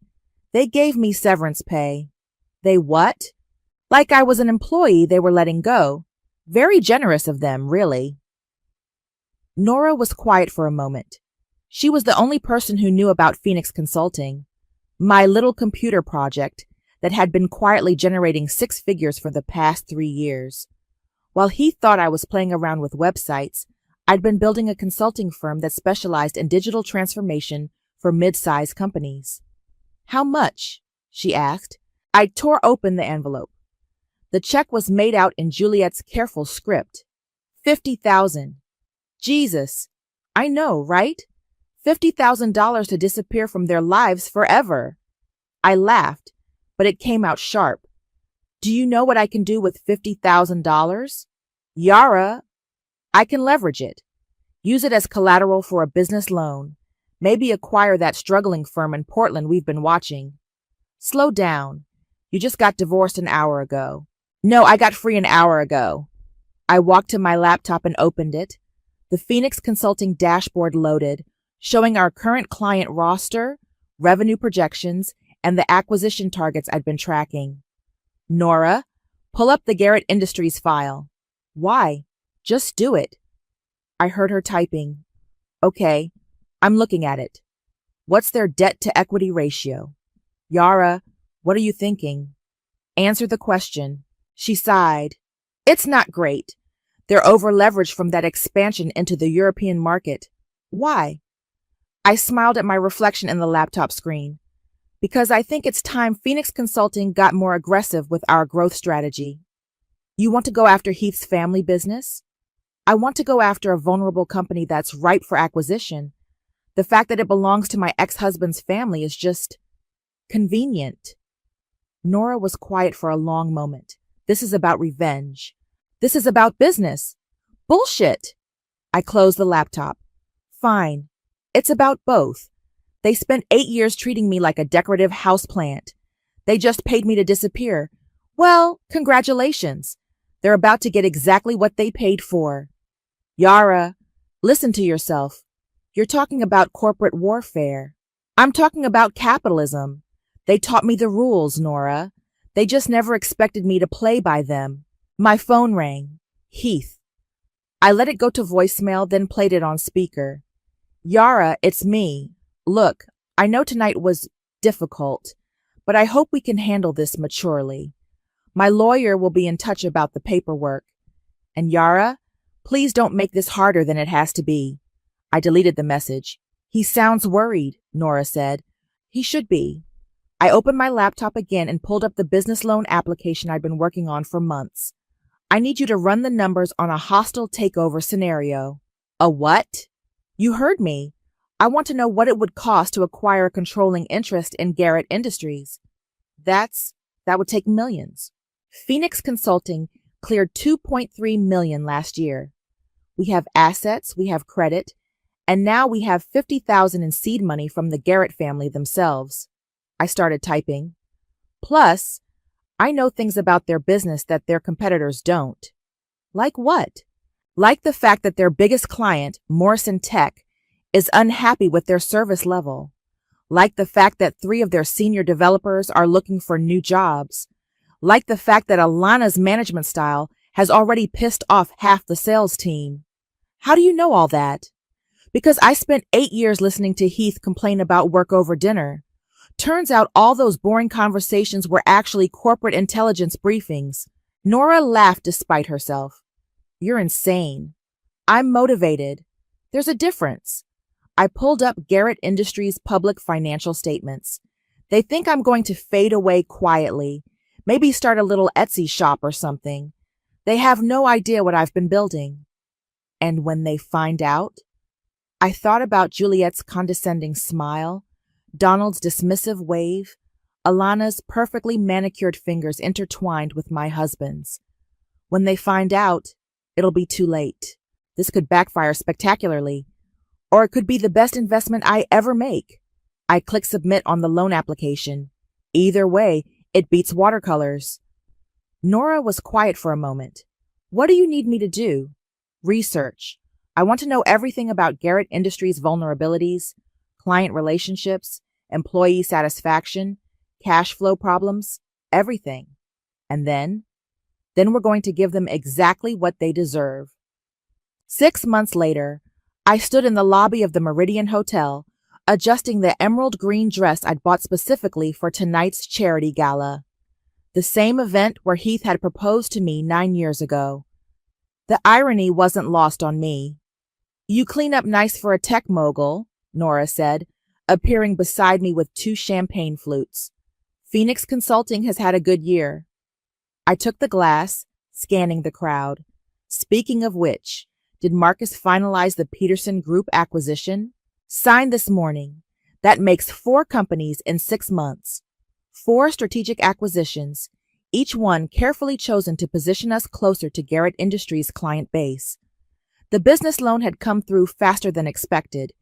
They gave me severance pay. They what? Like I was an employee they were letting go. Very generous of them, really. Nora was quiet for a moment. She was the only person who knew about Phoenix Consulting, my little computer project that had been quietly generating 6 figures for the past 3 years. While he thought I was playing around with websites, I'd been building a consulting firm that specialized in digital transformation for mid-sized companies. How much? She asked. I tore open the envelope. The check was made out in Juliet's careful script. $50,000. Jesus. I know, right? $50,000 to disappear from their lives forever. I laughed, but it came out sharp. Do you know what I can do with $50,000? Yara, I can leverage it. Use it as collateral for a business loan. Maybe acquire that struggling firm in Portland we've been watching. Slow down. You just got divorced an hour ago. No, I got free an hour ago. I walked to my laptop and opened it. The Phoenix Consulting dashboard loaded, showing our current client roster, revenue projections, and the acquisition targets I'd been tracking. Nora, pull up the Garrett Industries file. Why? Just do it. I heard her typing. Okay, I'm looking at it. What's their debt-to-equity ratio? Yara, what are you thinking? Answer the question. She sighed. It's not great. They're over-leveraged from that expansion into the European market. Why? I smiled at my reflection in the laptop screen. Because I think it's time Phoenix Consulting got more aggressive with our growth strategy. You want to go after Heath's family business? I want to go after a vulnerable company that's ripe for acquisition. The fact that it belongs to my ex-husband's family is just convenient. Nora was quiet for a long moment. This is about revenge. This is about business. Bullshit. I closed the laptop. Fine. It's about both. They spent 8 years treating me like a decorative houseplant. They just paid me to disappear. Well, congratulations. They're about to get exactly what they paid for. Yara, listen to yourself. You're talking about corporate warfare. I'm talking about capitalism. They taught me the rules, Nora. They just never expected me to play by them. My phone rang. Heath. I let it go to voicemail, then played it on speaker. Yara, it's me. Look, I know tonight was difficult, but I hope we can handle this maturely. My lawyer will be in touch about the paperwork. And Yara, please don't make this harder than it has to be. I deleted the message. He sounds worried, Nora said. He should be. I opened my laptop again and pulled up the business loan application I'd been working on for months. I need you to run the numbers on a hostile takeover scenario. A what? You heard me. I want to know what it would cost to acquire a controlling interest in Garrett Industries. That would take millions. Phoenix Consulting cleared $2.3 million last year. We have assets, we have credit, and now we have $50,000 in seed money from the Garrett family themselves. I started typing. Plus, I know things about their business that their competitors don't. Like what? Like the fact that their biggest client, Morrison Tech, is unhappy with their service level. Like the fact that 3 of their senior developers are looking for new jobs. Like the fact that Alana's management style has already pissed off half the sales team. How do you know all that? Because I spent 8 years listening to Heath complain about work over dinner. Turns out all those boring conversations were actually corporate intelligence briefings. Nora laughed despite herself. You're insane. I'm motivated. There's a difference. I pulled up Garrett Industries' public financial statements. They think I'm going to fade away quietly, maybe start a little Etsy shop or something. They have no idea what I've been building. And when they find out? I thought about Juliet's condescending smile, Donald's dismissive wave, Alana's perfectly manicured fingers intertwined with my husband's. When they find out, it'll be too late. This could backfire spectacularly, or it could be the best investment I ever make. I click submit on the loan application. Either way, it beats watercolors. Nora was quiet for a moment. What do you need me to do? Research. I want to know everything about Garrett Industries' vulnerabilities, client relationships, employee satisfaction, cash flow problems, everything. And then we're going to give them exactly what they deserve. 6 months later, I stood in the lobby of the Meridian Hotel, adjusting the emerald green dress I'd bought specifically for tonight's charity gala. The same event where Heath had proposed to me 9 years ago. The irony wasn't lost on me. You clean up nice for a tech mogul, Nora said, appearing beside me with 2 champagne flutes. Phoenix Consulting has had a good year. I took the glass, scanning the crowd. Speaking of which, did Marcus finalize the Peterson Group acquisition? Signed this morning. That makes 4 companies in 6 months. 4 strategic acquisitions, each one carefully chosen to position us closer to Garrett Industries' client base. The business loan had come through faster than expected.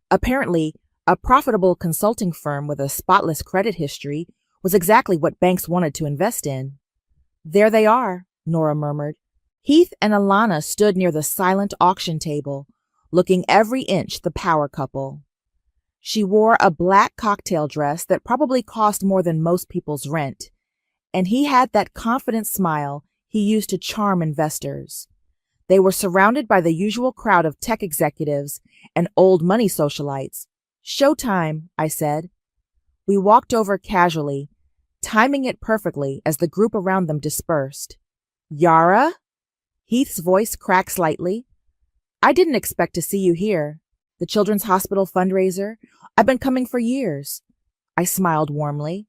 Apparently, a profitable consulting firm with a spotless credit history was exactly what banks wanted to invest in. There they are, Nora murmured. Heath and Alana stood near the silent auction table, looking every inch the power couple. She wore a black cocktail dress that probably cost more than most people's rent, and he had that confident smile he used to charm investors. They were surrounded by the usual crowd of tech executives and old money socialites. Showtime, I said. We walked over casually, timing it perfectly as the group around them dispersed. Yara? Heath's voice cracked slightly. I didn't expect to see you here. The Children's Hospital fundraiser? I've been coming for years. I smiled warmly.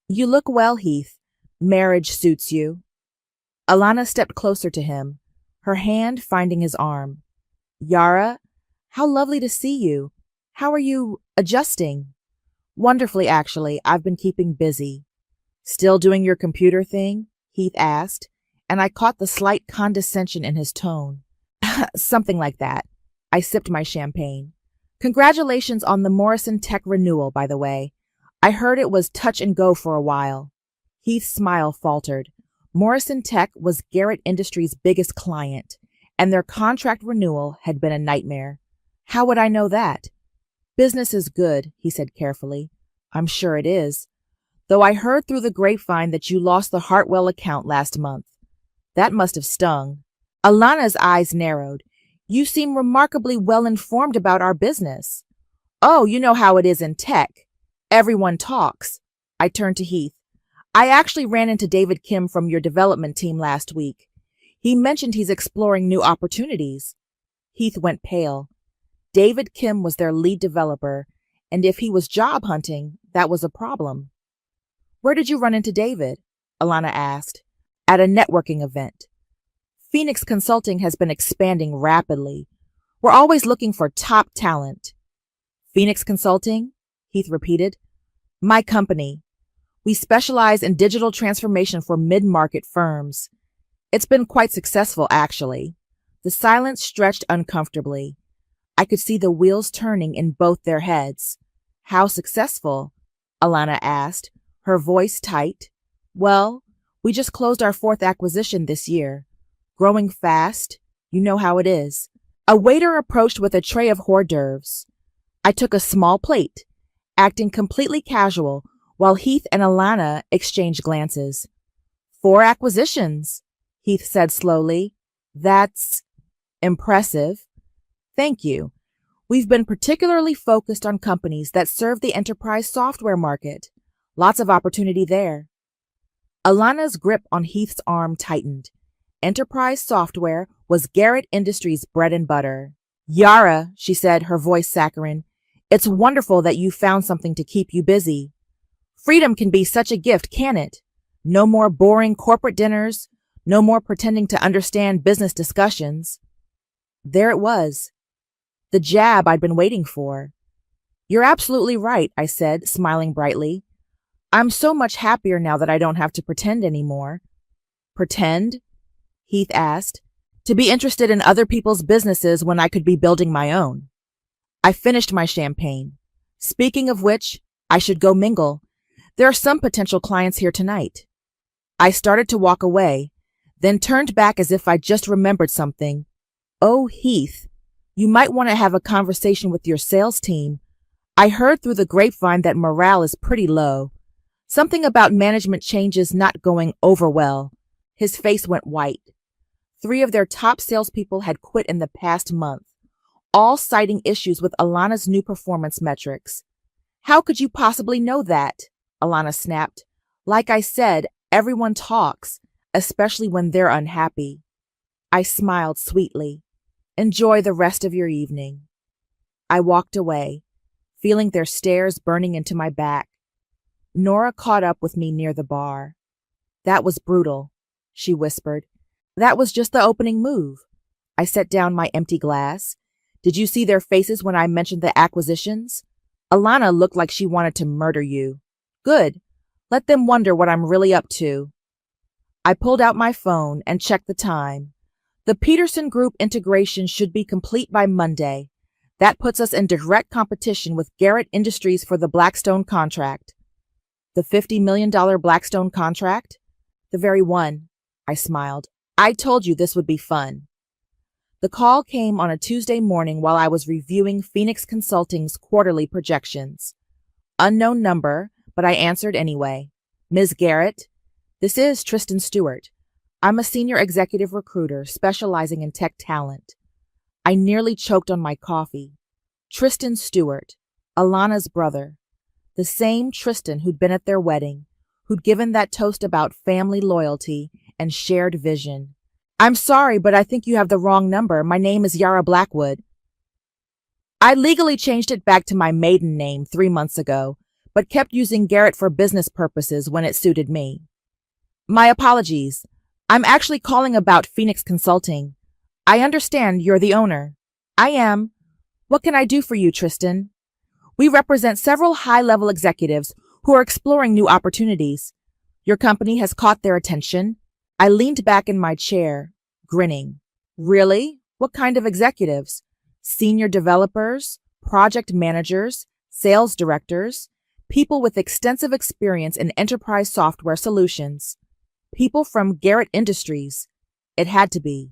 You look well, Heath. Marriage suits you. Alana stepped closer to him, her hand finding his arm. Yara, how lovely to see you. How are you adjusting? Wonderfully, actually. I've been keeping busy. Still doing your computer thing? Heath asked, and I caught the slight condescension in his tone. Something like that. I sipped my champagne. Congratulations on the Morrison Tech renewal, by the way. I heard it was touch and go for a while. Heath's smile faltered. Morrison Tech was Garrett Industries' biggest client, and their contract renewal had been a nightmare. How would I know that? Business is good, he said carefully. I'm sure it is. Though I heard through the grapevine that you lost the Hartwell account last month. That must have stung. Alana's eyes narrowed. You seem remarkably well informed about our business. Oh, you know how it is in tech. Everyone talks. I turned to Heath. I actually ran into David Kim from your development team last week. He mentioned he's exploring new opportunities. Heath went pale. David Kim was their lead developer, and if he was job hunting, that was a problem. Where did you run into David? Alana asked. At a networking event. Phoenix Consulting has been expanding rapidly. We're always looking for top talent. Phoenix Consulting? Heath repeated. My company. We specialize in digital transformation for mid-market firms. It's been quite successful, actually. The silence stretched uncomfortably. I could see the wheels turning in both their heads. How successful? Alana asked, her voice tight. Well, we just closed our 4th acquisition this year. Growing fast, you know how it is. A waiter approached with a tray of hors d'oeuvres. I took a small plate, acting completely casual, while Heath and Alana exchanged glances. 4 acquisitions, Heath said slowly. That's impressive. Thank you. We've been particularly focused on companies that serve the enterprise software market. Lots of opportunity there. Alana's grip on Heath's arm tightened. Enterprise software was Garrett Industries' bread and butter. Yara, she said, her voice saccharine, it's wonderful that you found something to keep you busy. Freedom can be such a gift, can't it? No more boring corporate dinners, no more pretending to understand business discussions. There it was. The jab I'd been waiting for. You're absolutely right, I said, smiling brightly. I'm so much happier now that I don't have to pretend anymore. Pretend? Heath asked. To be interested in other people's businesses when I could be building my own. I finished my champagne. Speaking of which, I should go mingle. There are some potential clients here tonight. I started to walk away, then turned back as if I just remembered something. Oh, Heath, you might want to have a conversation with your sales team. I heard through the grapevine that morale is pretty low. Something about management changes not going over well. His face went white. 3 of their top salespeople had quit in the past month, all citing issues with Alana's new performance metrics. How could you possibly know that? Alana snapped. Like I said, everyone talks, especially when they're unhappy. I smiled sweetly. Enjoy the rest of your evening. I walked away, feeling their stares burning into my back. Nora caught up with me near the bar. That was brutal, she whispered. That was just the opening move. I set down my empty glass. Did you see their faces when I mentioned the acquisitions? Alana looked like she wanted to murder you. Good. Let them wonder what I'm really up to. I pulled out my phone and checked the time. The Peterson Group integration should be complete by Monday. That puts us in direct competition with Garrett Industries for the Blackstone contract. The $50 million Blackstone contract? The very one, I smiled. I told you this would be fun. The call came on a Tuesday morning while I was reviewing Phoenix Consulting's quarterly projections. Unknown number, but I answered anyway. Ms. Garrett, this is Tristan Stewart. I'm a senior executive recruiter specializing in tech talent. I nearly choked on my coffee. Tristan Stewart, Alana's brother. The same Tristan who'd been at their wedding, who'd given that toast about family loyalty and shared vision. I'm sorry, but I think you have the wrong number. My name is Yara Blackwood. I legally changed it back to my maiden name 3 months ago, but kept using Garrett for business purposes when it suited me. My apologies. I'm actually calling about Phoenix Consulting. I understand you're the owner. I am. What can I do for you, Tristan? We represent several high-level executives who are exploring new opportunities. Your company has caught their attention. I leaned back in my chair, grinning. Really? What kind of executives? Senior developers, project managers, sales directors, people with extensive experience in enterprise software solutions. People from Garrett Industries. It had to be.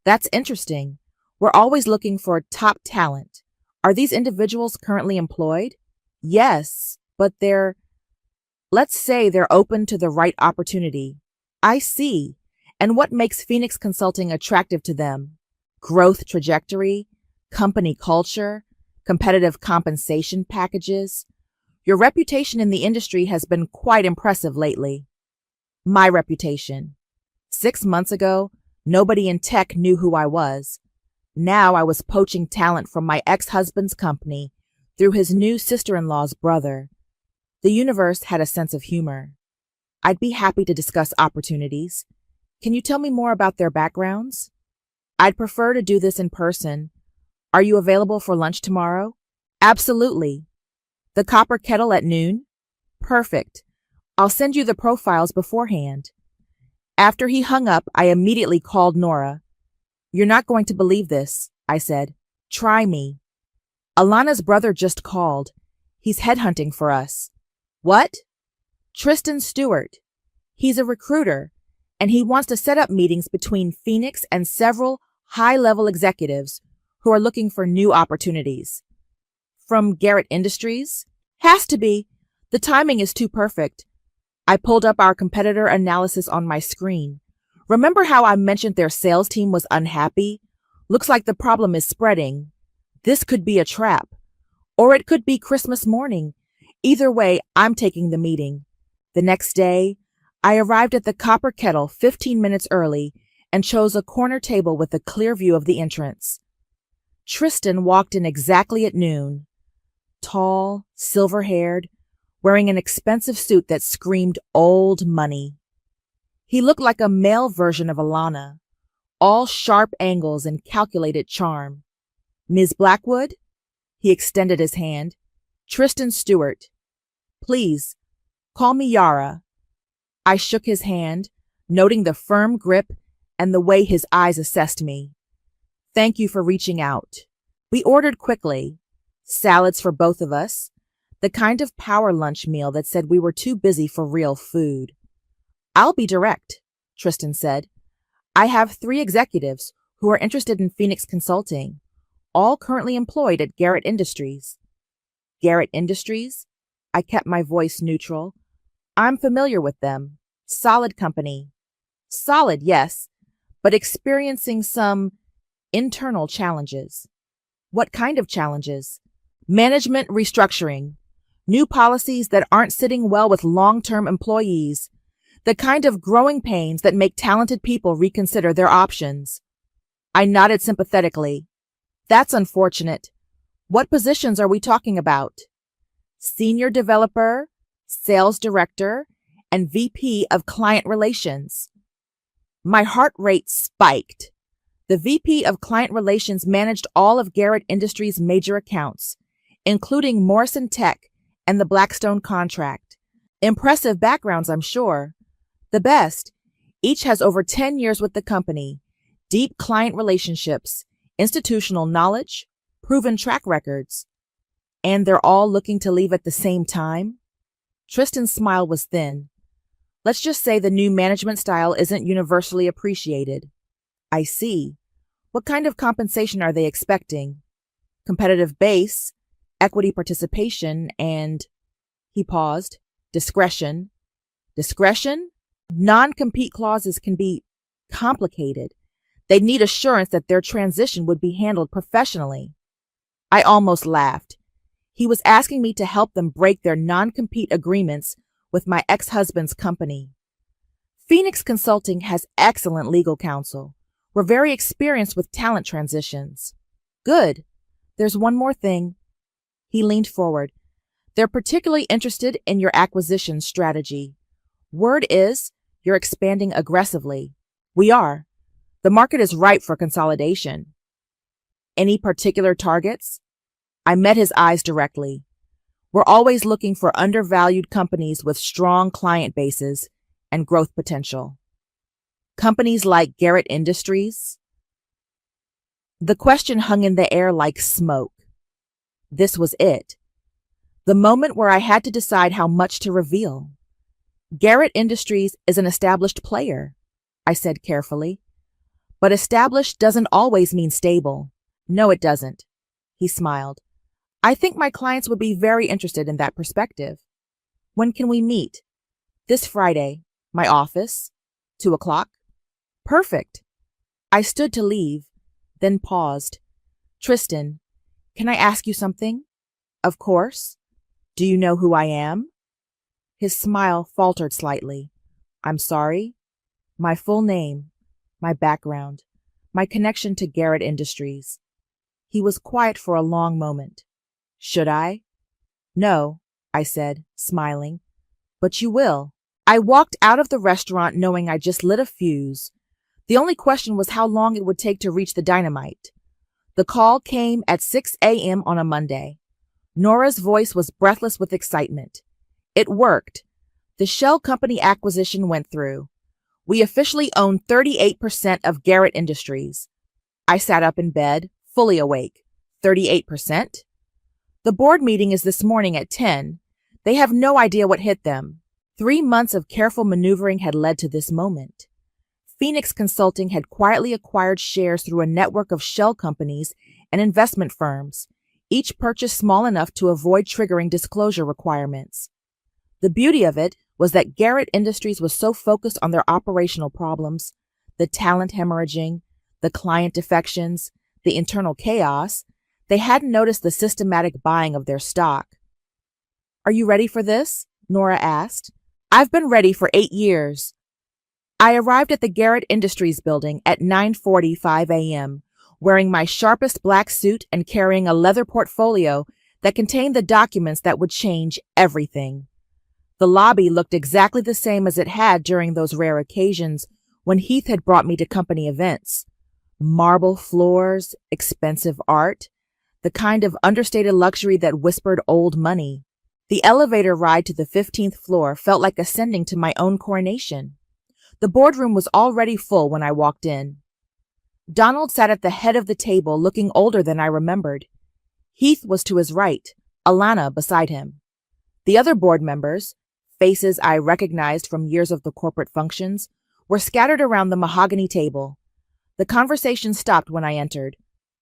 That's interesting. We're always looking for top talent. Are these individuals currently employed? Yes, but let's say they're open to the right opportunity. I see. And what makes Phoenix Consulting attractive to them? Growth trajectory, company culture, competitive compensation packages. Your reputation in the industry has been quite impressive lately. My reputation. 6 months ago, nobody in tech knew who I was. Now I was poaching talent from my ex-husband's company through his new sister-in-law's brother. The universe had a sense of humor. I'd be happy to discuss opportunities. Can you tell me more about their backgrounds? I'd prefer to do this in person. Are you available for lunch tomorrow? Absolutely. The Copper Kettle at noon? Perfect. I'll send you the profiles beforehand. After he hung up, I immediately called Nora. You're not going to believe this, I said. Try me. Alana's brother just called. He's headhunting for us. What? Tristan Stewart. He's a recruiter, and he wants to set up meetings between Phoenix and several high-level executives who are looking for new opportunities. From Garrett Industries? Has to be. The timing is too perfect. I pulled up our competitor analysis on my screen. Remember how I mentioned their sales team was unhappy? Looks like the problem is spreading. This could be a trap. Or it could be Christmas morning. Either way, I'm taking the meeting. The next day, I arrived at the Copper Kettle 15 minutes early and chose a corner table with a clear view of the entrance. Tristan walked in exactly at noon. Tall, silver-haired, wearing an expensive suit that screamed old money. He looked like a male version of Alana, all sharp angles and calculated charm. Ms. Blackwood? He extended his hand. Tristan Stewart. Please, call me Yara. I shook his hand, noting the firm grip and the way his eyes assessed me. Thank you for reaching out. We ordered quickly. Salads for both of us. The kind of power lunch meal that said we were too busy for real food. I'll be direct, Tristan said. I have 3 executives who are interested in Phoenix Consulting, all currently employed at Garrett Industries. Garrett Industries? I kept my voice neutral. I'm familiar with them. Solid company. Solid, yes, but experiencing some internal challenges. What kind of challenges? Management restructuring. New policies that aren't sitting well with long-term employees. The kind of growing pains that make talented people reconsider their options. I nodded sympathetically. That's unfortunate. What positions are we talking about? Senior developer, sales director, and VP of client relations. My heart rate spiked. The VP of client relations managed all of Garrett Industries' major accounts, including Morrison Tech and the Blackstone contract. Impressive backgrounds, I'm sure. The best. Each has over 10 years with the company, deep client relationships, institutional knowledge, proven track records. And they're all looking to leave at the same time? Tristan's smile was thin. Let's just say the new management style isn't universally appreciated. I see. What kind of compensation are they expecting? Competitive base, equity participation, and... He paused. Discretion. Discretion? Non-compete clauses can be complicated. They'd need assurance that their transition would be handled professionally. I almost laughed. He was asking me to help them break their non-compete agreements with my ex-husband's company. Phoenix Consulting has excellent legal counsel. We're very experienced with talent transitions. Good. There's one more thing. He leaned forward. They're particularly interested in your acquisition strategy. Word is you're expanding aggressively. We are. The market is ripe for consolidation. Any particular targets? I met his eyes directly. We're always looking for undervalued companies with strong client bases and growth potential. Companies like Garrett Industries? The question hung in the air like smoke. This was it. The moment where I had to decide how much to reveal. Garrett Industries is an established player, I said carefully. But established doesn't always mean stable. No, it doesn't. He smiled. I think my clients would be very interested in that perspective. When can we meet? This Friday. My office. 2:00. Perfect. I stood to leave, then paused. Tristan, can I ask you something? Of course. Do you know who I am? His smile faltered slightly. I'm sorry? My full name, my background, my connection to Garrett Industries. He was quiet for a long moment. Should I? No, I said, smiling. But you will. I walked out of the restaurant knowing I just lit a fuse. The only question was how long it would take to reach the dynamite. The call came at 6 a.m. on a Monday. Nora's voice was breathless with excitement. It worked. The shell company acquisition went through. We officially own 38% of Garrett Industries. I sat up in bed, fully awake. 38%? The board meeting is this morning at 10. They have no idea what hit them. 3 months of careful maneuvering had led to this moment. Phoenix Consulting had quietly acquired shares through a network of shell companies and investment firms, each purchase small enough to avoid triggering disclosure requirements. The beauty of it was that Garrett Industries was so focused on their operational problems, the talent hemorrhaging, the client defections, the internal chaos, they hadn't noticed the systematic buying of their stock. Are you ready for this? Nora asked. I've been ready for 8 years. I arrived at the Garrett Industries building at 9:45 a.m., wearing my sharpest black suit and carrying a leather portfolio that contained the documents that would change everything. The lobby looked exactly the same as it had during those rare occasions when Heath had brought me to company events. Marble floors, expensive art, the kind of understated luxury that whispered old money. The elevator ride to the 15th floor felt like ascending to my own coronation. The boardroom was already full when I walked in. Donald sat at the head of the table, looking older than I remembered. Heath was to his right, Alana beside him. The other board members, faces I recognized from years of the corporate functions, were scattered around the mahogany table. The conversation stopped when I entered.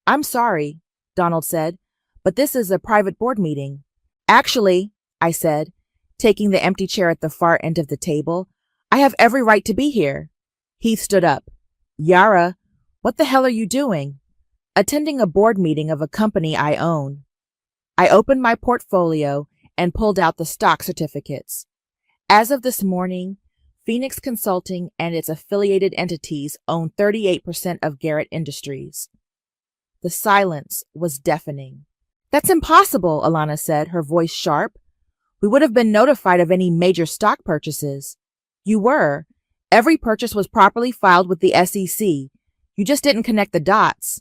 I'm sorry, Donald said, but this is a private board meeting. Actually, I said, taking the empty chair at the far end of the table, I have every right to be here. Heath stood up. Yara, what the hell are you doing? Attending a board meeting of a company I own. I opened my portfolio and pulled out the stock certificates. As of this morning, Phoenix Consulting and its affiliated entities own 38% of Garrett Industries. The silence was deafening. That's impossible, Alana said, her voice sharp. We would have been notified of any major stock purchases. You were. Every purchase was properly filed with the SEC. You just didn't connect the dots.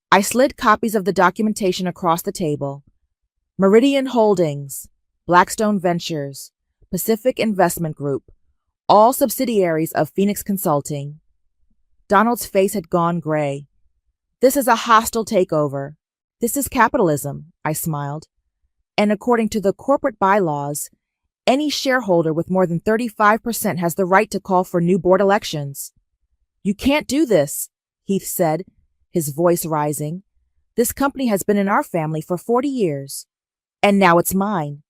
I slid copies of the documentation across the table. Meridian Holdings, Blackstone Ventures, Pacific Investment Group, all subsidiaries of Phoenix Consulting. Donald's face had gone gray. This is a hostile takeover. This is capitalism, I smiled. And according to the corporate bylaws, any shareholder with more than 35% has the right to call for new board elections. You can't do this, Heath said, his voice rising. This company has been in our family for 40 years. And now it's mine.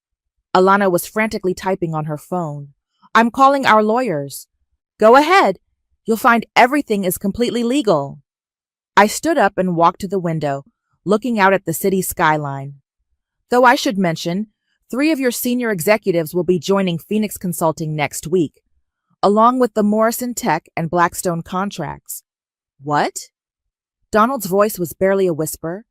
Alana was frantically typing on her phone. I'm calling our lawyers. Go ahead. You'll find everything is completely legal. I stood up and walked to the window, looking out at the city skyline. Though I should mention, 3 of your senior executives will be joining Phoenix Consulting next week, along with the Morrison Tech and Blackstone contracts. What? Donald's voice was barely a whisper.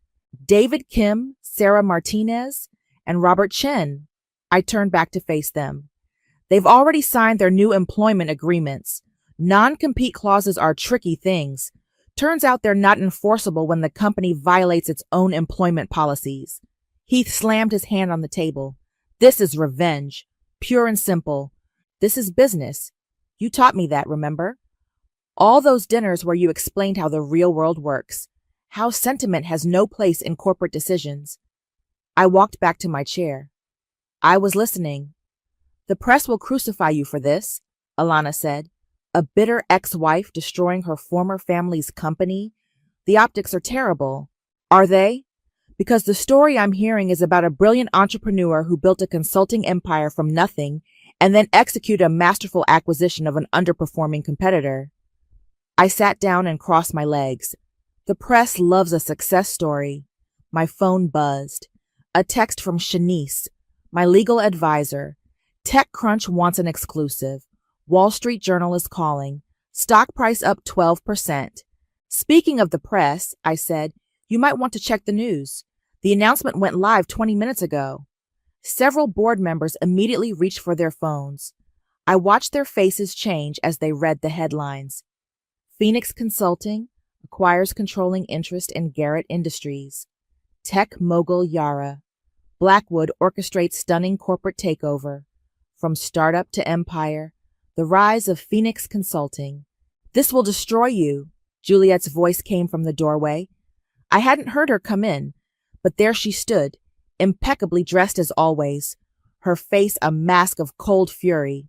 David Kim, Sarah Martinez, and Robert Chen. I turned back to face them. They've already signed their new employment agreements. Non-compete clauses are tricky things. Turns out they're not enforceable when the company violates its own employment policies. Heath slammed his hand on the table. This is revenge, pure and simple. This is business. You taught me that, remember? All those dinners where you explained how the real world works, how sentiment has no place in corporate decisions. I walked back to my chair. I was listening. The press will crucify you for this, Alana said. A bitter ex-wife destroying her former family's company? The optics are terrible. Are they? Because the story I'm hearing is about a brilliant entrepreneur who built a consulting empire from nothing and then executed a masterful acquisition of an underperforming competitor. I sat down and crossed my legs. The press loves a success story. My phone buzzed. A text from Shanice. My legal advisor. TechCrunch wants an exclusive. Wall Street Journal is calling. Stock price up 12%. Speaking of the press, I said, you might want to check the news. The announcement went live 20 minutes ago. Several board members immediately reached for their phones. I watched their faces change as they read the headlines. Phoenix Consulting acquires controlling interest in Garrett Industries. Tech mogul Yara. Blackwood orchestrates stunning corporate takeover. From startup to empire, the rise of Phoenix Consulting. This will destroy you, Juliet's voice came from the doorway. I hadn't heard her come in, but there she stood, impeccably dressed as always, her face a mask of cold fury.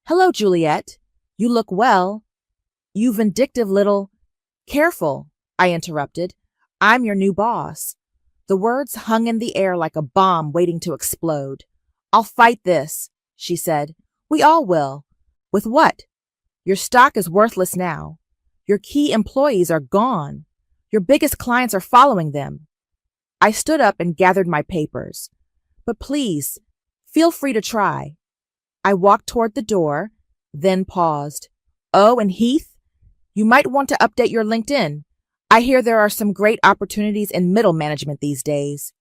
Hello, Juliet. You look well. You vindictive little— Careful, I interrupted. I'm your new boss. The words hung in the air like a bomb waiting to explode. I'll fight this, she said. We all will. With what? Your stock is worthless now. Your key employees are gone. Your biggest clients are following them. I stood up and gathered my papers. But please, feel free to try. I walked toward the door, then paused. Oh, and Heath, you might want to update your LinkedIn. I hear there are some great opportunities in middle management these days.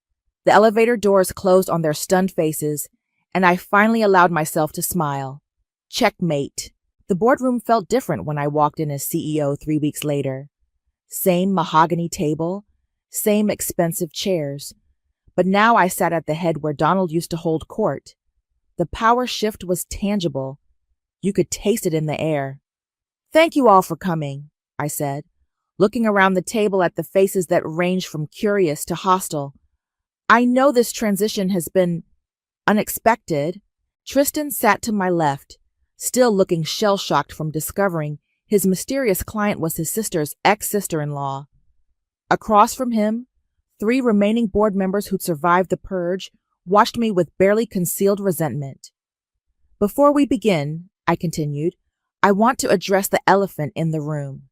The elevator doors closed on their stunned faces, and I finally allowed myself to smile. Checkmate. The boardroom felt different when I walked in as CEO 3 weeks later. Same mahogany table, same expensive chairs. But now I sat at the head where Donald used to hold court. The power shift was tangible. You could taste it in the air. Thank you all for coming, I said, looking around the table at the faces that ranged from curious to hostile. I know this transition has been unexpected. Tristan sat to my left, still looking shell-shocked from discovering his mysterious client was his sister's ex-sister-in-law. Across from him, 3 remaining board members who'd survived the purge watched me with barely concealed resentment. Before we begin, I continued, I want to address the elephant in the room.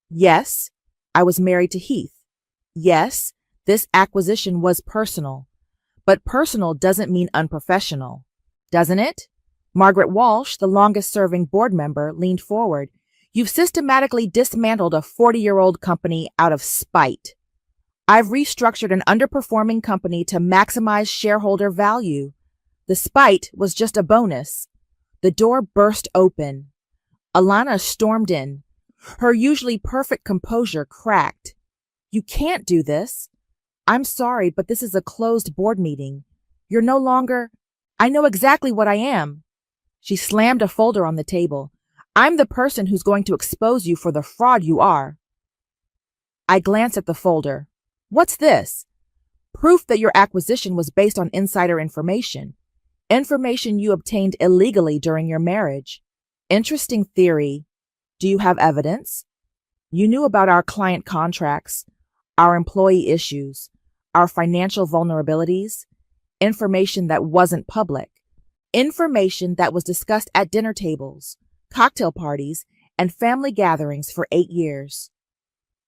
Yes, I was married to Heath. Yes, this acquisition was personal. But personal doesn't mean unprofessional, doesn't it? Margaret Walsh, the longest-serving board member, leaned forward. You've systematically dismantled a 40-year-old company out of spite. I've restructured an underperforming company to maximize shareholder value. The spite was just a bonus. The door burst open. Alana stormed in. Her usually perfect composure cracked. You can't do this. I'm sorry, but this is a closed board meeting. You're no longer— I know exactly what I am. She slammed a folder on the table. I'm the person who's going to expose you for the fraud you are. I glanced at the folder. What's this? Proof that your acquisition was based on insider information. Information you obtained illegally during your marriage. Interesting theory. Do you have evidence? You knew about our client contracts, our employee issues, our financial vulnerabilities, information that wasn't public, information that was discussed at dinner tables, cocktail parties, and family gatherings for 8 years.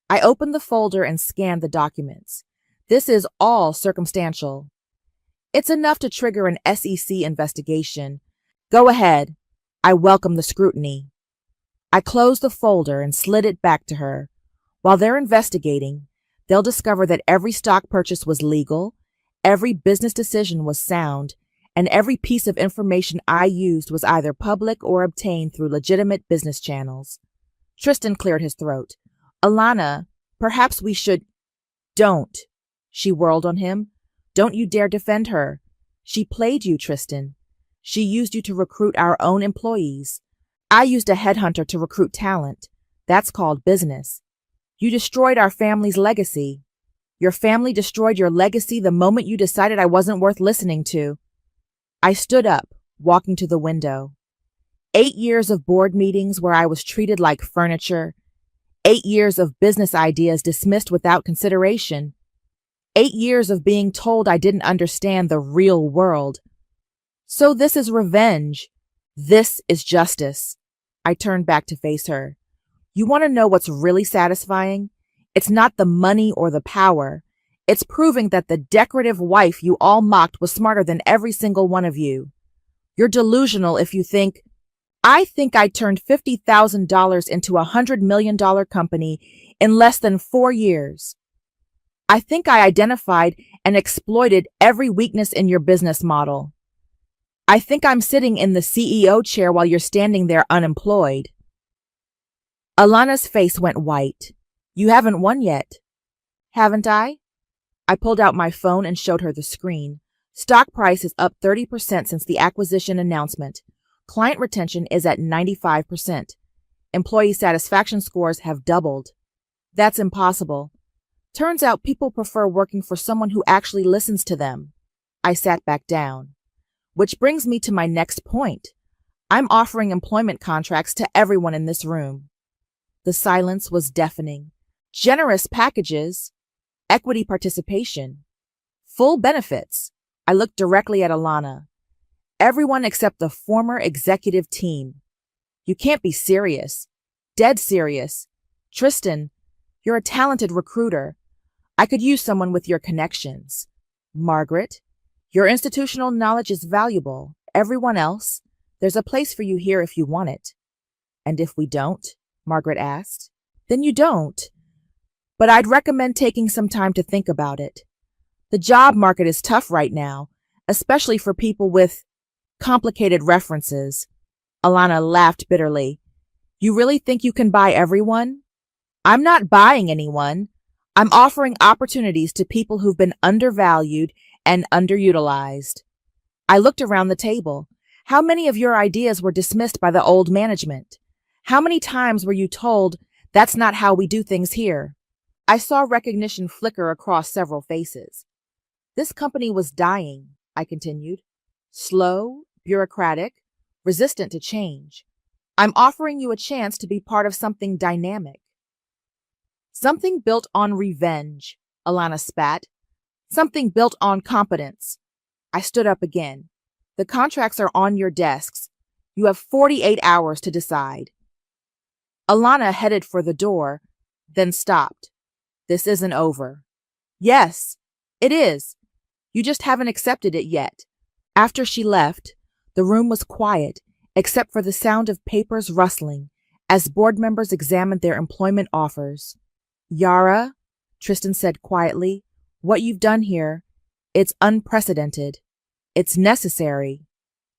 I opened the folder and scanned the documents. This is all circumstantial. It's enough to trigger an SEC investigation. Go ahead. I welcome the scrutiny. I closed the folder and slid it back to her. While they're investigating, they'll discover that every stock purchase was legal, every business decision was sound, and every piece of information I used was either public or obtained through legitimate business channels. Tristan cleared his throat. Alana, perhaps we should— Don't. She whirled on him. Don't you dare defend her. She played you, Tristan. She used you to recruit our own employees. I used a headhunter to recruit talent. That's called business. You destroyed our family's legacy. Your family destroyed your legacy the moment you decided I wasn't worth listening to. I stood up, walking to the window. 8 years of board meetings where I was treated like furniture. 8 years of business ideas dismissed without consideration. 8 years of being told I didn't understand the real world. So this is revenge. This is justice. I turned back to face her. You want to know what's really satisfying? It's not the money or the power. It's proving that the decorative wife you all mocked was smarter than every single one of you. You're delusional if you think, I think I turned $50,000 into a $100 million company in less than 4 years. I think I identified and exploited every weakness in your business model. I think I'm sitting in the CEO chair while you're standing there unemployed. Alana's face went white. You haven't won yet. Haven't I? I pulled out my phone and showed her the screen. Stock price is up 30% since the acquisition announcement. Client retention is at 95%. Employee satisfaction scores have doubled. That's impossible. Turns out people prefer working for someone who actually listens to them. I sat back down. Which brings me to my next point. I'm offering employment contracts to everyone in this room. The silence was deafening. Generous packages, equity participation, full benefits. I looked directly at Alana. Everyone except the former executive team. You can't be serious. Dead serious. Tristan, you're a talented recruiter. I could use someone with your connections. Margaret, your institutional knowledge is valuable. Everyone else, there's a place for you here if you want it. And if we don't? Margaret asked. Then you don't. But I'd recommend taking some time to think about it. The job market is tough right now, especially for people with complicated references. Alana laughed bitterly. You really think you can buy everyone? I'm not buying anyone. I'm offering opportunities to people who've been undervalued and underutilized. I looked around the table. How many of your ideas were dismissed by the old management? How many times were you told, that's not how we do things here? I saw recognition flicker across several faces. This company was dying, I continued. Slow, bureaucratic, resistant to change. I'm offering you a chance to be part of something dynamic. Something built on revenge, Alana spat. Something built on competence. I stood up again. The contracts are on your desks. You have 48 hours to decide. Alana headed for the door, then stopped. This isn't over. Yes, it is. You just haven't accepted it yet. After she left, the room was quiet, except for the sound of papers rustling as board members examined their employment offers. Yara, Tristan said quietly, what you've done here, it's unprecedented. It's necessary.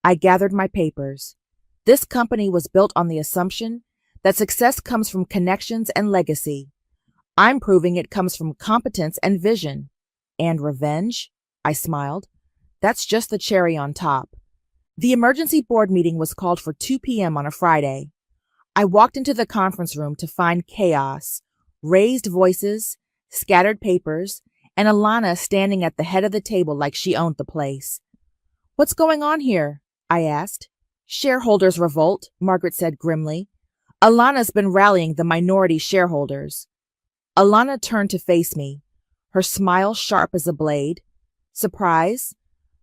I gathered my papers. This company was built on the assumption that success comes from connections and legacy. I'm proving it comes from competence and vision. And revenge? I smiled. That's just the cherry on top. The emergency board meeting was called for 2 p.m. on a Friday. I walked into the conference room to find chaos, raised voices, scattered papers, and Alana standing at the head of the table like she owned the place. What's going on here? I asked. Shareholders revolt, Margaret said grimly. Alana's been rallying the minority shareholders. Alana turned to face me, her smile sharp as a blade. Surprise?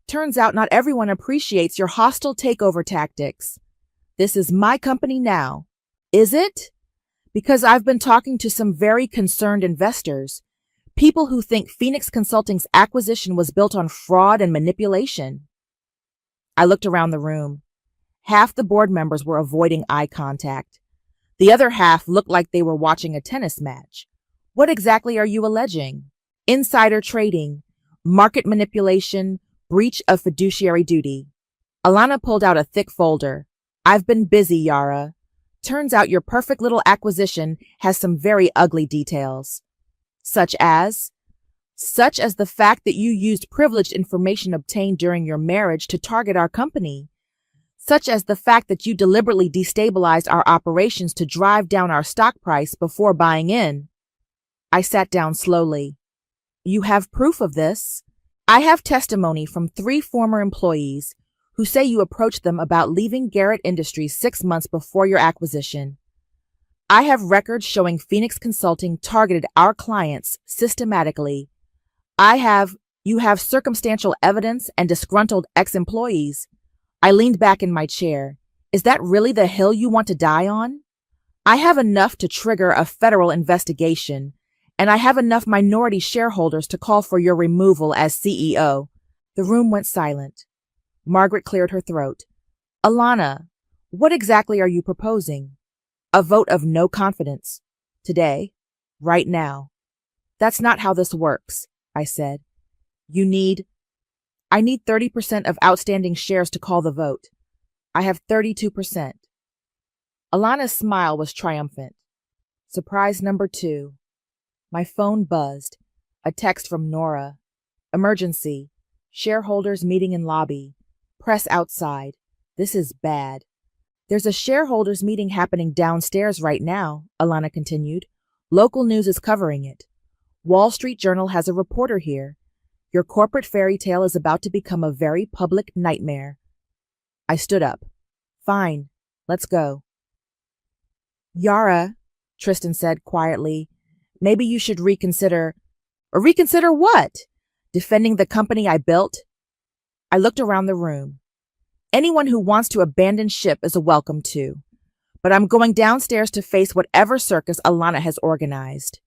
Turns out not everyone appreciates your hostile takeover tactics. This is my company now. Is it? Because I've been talking to some very concerned investors, people who think Phoenix Consulting's acquisition was built on fraud and manipulation. I looked around the room. Half the board members were avoiding eye contact. The other half looked like they were watching a tennis match. What exactly are you alleging? Insider trading, market manipulation, breach of fiduciary duty. Alana pulled out a thick folder. I've been busy, Yara. Turns out your perfect little acquisition has some very ugly details. Such as the fact that you used privileged information obtained during your marriage to target our company. Such as the fact that you deliberately destabilized our operations to drive down our stock price before buying in. I sat down slowly. You have proof of this? I have testimony from 3 former employees who say you approached them about leaving Garrett Industries 6 months before your acquisition. I have records showing Phoenix Consulting targeted our clients systematically. You have circumstantial evidence and disgruntled ex-employees. I leaned back in my chair. Is that really the hill you want to die on? I have enough to trigger a federal investigation, and I have enough minority shareholders to call for your removal as CEO. The room went silent. Margaret cleared her throat. Alana, what exactly are you proposing? A vote of no confidence. Today. Right now. That's not how this works, I said. I need 30% of outstanding shares to call the vote. I have 32%. Alana's smile was triumphant. Surprise number 2. My phone buzzed. A text from Nora. Emergency. Shareholders meeting in lobby. Press outside. This is bad. There's a shareholders meeting happening downstairs right now, Alana continued. Local news is covering it. Wall Street Journal has a reporter here. Your corporate fairy tale is about to become a very public nightmare. I stood up. Fine, let's go. Yara, Tristan said quietly, maybe you should reconsider. Reconsider what? Defending the company I built? I looked around the room. Anyone who wants to abandon ship is welcome to. But I'm going downstairs to face whatever circus Alana has organized.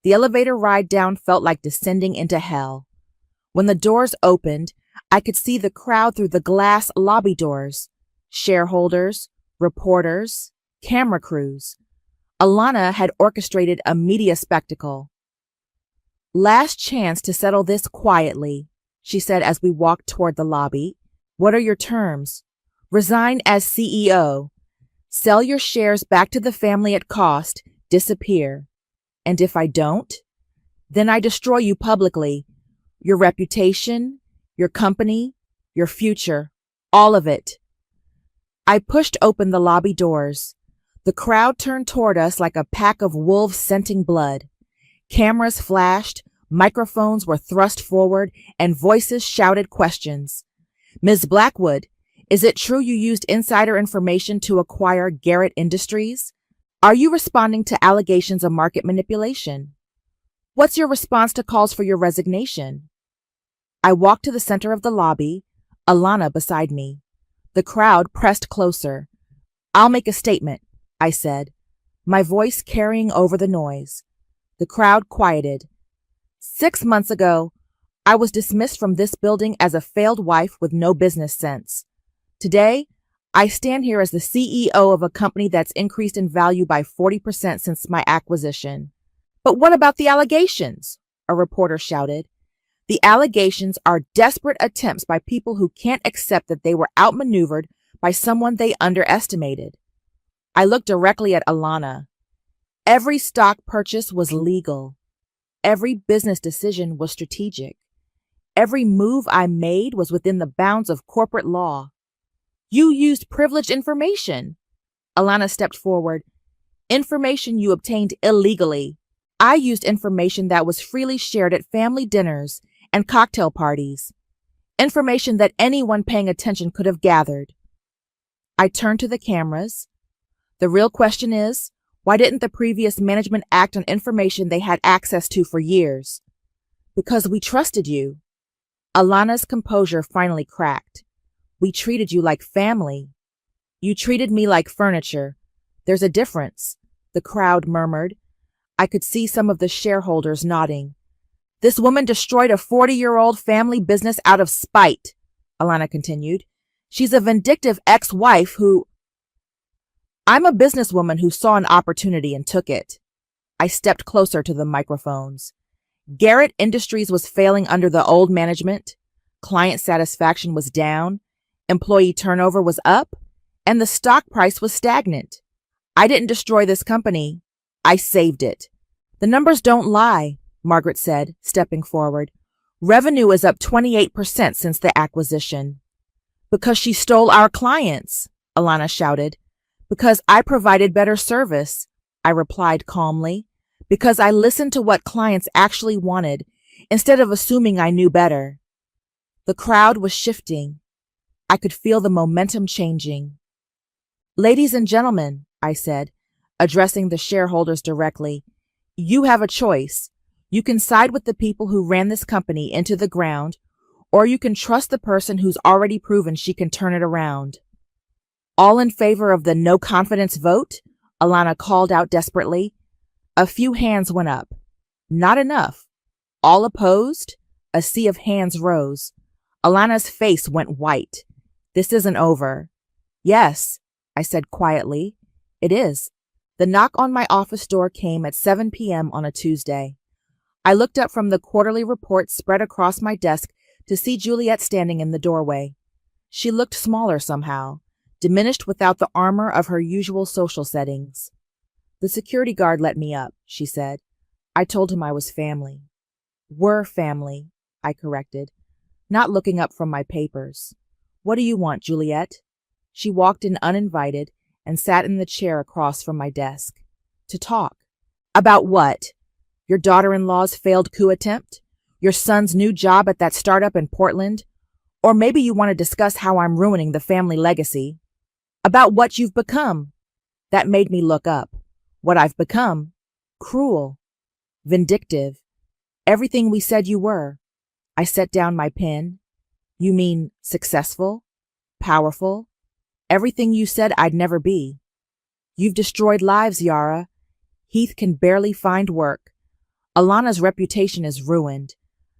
The elevator ride down felt like descending into hell. When the doors opened, I could see the crowd through the glass lobby doors. Shareholders, reporters, camera crews. Alana had orchestrated a media spectacle. Last chance to settle this quietly, she said as we walked toward the lobby. What are your terms? Resign as CEO. Sell your shares back to the family at cost, disappear. And if I don't, then I destroy you publicly. Your reputation, your company, your future, all of it. I pushed open the lobby doors. The crowd turned toward us like a pack of wolves scenting blood. Cameras flashed, microphones were thrust forward, and voices shouted questions. Ms. Blackwood, is it true you used insider information to acquire Garrett Industries? Are you responding to allegations of market manipulation? What's your response to calls for your resignation? I walked to the center of the lobby, Alana beside me. The crowd pressed closer. I'll make a statement, I said, my voice carrying over the noise. The crowd quieted. 6 months ago, I was dismissed from this building as a failed wife with no business sense. Today, I stand here as the CEO of a company that's increased in value by 40% since my acquisition. But what about the allegations? A reporter shouted. The allegations are desperate attempts by people who can't accept that they were outmaneuvered by someone they underestimated. I looked directly at Alana. Every stock purchase was legal. Every business decision was strategic. Every move I made was within the bounds of corporate law. You used privileged information. Alana stepped forward. Information you obtained illegally. I used information that was freely shared at family dinners and cocktail parties. Information that anyone paying attention could have gathered. I turned to the cameras. The real question is, why didn't the previous management act on information they had access to for years? Because we trusted you. Alana's composure finally cracked. We treated you like family. You treated me like furniture. There's a difference, the crowd murmured. I could see some of the shareholders nodding. This woman destroyed a 40-year-old family business out of spite, Alana continued. She's a vindictive ex-wife who... I'm a businesswoman who saw an opportunity and took it. I stepped closer to the microphones. Garrett Industries was failing under the old management. Client satisfaction was down. Employee turnover was up. And the stock price was stagnant. I didn't destroy this company. I saved it. The numbers don't lie, Margaret said, stepping forward. Revenue is up 28% since the acquisition. Because she stole our clients, Alana shouted. Because I provided better service, I replied calmly. Because I listened to what clients actually wanted, instead of assuming I knew better. The crowd was shifting. I could feel the momentum changing. Ladies and gentlemen, I said, addressing the shareholders directly, you have a choice. You can side with the people who ran this company into the ground, or you can trust the person who's already proven she can turn it around. All in favor of the no confidence vote? Alana called out desperately. A few hands went up. Not enough. All opposed? A sea of hands rose. Alana's face went white. This isn't over. Yes, I said quietly. It is. The knock on my office door came at 7 p.m. on a Tuesday. I looked up from the quarterly report spread across my desk to see Juliet standing in the doorway. She looked smaller somehow, diminished without the armor of her usual social settings. The security guard let me up, she said. I told him I was family. We're family, I corrected, not looking up from my papers. What do you want, Juliet? She walked in uninvited and sat in the chair across from my desk. To talk. About what? Your daughter-in-law's failed coup attempt? Your son's new job at that startup in Portland? Or maybe you want to discuss how I'm ruining the family legacy. About what you've become. That made me look up. What I've become. Cruel. Vindictive. Everything we said you were. I set down my pen. You mean successful? Powerful? Everything you said I'd never be. You've destroyed lives, Yara. Heath can barely find work. Alana's reputation is ruined.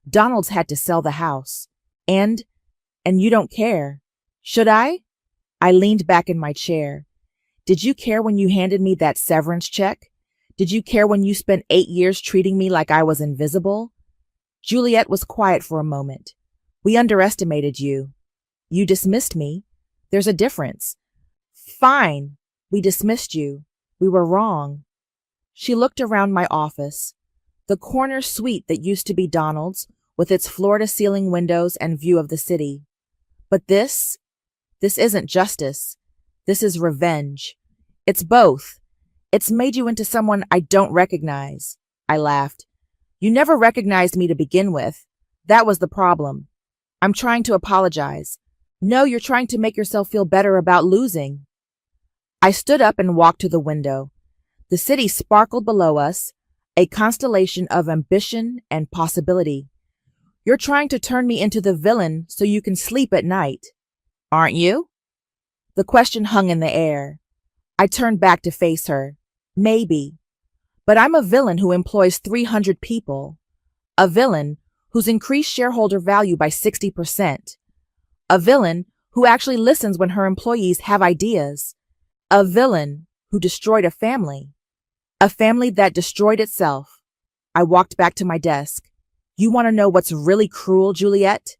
Donald's had to sell the house. And you don't care. Should I? I leaned back in my chair. Did you care when you handed me that severance check? Did you care when you spent 8 years treating me like I was invisible? Juliet was quiet for a moment. We underestimated you. You dismissed me. There's a difference. Fine. We dismissed you. We were wrong. She looked around my office. The corner suite that used to be Donald's, with its floor-to-ceiling windows and view of the city. But this isn't justice. This is revenge. It's both. It's made you into someone I don't recognize. I laughed. You never recognized me to begin with. That was the problem. I'm trying to apologize. No, you're trying to make yourself feel better about losing. I stood up and walked to the window. The city sparkled below us, a constellation of ambition and possibility. You're trying to turn me into the villain so you can sleep at night. Aren't you? The question hung in the air. I turned back to face her. Maybe. But I'm a villain who employs 300 people. A villain who's increased shareholder value by 60%. A villain who actually listens when her employees have ideas. A villain who destroyed a family. A family that destroyed itself. I walked back to my desk. You want to know what's really cruel, Juliet?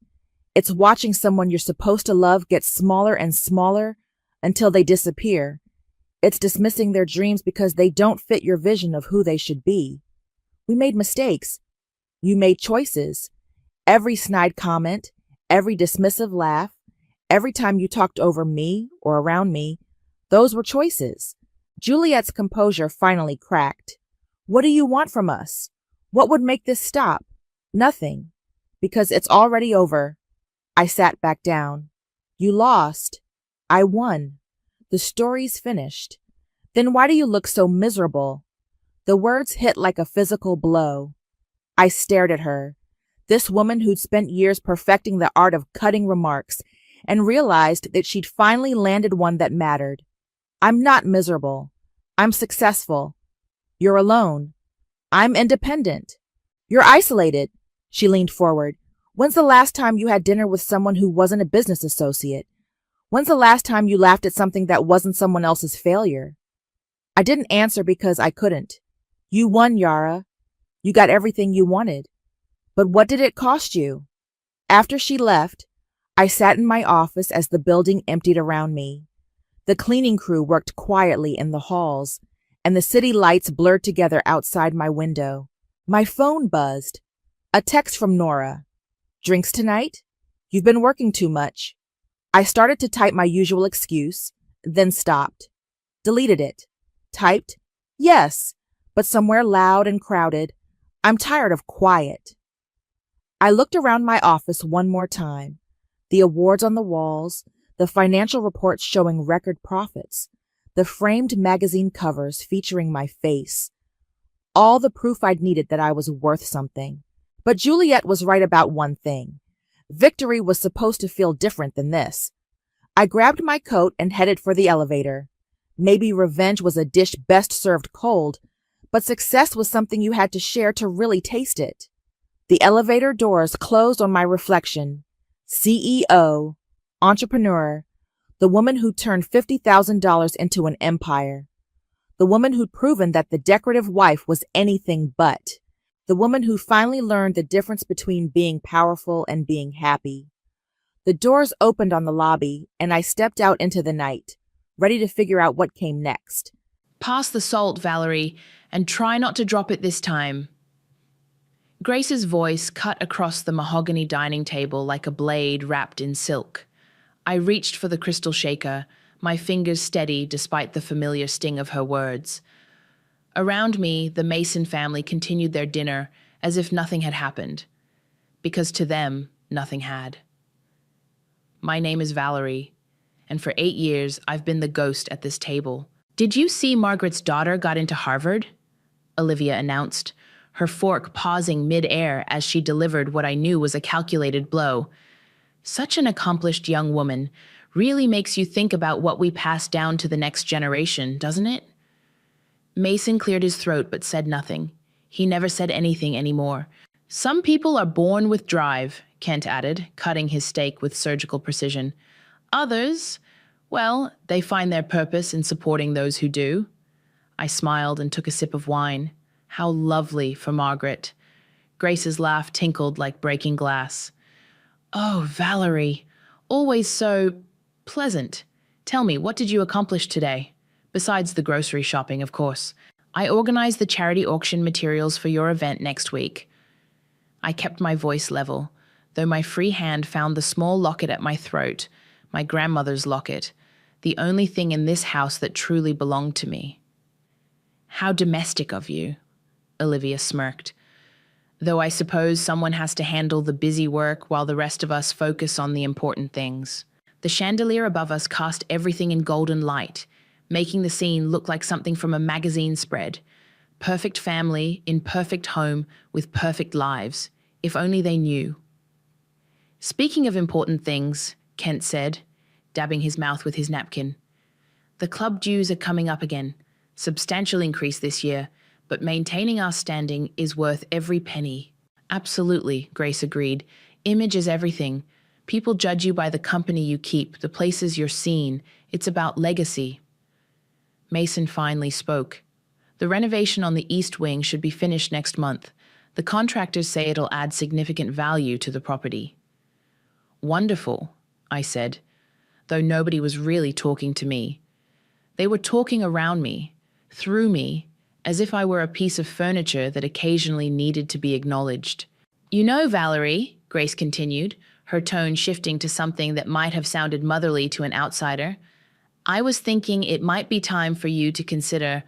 It's watching someone you're supposed to love get smaller and smaller until they disappear. It's dismissing their dreams because they don't fit your vision of who they should be. We made mistakes. You made choices. Every snide comment, every dismissive laugh, every time you talked over me or around me, those were choices. Juliet's composure finally cracked. What do you want from us? What would make this stop? Nothing. Because it's already over. I sat back down. You lost. I won. The story's finished. Then why do you look so miserable? The words hit like a physical blow. I stared at her, this woman who'd spent years perfecting the art of cutting remarks, and realized that she'd finally landed one that mattered. I'm not miserable. I'm successful. You're alone. I'm independent. You're isolated. She leaned forward. When's the last time you had dinner with someone who wasn't a business associate? When's the last time you laughed at something that wasn't someone else's failure? I didn't answer because I couldn't. You won, Yara. You got everything you wanted. But what did it cost you? After she left, I sat in my office as the building emptied around me. The cleaning crew worked quietly in the halls, and the city lights blurred together outside my window. My phone buzzed. A text from Nora. Drinks tonight? You've been working too much. I started to type my usual excuse, then stopped. Deleted it. Typed, yes, but somewhere loud and crowded. I'm tired of quiet. I looked around my office one more time. The awards on the walls, the financial reports showing record profits, the framed magazine covers featuring my face. All the proof I'd needed that I was worth something. But Juliet was right about one thing. Victory was supposed to feel different than this. I grabbed my coat and headed for the elevator. Maybe revenge was a dish best served cold, but success was something you had to share to really taste it. The elevator doors closed on my reflection. CEO, entrepreneur, the woman who turned $50,000 into an empire. The woman who'd proven that the decorative wife was anything but. The woman who finally learned the difference between being powerful and being happy. The doors opened on the lobby, and I stepped out into the night, ready to figure out what came next. Pass the salt, Valerie, and try not to drop it this time. Grace's voice cut across the mahogany dining table like a blade wrapped in silk. I reached for the crystal shaker, my fingers steady despite the familiar sting of her words. Around me, the Mason family continued their dinner as if nothing had happened, because to them, nothing had. My name is Valerie, and for 8 years, I've been the ghost at this table. Did you see Margaret's daughter got into Harvard? Olivia announced, her fork pausing mid-air as she delivered what I knew was a calculated blow. Such an accomplished young woman really makes you think about what we pass down to the next generation, doesn't it? Mason cleared his throat but said nothing. He never said anything anymore. Some people are born with drive, Kent added, cutting his steak with surgical precision. Others, well, they find their purpose in supporting those who do. I smiled and took a sip of wine. How lovely for Margaret. Grace's laugh tinkled like breaking glass. Oh, Valerie, always so pleasant. Tell me, what did you accomplish today? Besides the grocery shopping, of course. I organized the charity auction materials for your event next week. I kept my voice level, though my free hand found the small locket at my throat, my grandmother's locket, the only thing in this house that truly belonged to me. How domestic of you, Olivia smirked. Though I suppose someone has to handle the busy work while the rest of us focus on the important things. The chandelier above us cast everything in golden light, making the scene look like something from a magazine spread. Perfect family in perfect home with perfect lives, if only they knew. Speaking of important things, Kent said, dabbing his mouth with his napkin. The club dues are coming up again. Substantial increase this year, but maintaining our standing is worth every penny. Absolutely, Grace agreed. Image is everything. People judge you by the company you keep, the places you're seen. It's about legacy. Mason finally spoke. The renovation on the east wing should be finished next month. The contractors say it'll add significant value to the property. Wonderful, I said, though nobody was really talking to me. They were talking around me, through me, as if I were a piece of furniture that occasionally needed to be acknowledged. You know, Valerie, Grace continued, her tone shifting to something that might have sounded motherly to an outsider, I was thinking it might be time for you to consider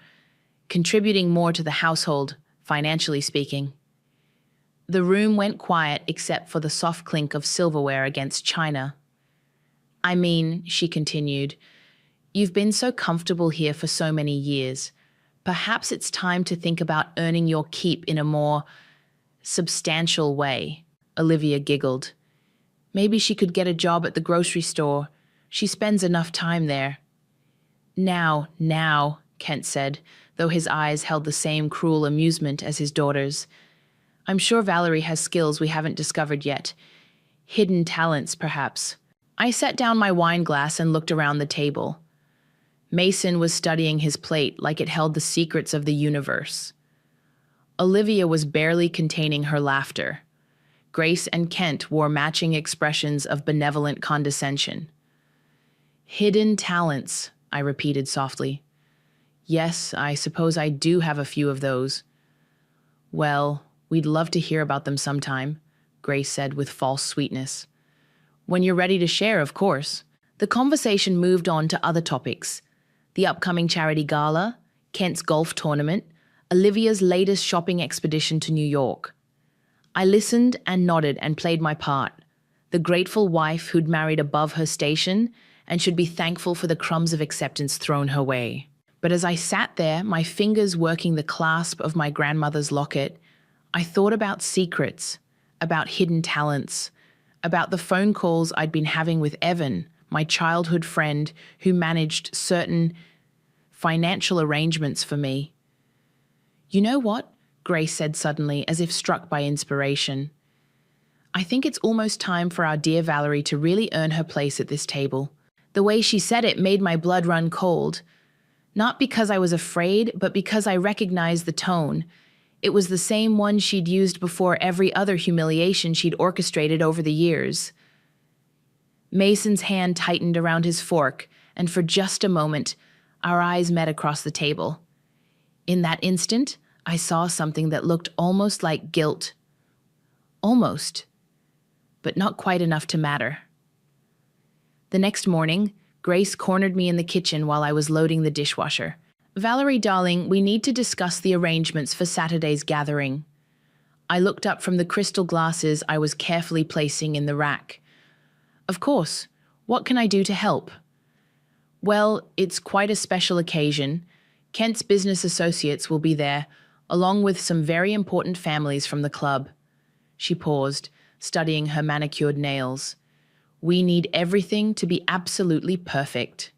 contributing more to the household, financially speaking. The room went quiet except for the soft clink of silverware against china. I mean, she continued, you've been so comfortable here for so many years. Perhaps it's time to think about earning your keep in a more substantial way. Olivia giggled. Maybe she could get a job at the grocery store. She spends enough time there. Now, Kent said, though his eyes held the same cruel amusement as his daughter's. I'm sure Valerie has skills we haven't discovered yet. Hidden talents, perhaps. I set down my wine glass and looked around the table. Mason was studying his plate like it held the secrets of the universe. Olivia was barely containing her laughter. Grace and Kent wore matching expressions of benevolent condescension. Hidden talents, I repeated softly. Yes, I suppose I do have a few of those. Well, we'd love to hear about them sometime, Grace said with false sweetness. When you're ready to share, of course. The conversation moved on to other topics. The upcoming charity gala, Kent's golf tournament, Olivia's latest shopping expedition to New York. I listened and nodded and played my part, the grateful wife who'd married above her station and should be thankful for the crumbs of acceptance thrown her way. But as I sat there, my fingers working the clasp of my grandmother's locket, I thought about secrets, about hidden talents, about the phone calls I'd been having with Evan, my childhood friend who managed certain financial arrangements for me. You know what? Grace said suddenly, as if struck by inspiration. I think it's almost time for our dear Valerie to really earn her place at this table. The way she said it made my blood run cold. Not because I was afraid, but because I recognized the tone. It was the same one she'd used before every other humiliation she'd orchestrated over the years. Mason's hand tightened around his fork, and for just a moment, our eyes met across the table. In that instant, I saw something that looked almost like guilt. Almost, but not quite enough to matter. The next morning, Grace cornered me in the kitchen while I was loading the dishwasher. Valerie, darling, we need to discuss the arrangements for Saturday's gathering. I looked up from the crystal glasses I was carefully placing in the rack. Of course, what can I do to help? Well, it's quite a special occasion. Kent's business associates will be there, along with some very important families from the club. She paused, studying her manicured nails. We need everything to be absolutely perfect.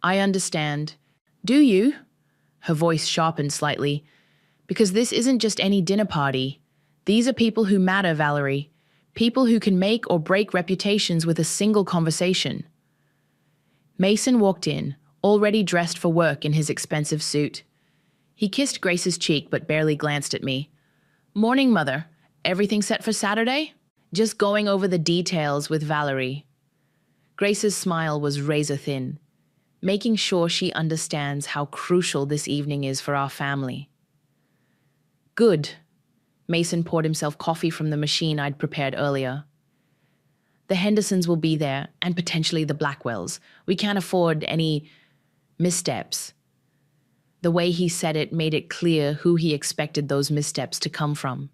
I understand. Do you? Her voice sharpened slightly. Because this isn't just any dinner party. These are people who matter, Valerie. People who can make or break reputations with a single conversation. Mason walked in, already dressed for work in his expensive suit. He kissed Grace's cheek but barely glanced at me. Morning, Mother. Everything set for Saturday? Just going over the details with Valerie. Grace's smile was razor-thin, making sure she understands how crucial this evening is for our family. Good. Mason poured himself coffee from the machine I'd prepared earlier. The Hendersons will be there, and potentially the Blackwells. We can't afford any missteps. The way he said it made it clear who he expected those missteps to come from.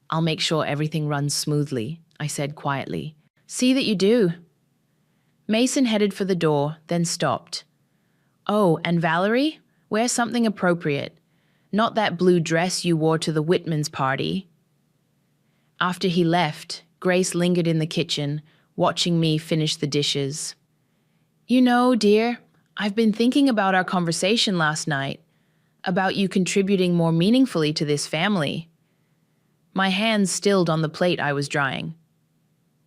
I'll make sure everything runs smoothly, I said quietly. See that you do. Mason headed for the door, then stopped. Oh, and Valerie, wear something appropriate. Not that blue dress you wore to the Whitman's party. After he left, Grace lingered in the kitchen, watching me finish the dishes. You know, dear, I've been thinking about our conversation last night, about you contributing more meaningfully to this family. My hands stilled on the plate I was drying.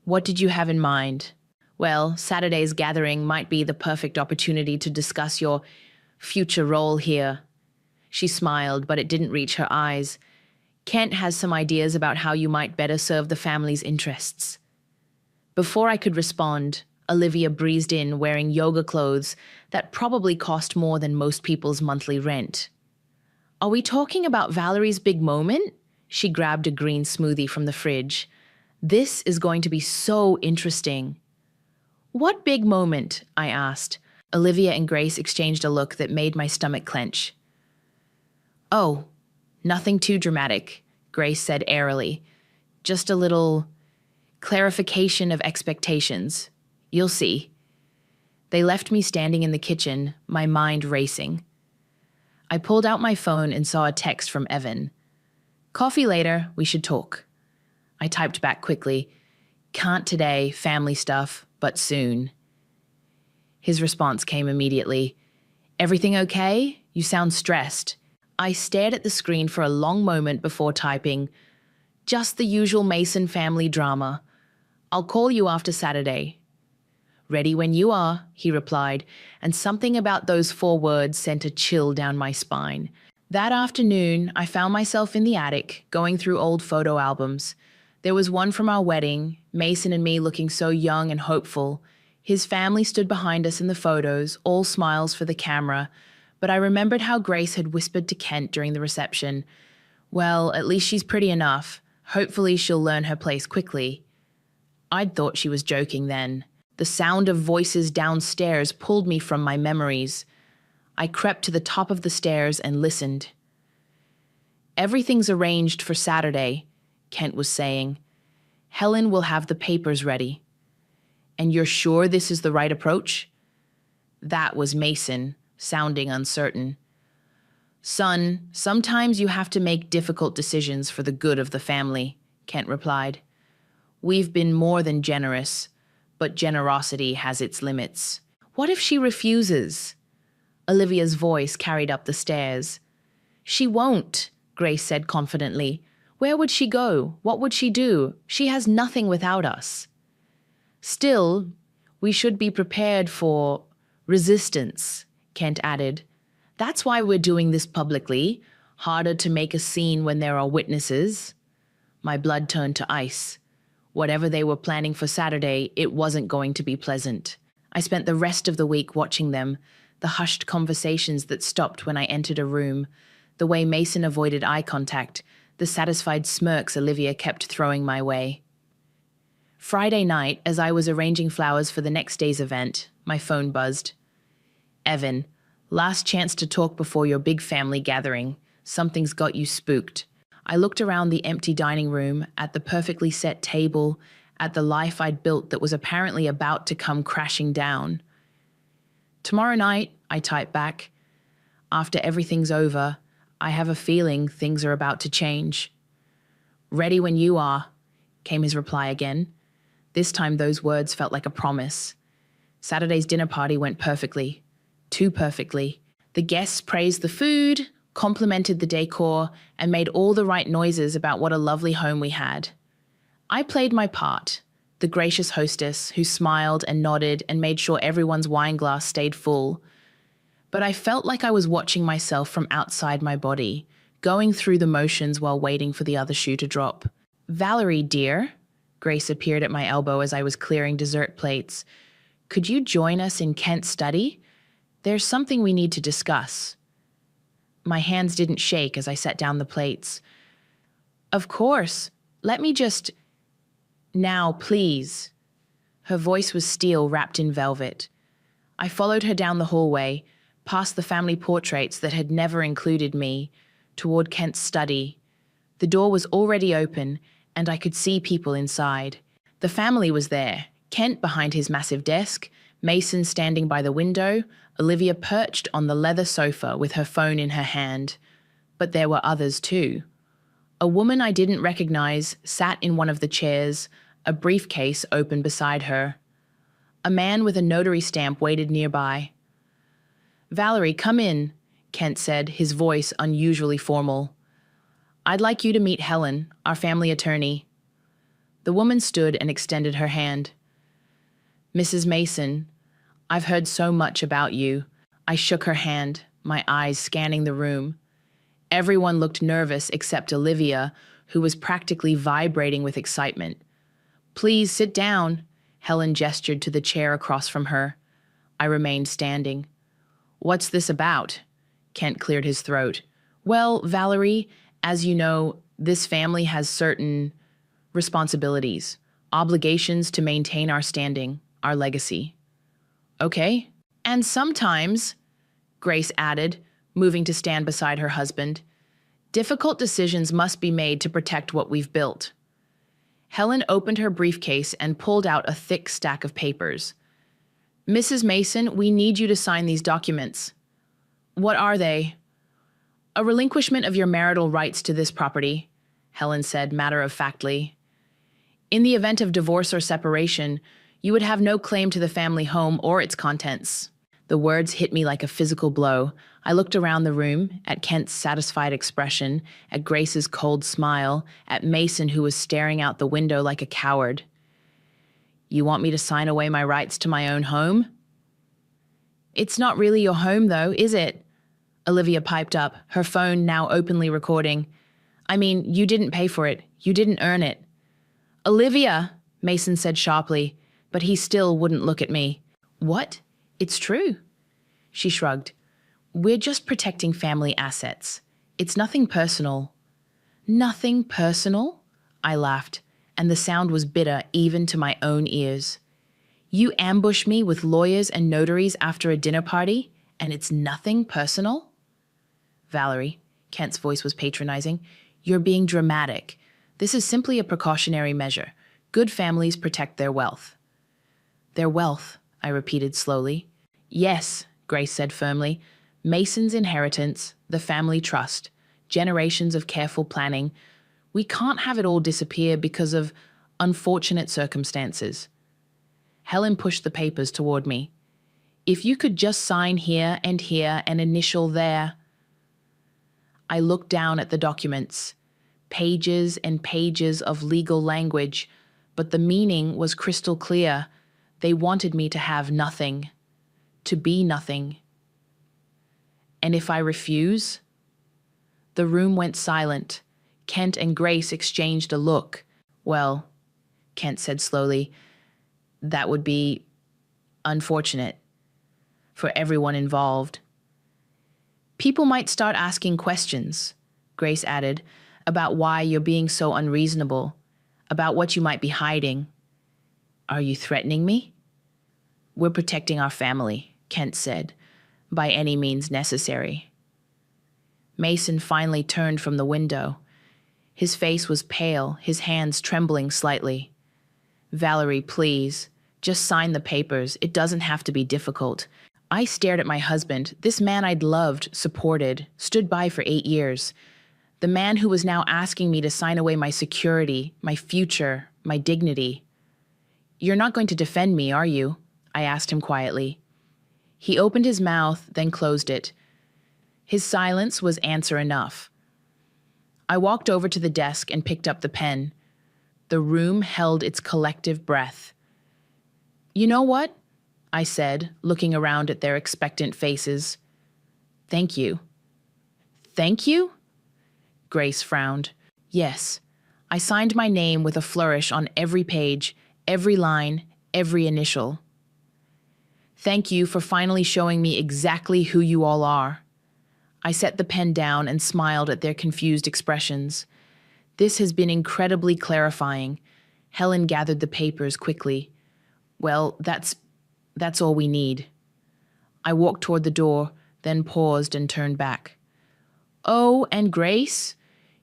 What did you have in mind? Well, Saturday's gathering might be the perfect opportunity to discuss your future role here. She smiled, but it didn't reach her eyes. Kent has some ideas about how you might better serve the family's interests. Before I could respond, Olivia breezed in wearing yoga clothes that probably cost more than most people's monthly rent. Are we talking about Valerie's big moment? She grabbed a green smoothie from the fridge. This is going to be so interesting. What big moment? I asked. Olivia and Grace exchanged a look that made my stomach clench. Oh, nothing too dramatic, Grace said airily. Just a little clarification of expectations. You'll see. They left me standing in the kitchen, my mind racing. I pulled out my phone and saw a text from Evan. Coffee later, we should talk. I typed back quickly. Can't today, family stuff, but soon. His response came immediately. Everything okay? You sound stressed. I stared at the screen for a long moment before typing. Just the usual Mason family drama. I'll call you after Saturday. Ready when you are, he replied, and something about those 4 words sent a chill down my spine. That afternoon, I found myself in the attic, going through old photo albums. There was one from our wedding, Mason and me looking so young and hopeful. His family stood behind us in the photos, all smiles for the camera, but I remembered how Grace had whispered to Kent during the reception, well, at least she's pretty enough. Hopefully she'll learn her place quickly. I'd thought she was joking then. The sound of voices downstairs pulled me from my memories. I crept to the top of the stairs and listened. Everything's arranged for Saturday, Kent was saying. Helen will have the papers ready. And you're sure this is the right approach? That was Mason, sounding uncertain. Son, sometimes you have to make difficult decisions for the good of the family, Kent replied. We've been more than generous, but generosity has its limits. What if she refuses? Olivia's voice carried up the stairs. She won't, Grace said confidently. Where would she go? What would she do? She has nothing without us. Still, we should be prepared for resistance, Kent added. That's why we're doing this publicly. Harder to make a scene when there are witnesses. My blood turned to ice. Whatever they were planning for Saturday, it wasn't going to be pleasant. I spent the rest of the week watching them, the hushed conversations that stopped when I entered a room, the way Mason avoided eye contact, the satisfied smirks Olivia kept throwing my way. Friday night, as I was arranging flowers for the next day's event, my phone buzzed. Evan, last chance to talk before your big family gathering. Something's got you spooked. I looked around the empty dining room, at the perfectly set table, at the life I'd built that was apparently about to come crashing down. Tomorrow night, I typed back. After everything's over, I have a feeling things are about to change. Ready when you are, came his reply again. This time those words felt like a promise. Saturday's dinner party went perfectly. Too perfectly. The guests praised the food, complimented the decor, and made all the right noises about what a lovely home we had. I played my part, the gracious hostess who smiled and nodded and made sure everyone's wine glass stayed full. But I felt like I was watching myself from outside my body, going through the motions while waiting for the other shoe to drop. Valerie, dear, Grace appeared at my elbow as I was clearing dessert plates. Could you join us in Kent's study? There's something we need to discuss. My hands didn't shake as I set down the plates. Of course. Let me just... Now, please. Her voice was steel wrapped in velvet. I followed her down the hallway, past the family portraits that had never included me, toward Kent's study. The door was already open, and I could see people inside. The family was there, Kent behind his massive desk, Mason standing by the window, Olivia perched on the leather sofa with her phone in her hand. But there were others too. A woman I didn't recognize sat in one of the chairs, a briefcase open beside her. A man with a notary stamp waited nearby. Valerie, come in, Kent said, his voice unusually formal. I'd like you to meet Helen, our family attorney. The woman stood and extended her hand. Mrs. Mason, I've heard so much about you. I shook her hand, my eyes scanning the room. Everyone looked nervous except Olivia, who was practically vibrating with excitement. Please sit down, Helen gestured to the chair across from her. I remained standing. What's this about? Kent cleared his throat. Well, Valerie, as you know, this family has certain responsibilities, obligations to maintain our standing, our legacy. Okay. And sometimes, Grace added, moving to stand beside her husband, difficult decisions must be made to protect what we've built. Helen opened her briefcase and pulled out a thick stack of papers. Mrs. Mason, we need you to sign these documents. What are they? A relinquishment of your marital rights to this property, Helen said matter-of-factly. In the event of divorce or separation, you would have no claim to the family home or its contents. The words hit me like a physical blow. I looked around the room, at Kent's satisfied expression, at Grace's cold smile, at Mason who was staring out the window like a coward. You want me to sign away my rights to my own home? It's not really your home, though, is it? Olivia piped up, her phone now openly recording. I mean, you didn't pay for it. You didn't earn it. Olivia, Mason said sharply, but he still wouldn't look at me. What? It's true. She shrugged. We're just protecting family assets. It's nothing personal. Nothing personal? I laughed, and the sound was bitter even to my own ears. You ambush me with lawyers and notaries after a dinner party, and it's nothing personal? Valerie, Kent's voice was patronizing, you're being dramatic. This is simply a precautionary measure. Good families protect their wealth. Their wealth, I repeated slowly. Yes, Grace said firmly. Mason's inheritance, the family trust, generations of careful planning. We can't have it all disappear because of unfortunate circumstances. Helen pushed the papers toward me. If you could just sign here and initial there. I looked down at the documents. Pages and pages of legal language, but the meaning was crystal clear. They wanted me to have nothing, to be nothing. And if I refuse? The room went silent. Kent and Grace exchanged a look. Well, Kent said slowly, that would be unfortunate for everyone involved. People might start asking questions, Grace added, about why you're being so unreasonable, about what you might be hiding. Are you threatening me? We're protecting our family, Kent said, by any means necessary. Mason finally turned from the window. His face was pale, his hands trembling slightly. Valerie, please, just sign the papers. It doesn't have to be difficult. I stared at my husband, this man I'd loved, supported, stood by for 8 years. The man who was now asking me to sign away my security, my future, my dignity. You're not going to defend me, are you? I asked him quietly. He opened his mouth, then closed it. His silence was answer enough. I walked over to the desk and picked up the pen. The room held its collective breath. You know what? I said, looking around at their expectant faces. Thank you. Thank you? Grace frowned. Yes, I signed my name with a flourish on every page, every line, every initial. Thank you for finally showing me exactly who you all are. I set the pen down and smiled at their confused expressions. This has been incredibly clarifying. Helen gathered the papers quickly. Well, that's all we need. I walked toward the door, then paused and turned back. Oh, and Grace?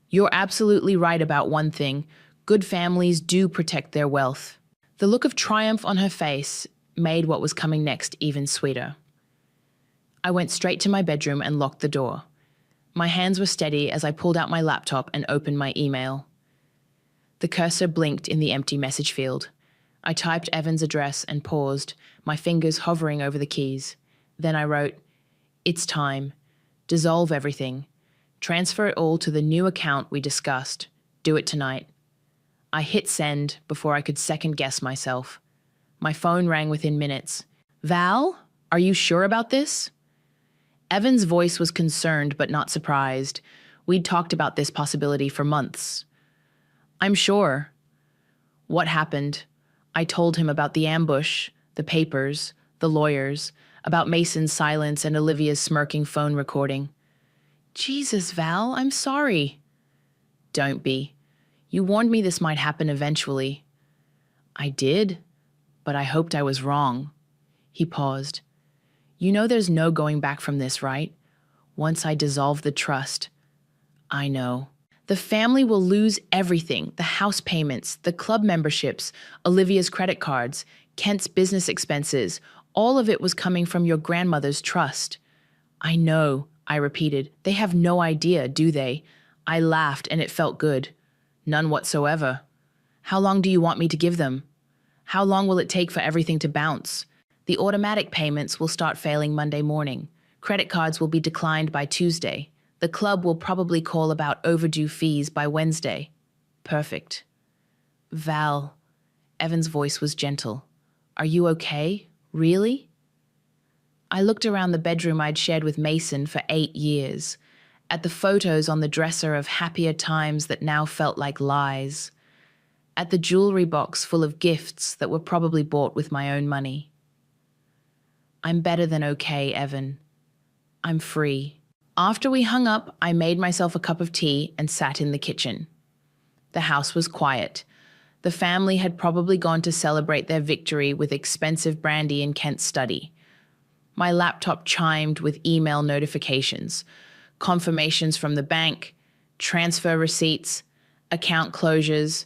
You're absolutely right about one thing. Good families do protect their wealth. The look of triumph on her face made what was coming next even sweeter. I went straight to my bedroom and locked the door. My hands were steady as I pulled out my laptop and opened my email. The cursor blinked in the empty message field. I typed Evan's address and paused, my fingers hovering over the keys. Then I wrote, "It's time. Dissolve everything. Transfer it all to the new account we discussed. Do it tonight." I hit send before I could second-guess myself. My phone rang within minutes. "Val, are you sure about this?" Evan's voice was concerned but not surprised. We'd talked about this possibility for months. "I'm sure." What happened? I told him about the ambush, the papers, the lawyers, about Mason's silence and Olivia's smirking phone recording. Jesus, Val, I'm sorry. Don't be. You warned me this might happen eventually. I did, but I hoped I was wrong. He paused. You know there's no going back from this, right? Once I dissolve the trust. I know. The family will lose everything, the house payments, the club memberships, Olivia's credit cards, Kent's business expenses. All of it was coming from your grandmother's trust. I know, I repeated. They have no idea, do they? I laughed and it felt good. None whatsoever. How long do you want me to give them? How long will it take for everything to bounce? The automatic payments will start failing Monday morning. Credit cards will be declined by Tuesday. The club will probably call about overdue fees by Wednesday. Perfect. Val, Evan's voice was gentle. Are you okay? Really? I looked around the bedroom I'd shared with Mason for 8 years, at the photos on the dresser of happier times that now felt like lies, at the jewelry box full of gifts that were probably bought with my own money. I'm better than okay, Evan. I'm free. After we hung up, I made myself a cup of tea and sat in the kitchen. The house was quiet. The family had probably gone to celebrate their victory with expensive brandy in Kent's study. My laptop chimed with email notifications, confirmations from the bank, transfer receipts, account closures,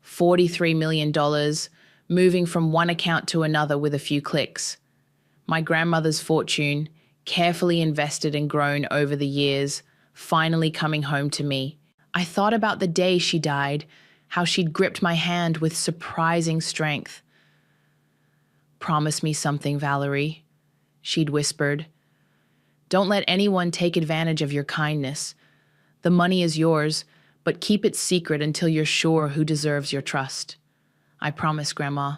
$43 million, moving from one account to another with a few clicks. My grandmother's fortune, carefully invested and grown over the years, finally coming home to me. I thought about the day she died, how she'd gripped my hand with surprising strength. Promise me something, Valerie, she'd whispered. Don't let anyone take advantage of your kindness. The money is yours, but keep it secret until you're sure who deserves your trust. I promise, Grandma.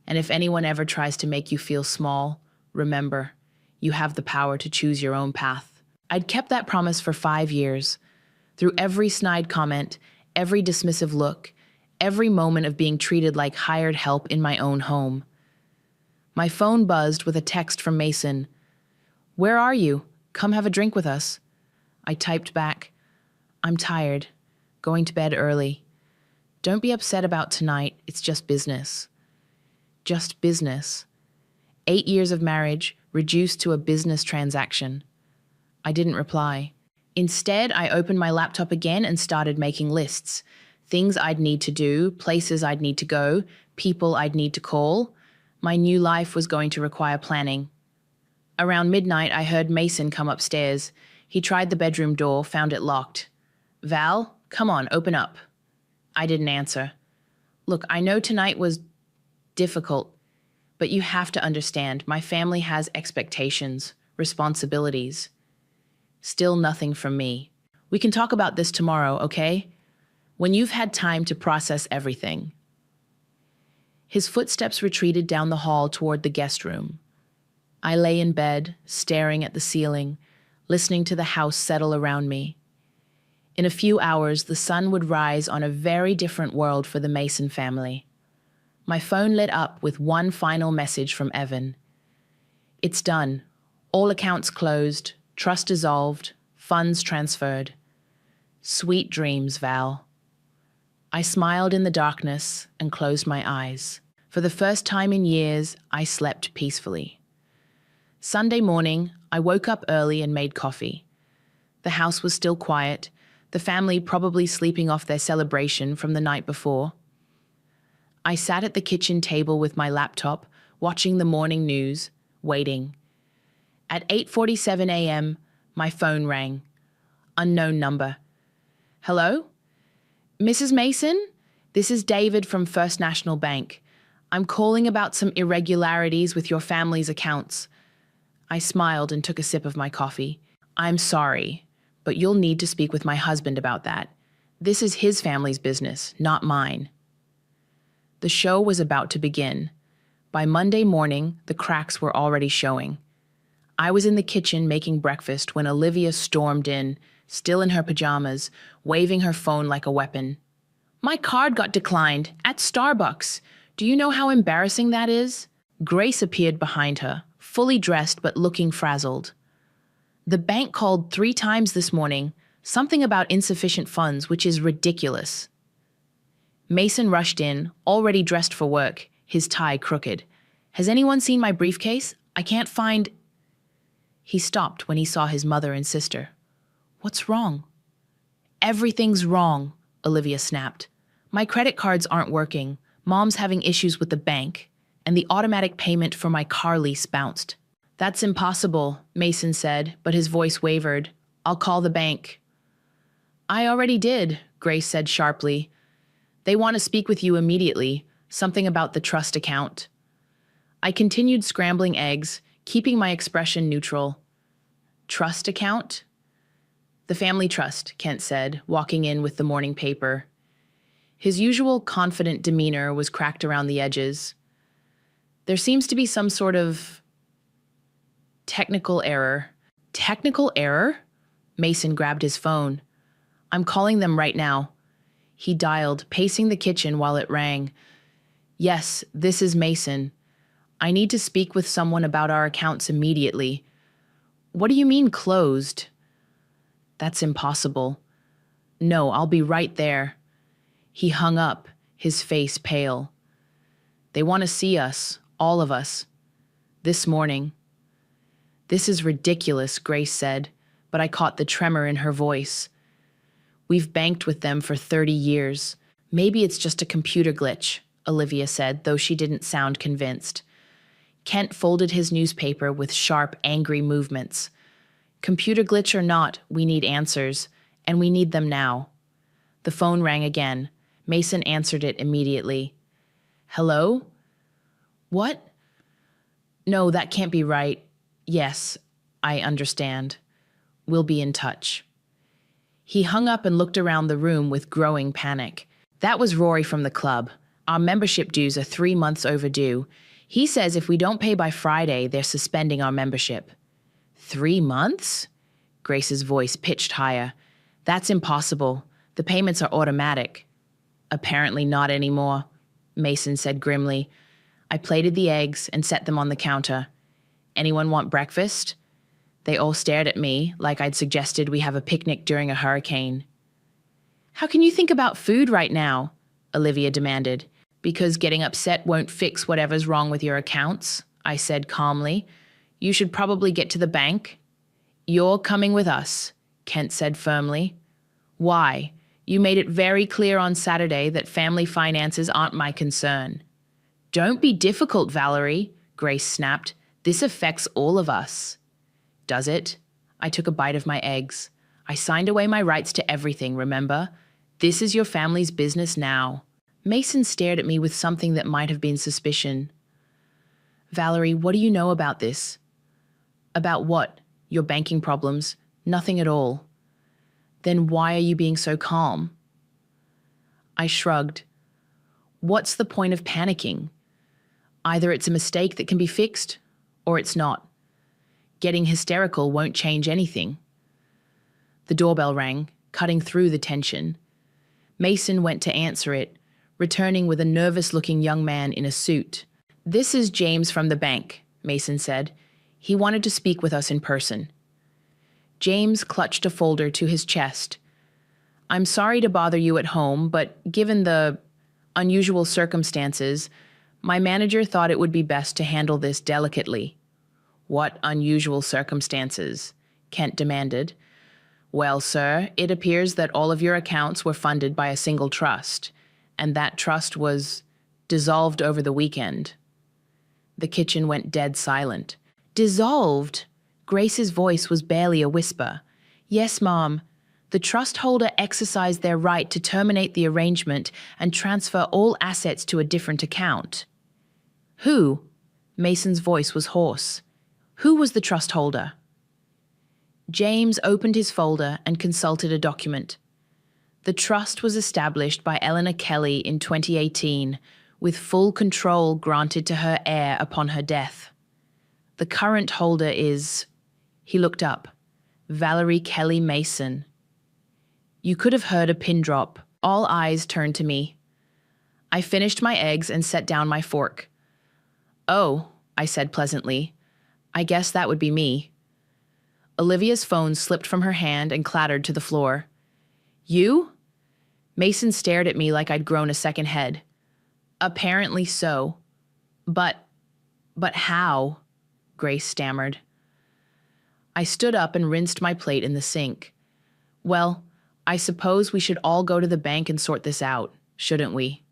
And if anyone ever tries to make you feel small, remember, you have the power to choose your own path. I'd kept that promise for 5 years. Through every snide comment, every dismissive look, every moment of being treated like hired help in my own home. My phone buzzed with a text from Mason. "Where are you? Come have a drink with us." I typed back, "I'm tired. Going to bed early. Don't be upset about tonight. It's just business." Just business. 8 years of marriage reduced to a business transaction. I didn't reply. Instead, I opened my laptop again and started making lists. Things I'd need to do, places I'd need to go, people I'd need to call. My new life was going to require planning. Around midnight, I heard Mason come upstairs. He tried the bedroom door, found it locked. "Val, come on, open up." I didn't answer. "Look, I know tonight was difficult, but you have to understand, my family has expectations, responsibilities. Still nothing from me. We can talk about this tomorrow, okay? When you've had time to process everything." His footsteps retreated down the hall toward the guest room. I lay in bed, staring at the ceiling, listening to the house settle around me. In a few hours, the sun would rise on a very different world for the Mason family. My phone lit up with one final message from Evan. "It's done. All accounts closed, trust dissolved, funds transferred. Sweet dreams, Val." I smiled in the darkness and closed my eyes. For the first time in years, I slept peacefully. Sunday morning, I woke up early and made coffee. The house was still quiet, the family probably sleeping off their celebration from the night before. I sat at the kitchen table with my laptop, watching the morning news, waiting. At 8:47 a.m., my phone rang. Unknown number. "Hello? Mrs. Mason? This is David from First National Bank. I'm calling about some irregularities with your family's accounts." I smiled and took a sip of my coffee. "I'm sorry, but you'll need to speak with my husband about that. This is his family's business, not mine." The show was about to begin. By Monday morning, the cracks were already showing. I was in the kitchen making breakfast when Olivia stormed in, still in her pajamas, waving her phone like a weapon. "My card got declined at Starbucks. Do you know how embarrassing that is?" Grace appeared behind her, fully dressed but looking frazzled. "The bank called 3 times this morning, something about insufficient funds, which is ridiculous." Mason rushed in, already dressed for work, his tie crooked. "Has anyone seen my briefcase? I can't find—" He stopped when he saw his mother and sister. "What's wrong?" "Everything's wrong," Olivia snapped. "My credit cards aren't working, Mom's having issues with the bank, and the automatic payment for my car lease bounced." "That's impossible," Mason said, but his voice wavered. "I'll call the bank." "I already did," Grace said sharply. "They want to speak with you immediately, something about the trust account." I continued scrambling eggs, keeping my expression neutral. "Trust account?" "The family trust," Kent said, walking in with the morning paper. His usual confident demeanor was cracked around the edges. "There seems to be some sort of technical error." "Technical error?" Mason grabbed his phone. "I'm calling them right now." He dialed, pacing the kitchen while it rang. "Yes, this is Mason. I need to speak with someone about our accounts immediately." "What do you mean closed?" "That's impossible." "No, I'll be right there." He hung up, his face pale. "They want to see us, all of us. This morning." "This is ridiculous," Grace said, but I caught the tremor in her voice. "We've banked with them for 30 years. Maybe it's just a computer glitch," Olivia said, though she didn't sound convinced. Kent folded his newspaper with sharp, angry movements. "Computer glitch or not, we need answers, and we need them now." The phone rang again. Mason answered it immediately. "Hello? What? No, that can't be right. Yes, I understand. We'll be in touch." He hung up and looked around the room with growing panic. That was Rory from the club. Our membership dues are 3 months overdue. He says if we don't pay by Friday, they're suspending our membership. 3 months? Grace's voice pitched higher. That's impossible. The payments are automatic. Apparently not anymore, Mason said grimly. I plated the eggs and set them on the counter. Anyone want breakfast? They all stared at me like I'd suggested we have a picnic during a hurricane. How can you think about food right now? Olivia demanded. Because getting upset won't fix whatever's wrong with your accounts, I said calmly. You should probably get to the bank. You're coming with us, Kent said firmly. Why? You made it very clear on Saturday that family finances aren't my concern. Don't be difficult, Valerie, Grace snapped. This affects all of us. Does it? I took a bite of my eggs. I signed away my rights to everything, remember? This is your family's business now. Mason stared at me with something that might have been suspicion. Valerie, what do you know about this? About what? Your banking problems? Nothing at all. Then why are you being so calm? I shrugged. What's the point of panicking? Either it's a mistake that can be fixed, or it's not. Getting hysterical won't change anything. The doorbell rang, cutting through the tension. Mason went to answer it, returning with a nervous-looking young man in a suit. This is James from the bank, Mason said. He wanted to speak with us in person. James clutched a folder to his chest. I'm sorry to bother you at home, but given the unusual circumstances, my manager thought it would be best to handle this delicately. What unusual circumstances? Kent demanded. Well, sir, it appears that all of your accounts were funded by a single trust, and that trust was dissolved over the weekend. The kitchen went dead silent. Dissolved? Grace's voice was barely a whisper. Yes, Mom. The trust holder exercised their right to terminate the arrangement and transfer all assets to a different account. Who? Mason's voice was hoarse. Who was the trust holder? James opened his folder and consulted a document. The trust was established by Eleanor Kelly in 2018, with full control granted to her heir upon her death. The current holder is, he looked up, Valerie Kelly Mason. You could have heard a pin drop. All eyes turned to me. I finished my eggs and set down my fork. Oh, I said pleasantly. I guess that would be me. Olivia's phone slipped from her hand and clattered to the floor. You? Mason stared at me like I'd grown a second head. Apparently so. But how? Grace stammered. I stood up and rinsed my plate in the sink. Well, I suppose we should all go to the bank and sort this out, shouldn't we?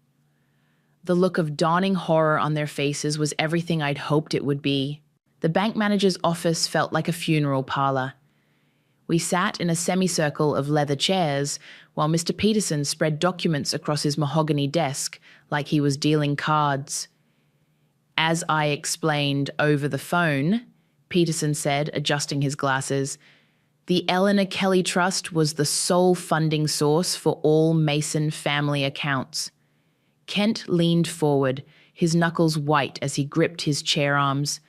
The look of dawning horror on their faces was everything I'd hoped it would be. The bank manager's office felt like a funeral parlor. We sat in a semicircle of leather chairs while Mr. Peterson spread documents across his mahogany desk like he was dealing cards. As I explained over the phone, Peterson said, adjusting his glasses, the Eleanor Kelly Trust was the sole funding source for all Mason family accounts. Kent leaned forward, his knuckles white as he gripped his chair arms.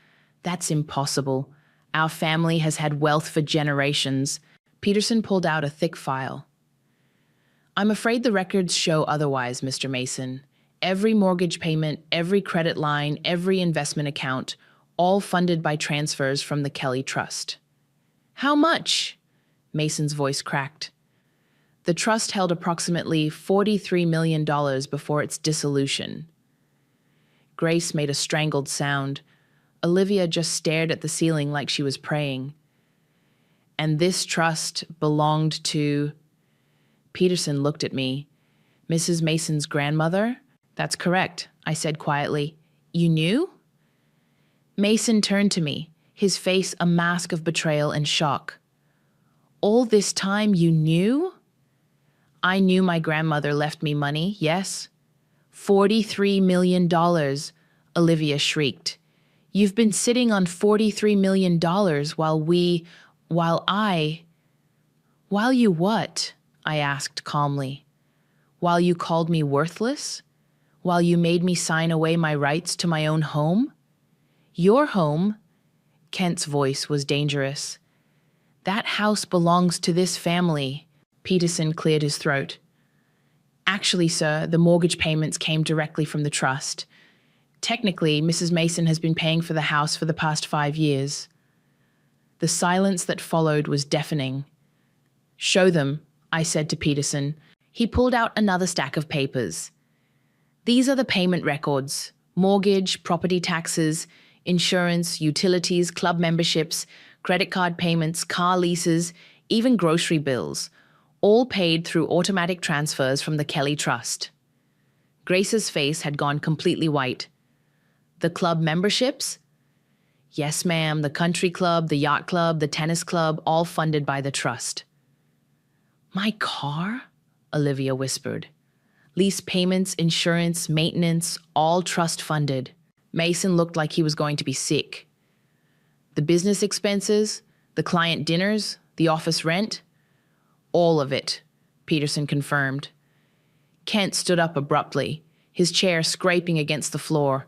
That's impossible. Our family has had wealth for generations. Peterson pulled out a thick file. I'm afraid the records show otherwise, Mr. Mason. Every mortgage payment, every credit line, every investment account, all funded by transfers from the Kelly Trust. How much? Mason's voice cracked. The trust held approximately $43 million before its dissolution. Grace made a strangled sound. Olivia just stared at the ceiling like she was praying. And this trust belonged to... Peterson looked at me. Mrs. Mason's grandmother? That's correct, I said quietly. You knew? Mason turned to me, his face a mask of betrayal and shock. All this time you knew? I knew my grandmother left me money, yes. $43 million, Olivia shrieked. You've been sitting on $43 million while you what? I asked calmly. While you called me worthless? While you made me sign away my rights to my own home? Your home? Kent's voice was dangerous. That house belongs to this family. Peterson cleared his throat. Actually, sir, the mortgage payments came directly from the trust. Technically, Mrs. Mason has been paying for the house for the past 5 years. The silence that followed was deafening. Show them, I said to Peterson. He pulled out another stack of papers. These are the payment records: mortgage, property taxes, insurance, utilities, club memberships, credit card payments, car leases, even grocery bills, all paid through automatic transfers from the Kelly Trust. Grace's face had gone completely white. The club memberships? Yes, ma'am, the country club, the yacht club, the tennis club, all funded by the trust. My car? Olivia whispered. Lease payments, insurance, maintenance, all trust funded. Mason looked like he was going to be sick. The business expenses, the client dinners, the office rent? All of it, Peterson confirmed. Kent stood up abruptly, his chair scraping against the floor.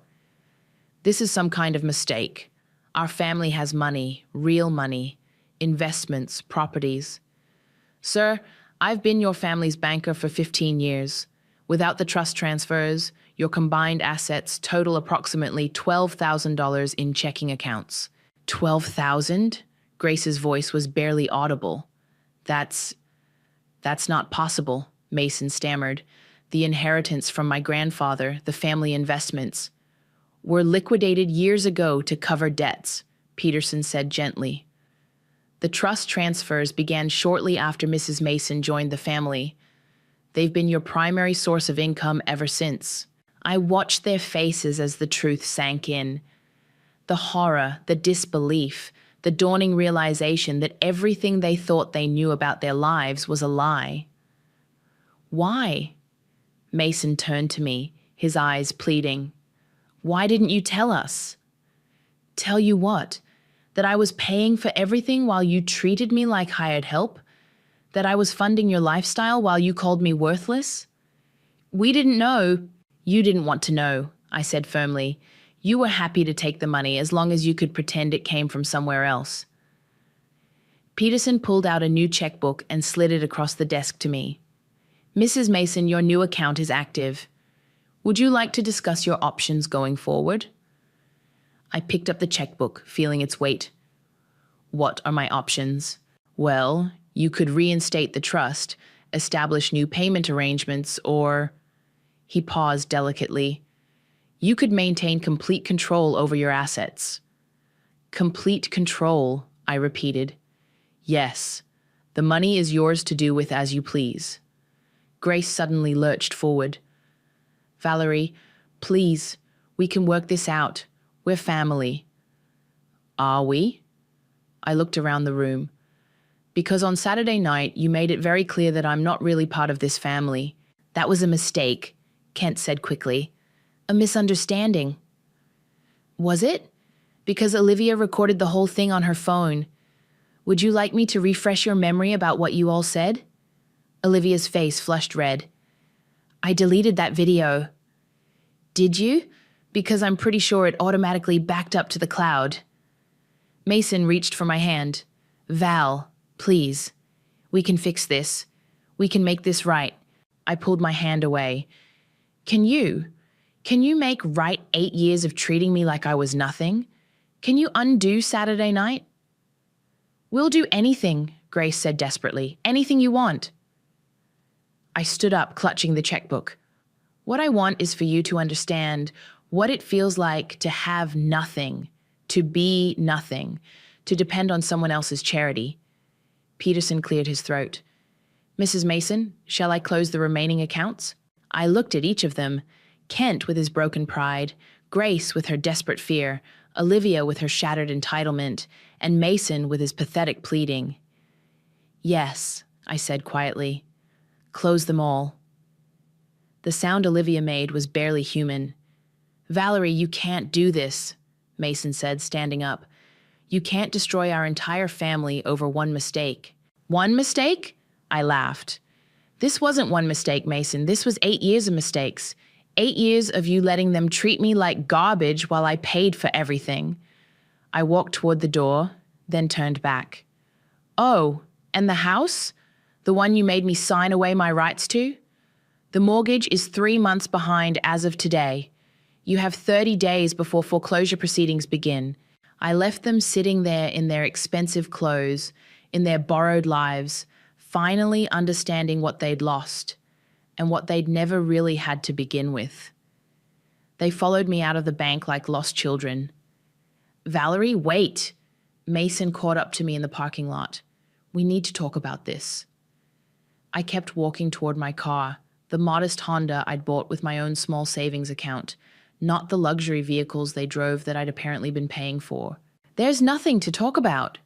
This is some kind of mistake. Our family has money, real money, investments, properties. Sir, I've been your family's banker for 15 years. Without the trust transfers, your combined assets total approximately $12,000 in checking accounts. 12,000? Grace's voice was barely audible. That's not possible, Mason stammered. The inheritance from my grandfather, the family investments, were liquidated years ago to cover debts, Peterson said gently. The trust transfers began shortly after Mrs. Mason joined the family. They've been your primary source of income ever since. I watched their faces as the truth sank in. The horror, the disbelief, the dawning realization that everything they thought they knew about their lives was a lie. Why? Mason turned to me, his eyes pleading. Why didn't you tell us? Tell you what? That I was paying for everything while you treated me like hired help? That I was funding your lifestyle while you called me worthless? We didn't know. You didn't want to know, I said firmly. You were happy to take the money as long as you could pretend it came from somewhere else. Peterson pulled out a new checkbook and slid it across the desk to me. Mrs. Mason, your new account is active. Would you like to discuss your options going forward? I picked up the checkbook, feeling its weight. What are my options? Well, you could reinstate the trust, establish new payment arrangements, or... He paused delicately. You could maintain complete control over your assets. Complete control, I repeated. Yes, the money is yours to do with as you please. Grace suddenly lurched forward. Valerie, please, we can work this out. We're family. Are we? I looked around the room. Because on Saturday night, you made it very clear that I'm not really part of this family. That was a mistake, Kent said quickly. A misunderstanding. Was it? Because Olivia recorded the whole thing on her phone. Would you like me to refresh your memory about what you all said? Olivia's face flushed red. I deleted that video. Did you? Because I'm pretty sure it automatically backed up to the cloud. Mason reached for my hand. Val, please. We can fix this. We can make this right. I pulled my hand away. Can you make right 8 years of treating me like I was nothing? Can you undo Saturday night? We'll do anything, Grace said desperately. Anything you want. I stood up, clutching the checkbook. What I want is for you to understand what it feels like to have nothing, to be nothing, to depend on someone else's charity. Peterson cleared his throat. Mrs. Mason, shall I close the remaining accounts? I looked at each of them, Kent with his broken pride, Grace with her desperate fear, Olivia with her shattered entitlement, and Mason with his pathetic pleading. Yes, I said quietly. Close them all. The sound Olivia made was barely human. Valerie, you can't do this, Mason said, standing up. You can't destroy our entire family over one mistake. One mistake? I laughed. This wasn't one mistake, Mason. This was 8 years of mistakes. 8 years of you letting them treat me like garbage while I paid for everything. I walked toward the door, then turned back. Oh, and the house? The one you made me sign away my rights to? The mortgage is 3 months behind as of today. You have 30 days before foreclosure proceedings begin. I left them sitting there in their expensive clothes, in their borrowed lives, finally understanding what they'd lost and what they'd never really had to begin with. They followed me out of the bank like lost children. Valerie, wait! Mason caught up to me in the parking lot. We need to talk about this. I kept walking toward my car, the modest Honda I'd bought with my own small savings account, not the luxury vehicles they drove that I'd apparently been paying for. There's nothing to talk about.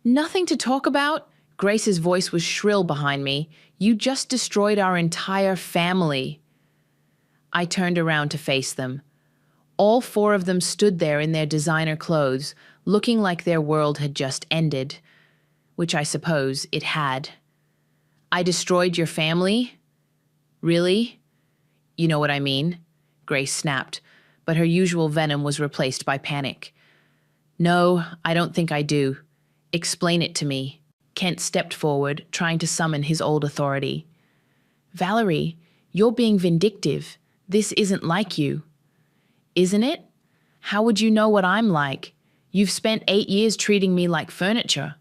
Nothing to talk about? Grace's voice was shrill behind me. You just destroyed our entire family. I turned around to face them. All 4 of them stood there in their designer clothes, looking like their world had just ended, which I suppose it had. I destroyed your family? Really? You know what I mean? Grace snapped, but her usual venom was replaced by panic. No, I don't think I do. Explain it to me. Kent stepped forward, trying to summon his old authority. Valerie, you're being vindictive. This isn't like you. Isn't it? How would you know what I'm like? You've spent 8 years treating me like furniture.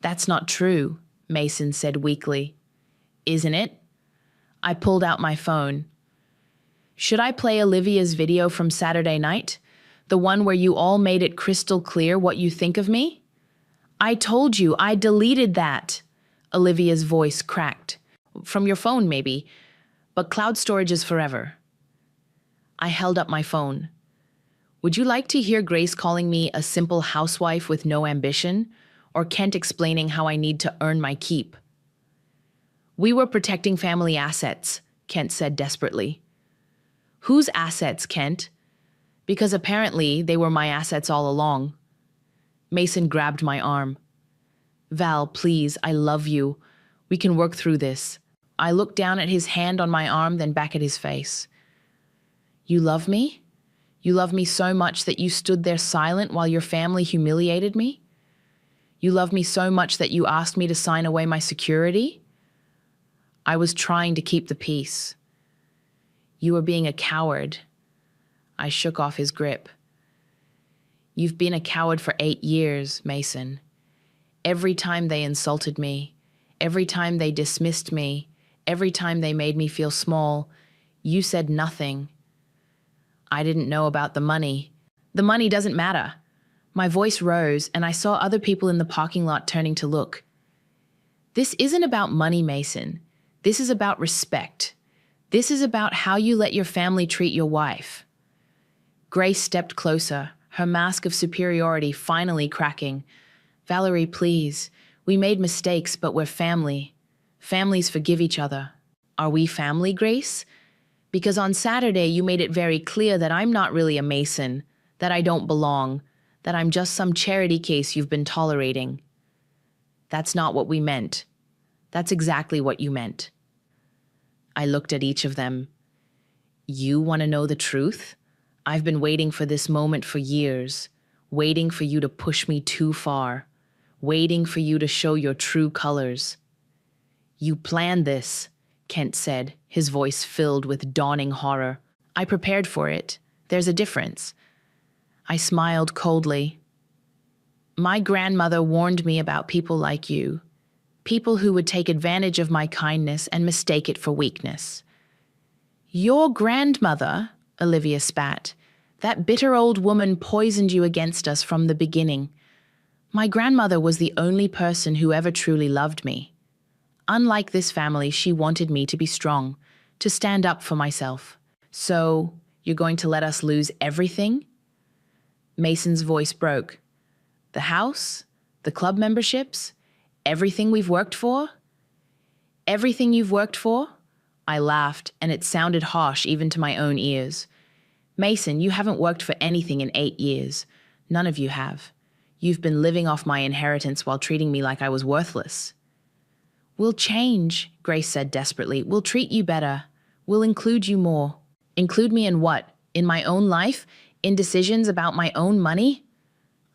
That's not true, Mason said weakly. Isn't it? I pulled out my phone. Should I play Olivia's video from Saturday night? The one where you all made it crystal clear what you think of me? I told you, I deleted that. Olivia's voice cracked. From your phone, maybe, but cloud storage is forever. I held up my phone. Would you like to hear Grace calling me a simple housewife with no ambition, or Kent explaining how I need to earn my keep? We were protecting family assets, Kent said desperately. Whose assets, Kent? Because apparently they were my assets all along. Mason grabbed my arm. Val, please, I love you. We can work through this. I looked down at his hand on my arm, then back at his face. You love me? You love me so much that you stood there silent while your family humiliated me? You love me so much that you asked me to sign away my security? I was trying to keep the peace. You were being a coward. I shook off his grip. You've been a coward for 8 years, Mason. Every time they insulted me, every time they dismissed me, every time they made me feel small, you said nothing. I didn't know about the money. The money doesn't matter. My voice rose, and I saw other people in the parking lot turning to look. This isn't about money, Mason. This is about respect. This is about how you let your family treat your wife. Grace stepped closer, her mask of superiority finally cracking. Valerie, please. We made mistakes, but we're family. Families forgive each other. Are we family, Grace? Because on Saturday you made it very clear that I'm not really a Mason, that I don't belong, that I'm just some charity case you've been tolerating. That's not what we meant. That's exactly what you meant. I looked at each of them. You want to know the truth? I've been waiting for this moment for years, waiting for you to push me too far, waiting for you to show your true colors. You planned this, Kent said, his voice filled with dawning horror. I prepared for it. There's a difference. I smiled coldly. My grandmother warned me about people like you, people who would take advantage of my kindness and mistake it for weakness. Your grandmother, Olivia spat. That bitter old woman poisoned you against us from the beginning. My grandmother was the only person who ever truly loved me. Unlike this family, she wanted me to be strong, to stand up for myself. So, you're going to let us lose everything? Mason's voice broke. The house? The club memberships? Everything we've worked for? Everything you've worked for? I laughed, and it sounded harsh even to my own ears. Mason, you haven't worked for anything in 8 years. None of you have. You've been living off my inheritance while treating me like I was worthless. We'll change, Grace said desperately. We'll treat you better. We'll include you more. Include me in what? In my own life? In decisions about my own money?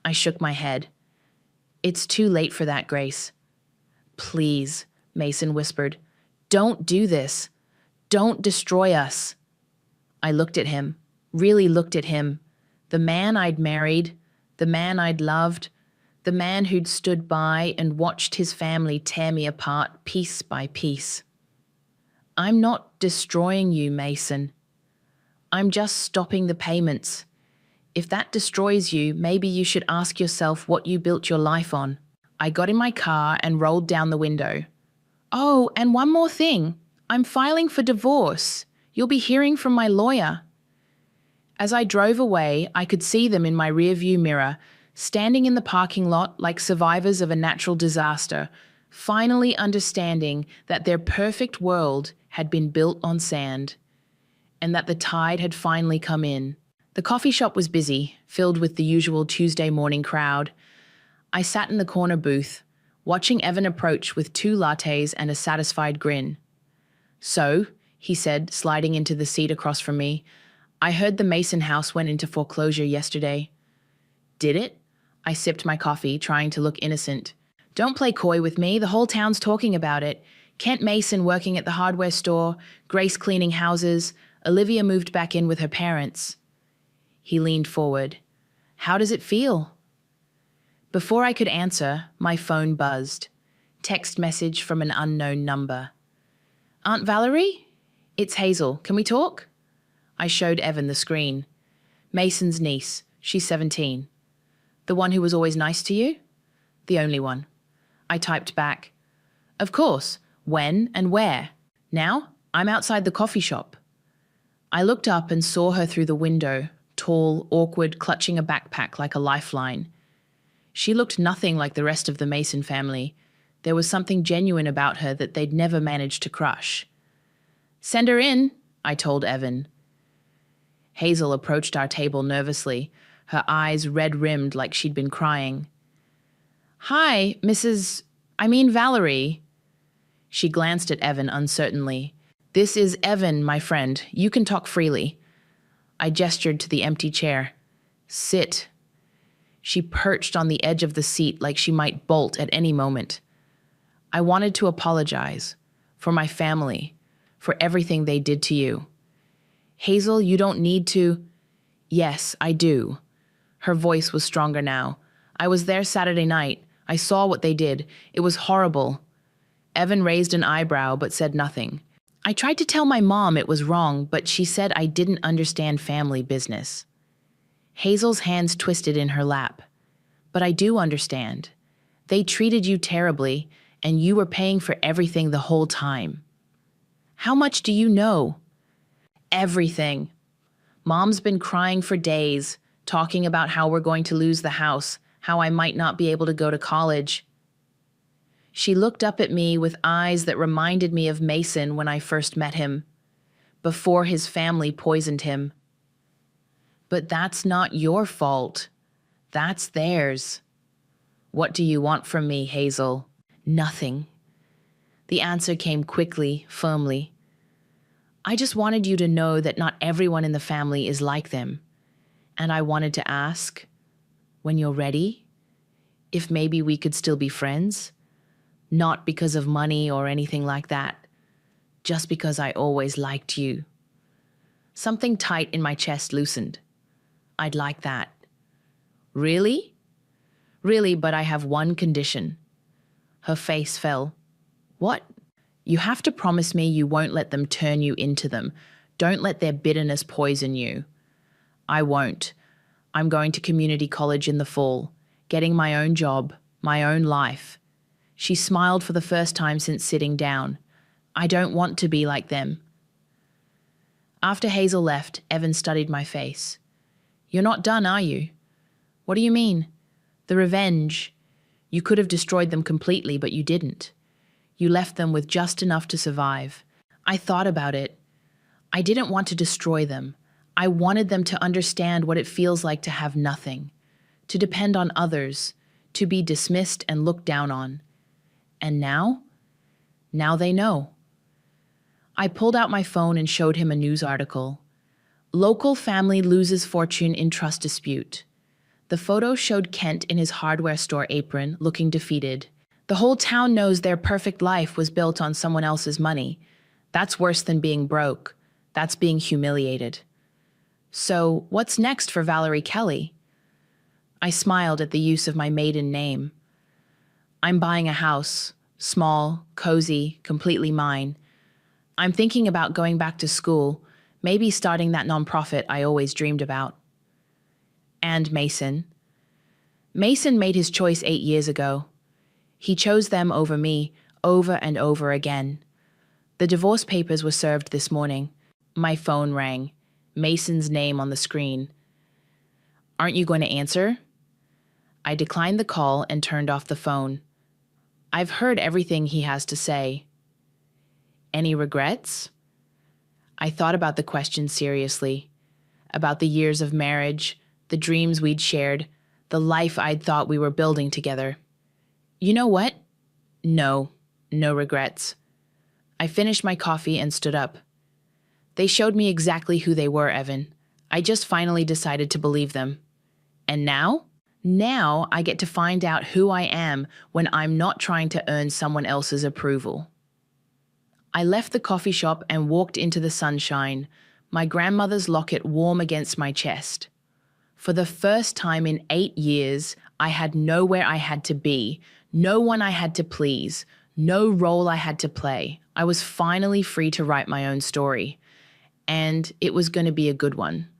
I shook my head. It's too late for that, Grace. Please, Mason whispered. Don't do this. Don't destroy us. I looked at him, really looked at him. The man I'd married, the man I'd loved, the man who'd stood by and watched his family tear me apart piece by piece. I'm not destroying you, Mason. I'm just stopping the payments. If that destroys you, maybe you should ask yourself what you built your life on. I got in my car and rolled down the window. Oh, and one more thing. I'm filing for divorce. You'll be hearing from my lawyer. As I drove away, I could see them in my rearview mirror, standing in the parking lot like survivors of a natural disaster, finally understanding that their perfect world had been built on sand, and that the tide had finally come in. The coffee shop was busy, filled with the usual Tuesday morning crowd. I sat in the corner booth, watching Evan approach with 2 lattes and a satisfied grin. So, he said, sliding into the seat across from me, I heard the Mason house went into foreclosure yesterday. Did it? I sipped my coffee, trying to look innocent. Don't play coy with me, the whole town's talking about it. Kent Mason working at the hardware store, Grace cleaning houses, Olivia moved back in with her parents. He leaned forward. How does it feel? Before I could answer, my phone buzzed. Text message from an unknown number. Aunt Valerie? It's Hazel. Can we talk? I showed Evan the screen. Mason's niece. She's 17. The one who was always nice to you? The only one. I typed back. Of course. When and where? Now? I'm outside the coffee shop. I looked up and saw her through the window, tall, awkward, clutching a backpack like a lifeline. She looked nothing like the rest of the Mason family. There was something genuine about her that they'd never managed to crush. Send her in, I told Evan. Hazel approached our table nervously, her eyes red-rimmed like she'd been crying. Hi, Valerie. She glanced at Evan uncertainly. This is Evan, my friend. You can talk freely. I gestured to the empty chair. Sit. She perched on the edge of the seat like she might bolt at any moment. I wanted to apologize. For my family. For everything they did to you. Hazel, you don't need to. Yes, I do. Her voice was stronger now. I was there Saturday night. I saw what they did. It was horrible. Evan raised an eyebrow but said nothing. I tried to tell my mom it was wrong, but she said I didn't understand family business. Hazel's hands twisted in her lap. But I do understand. They treated you terribly, and you were paying for everything the whole time. How much do you know? Everything. Mom's been crying for days, talking about how we're going to lose the house, how I might not be able to go to college. She looked up at me with eyes that reminded me of Mason when I first met him, before his family poisoned him. But that's not your fault. That's theirs. What do you want from me, Hazel? Nothing. The answer came quickly, firmly. I just wanted you to know that not everyone in the family is like them. And I wanted to ask, when you're ready, if maybe we could still be friends. Not because of money or anything like that. Just because I always liked you. Something tight in my chest loosened. I'd like that. Really? Really, but I have one condition. Her face fell. What? You have to promise me you won't let them turn you into them. Don't let their bitterness poison you. I won't. I'm going to community college in the fall, getting my own job, my own life. She smiled for the first time since sitting down. I don't want to be like them. After Hazel left, Evan studied my face. You're not done, are you? What do you mean? The revenge. You could have destroyed them completely, but you didn't. You left them with just enough to survive. I thought about it. I didn't want to destroy them. I wanted them to understand what it feels like to have nothing, to depend on others, to be dismissed and looked down on. And now? Now they know. I pulled out my phone and showed him a news article. Local family loses fortune in trust dispute. The photo showed Kent in his hardware store apron, looking defeated. The whole town knows their perfect life was built on someone else's money. That's worse than being broke. That's being humiliated. So, what's next for Valerie Kelly? I smiled at the use of my maiden name. I'm buying a house, small, cozy, completely mine. I'm thinking about going back to school, maybe starting that nonprofit I always dreamed about. And Mason. Mason made his choice 8 years ago. He chose them over me, over and over again. The divorce papers were served this morning. My phone rang. Mason's name on the screen. Aren't you going to answer? I declined the call and turned off the phone. I've heard everything he has to say. Any regrets? I thought about the question seriously, about the years of marriage, the dreams we'd shared, the life I'd thought we were building together. You know what? No regrets. I finished my coffee and stood up. They showed me exactly who they were, Evan. I just finally decided to believe them. And now? Now I get to find out who I am when I'm not trying to earn someone else's approval. I left the coffee shop and walked into the sunshine, my grandmother's locket warm against my chest. For the first time in 8 years, I had nowhere I had to be, no one I had to please, no role I had to play. I was finally free to write my own story. And it was going to be a good one.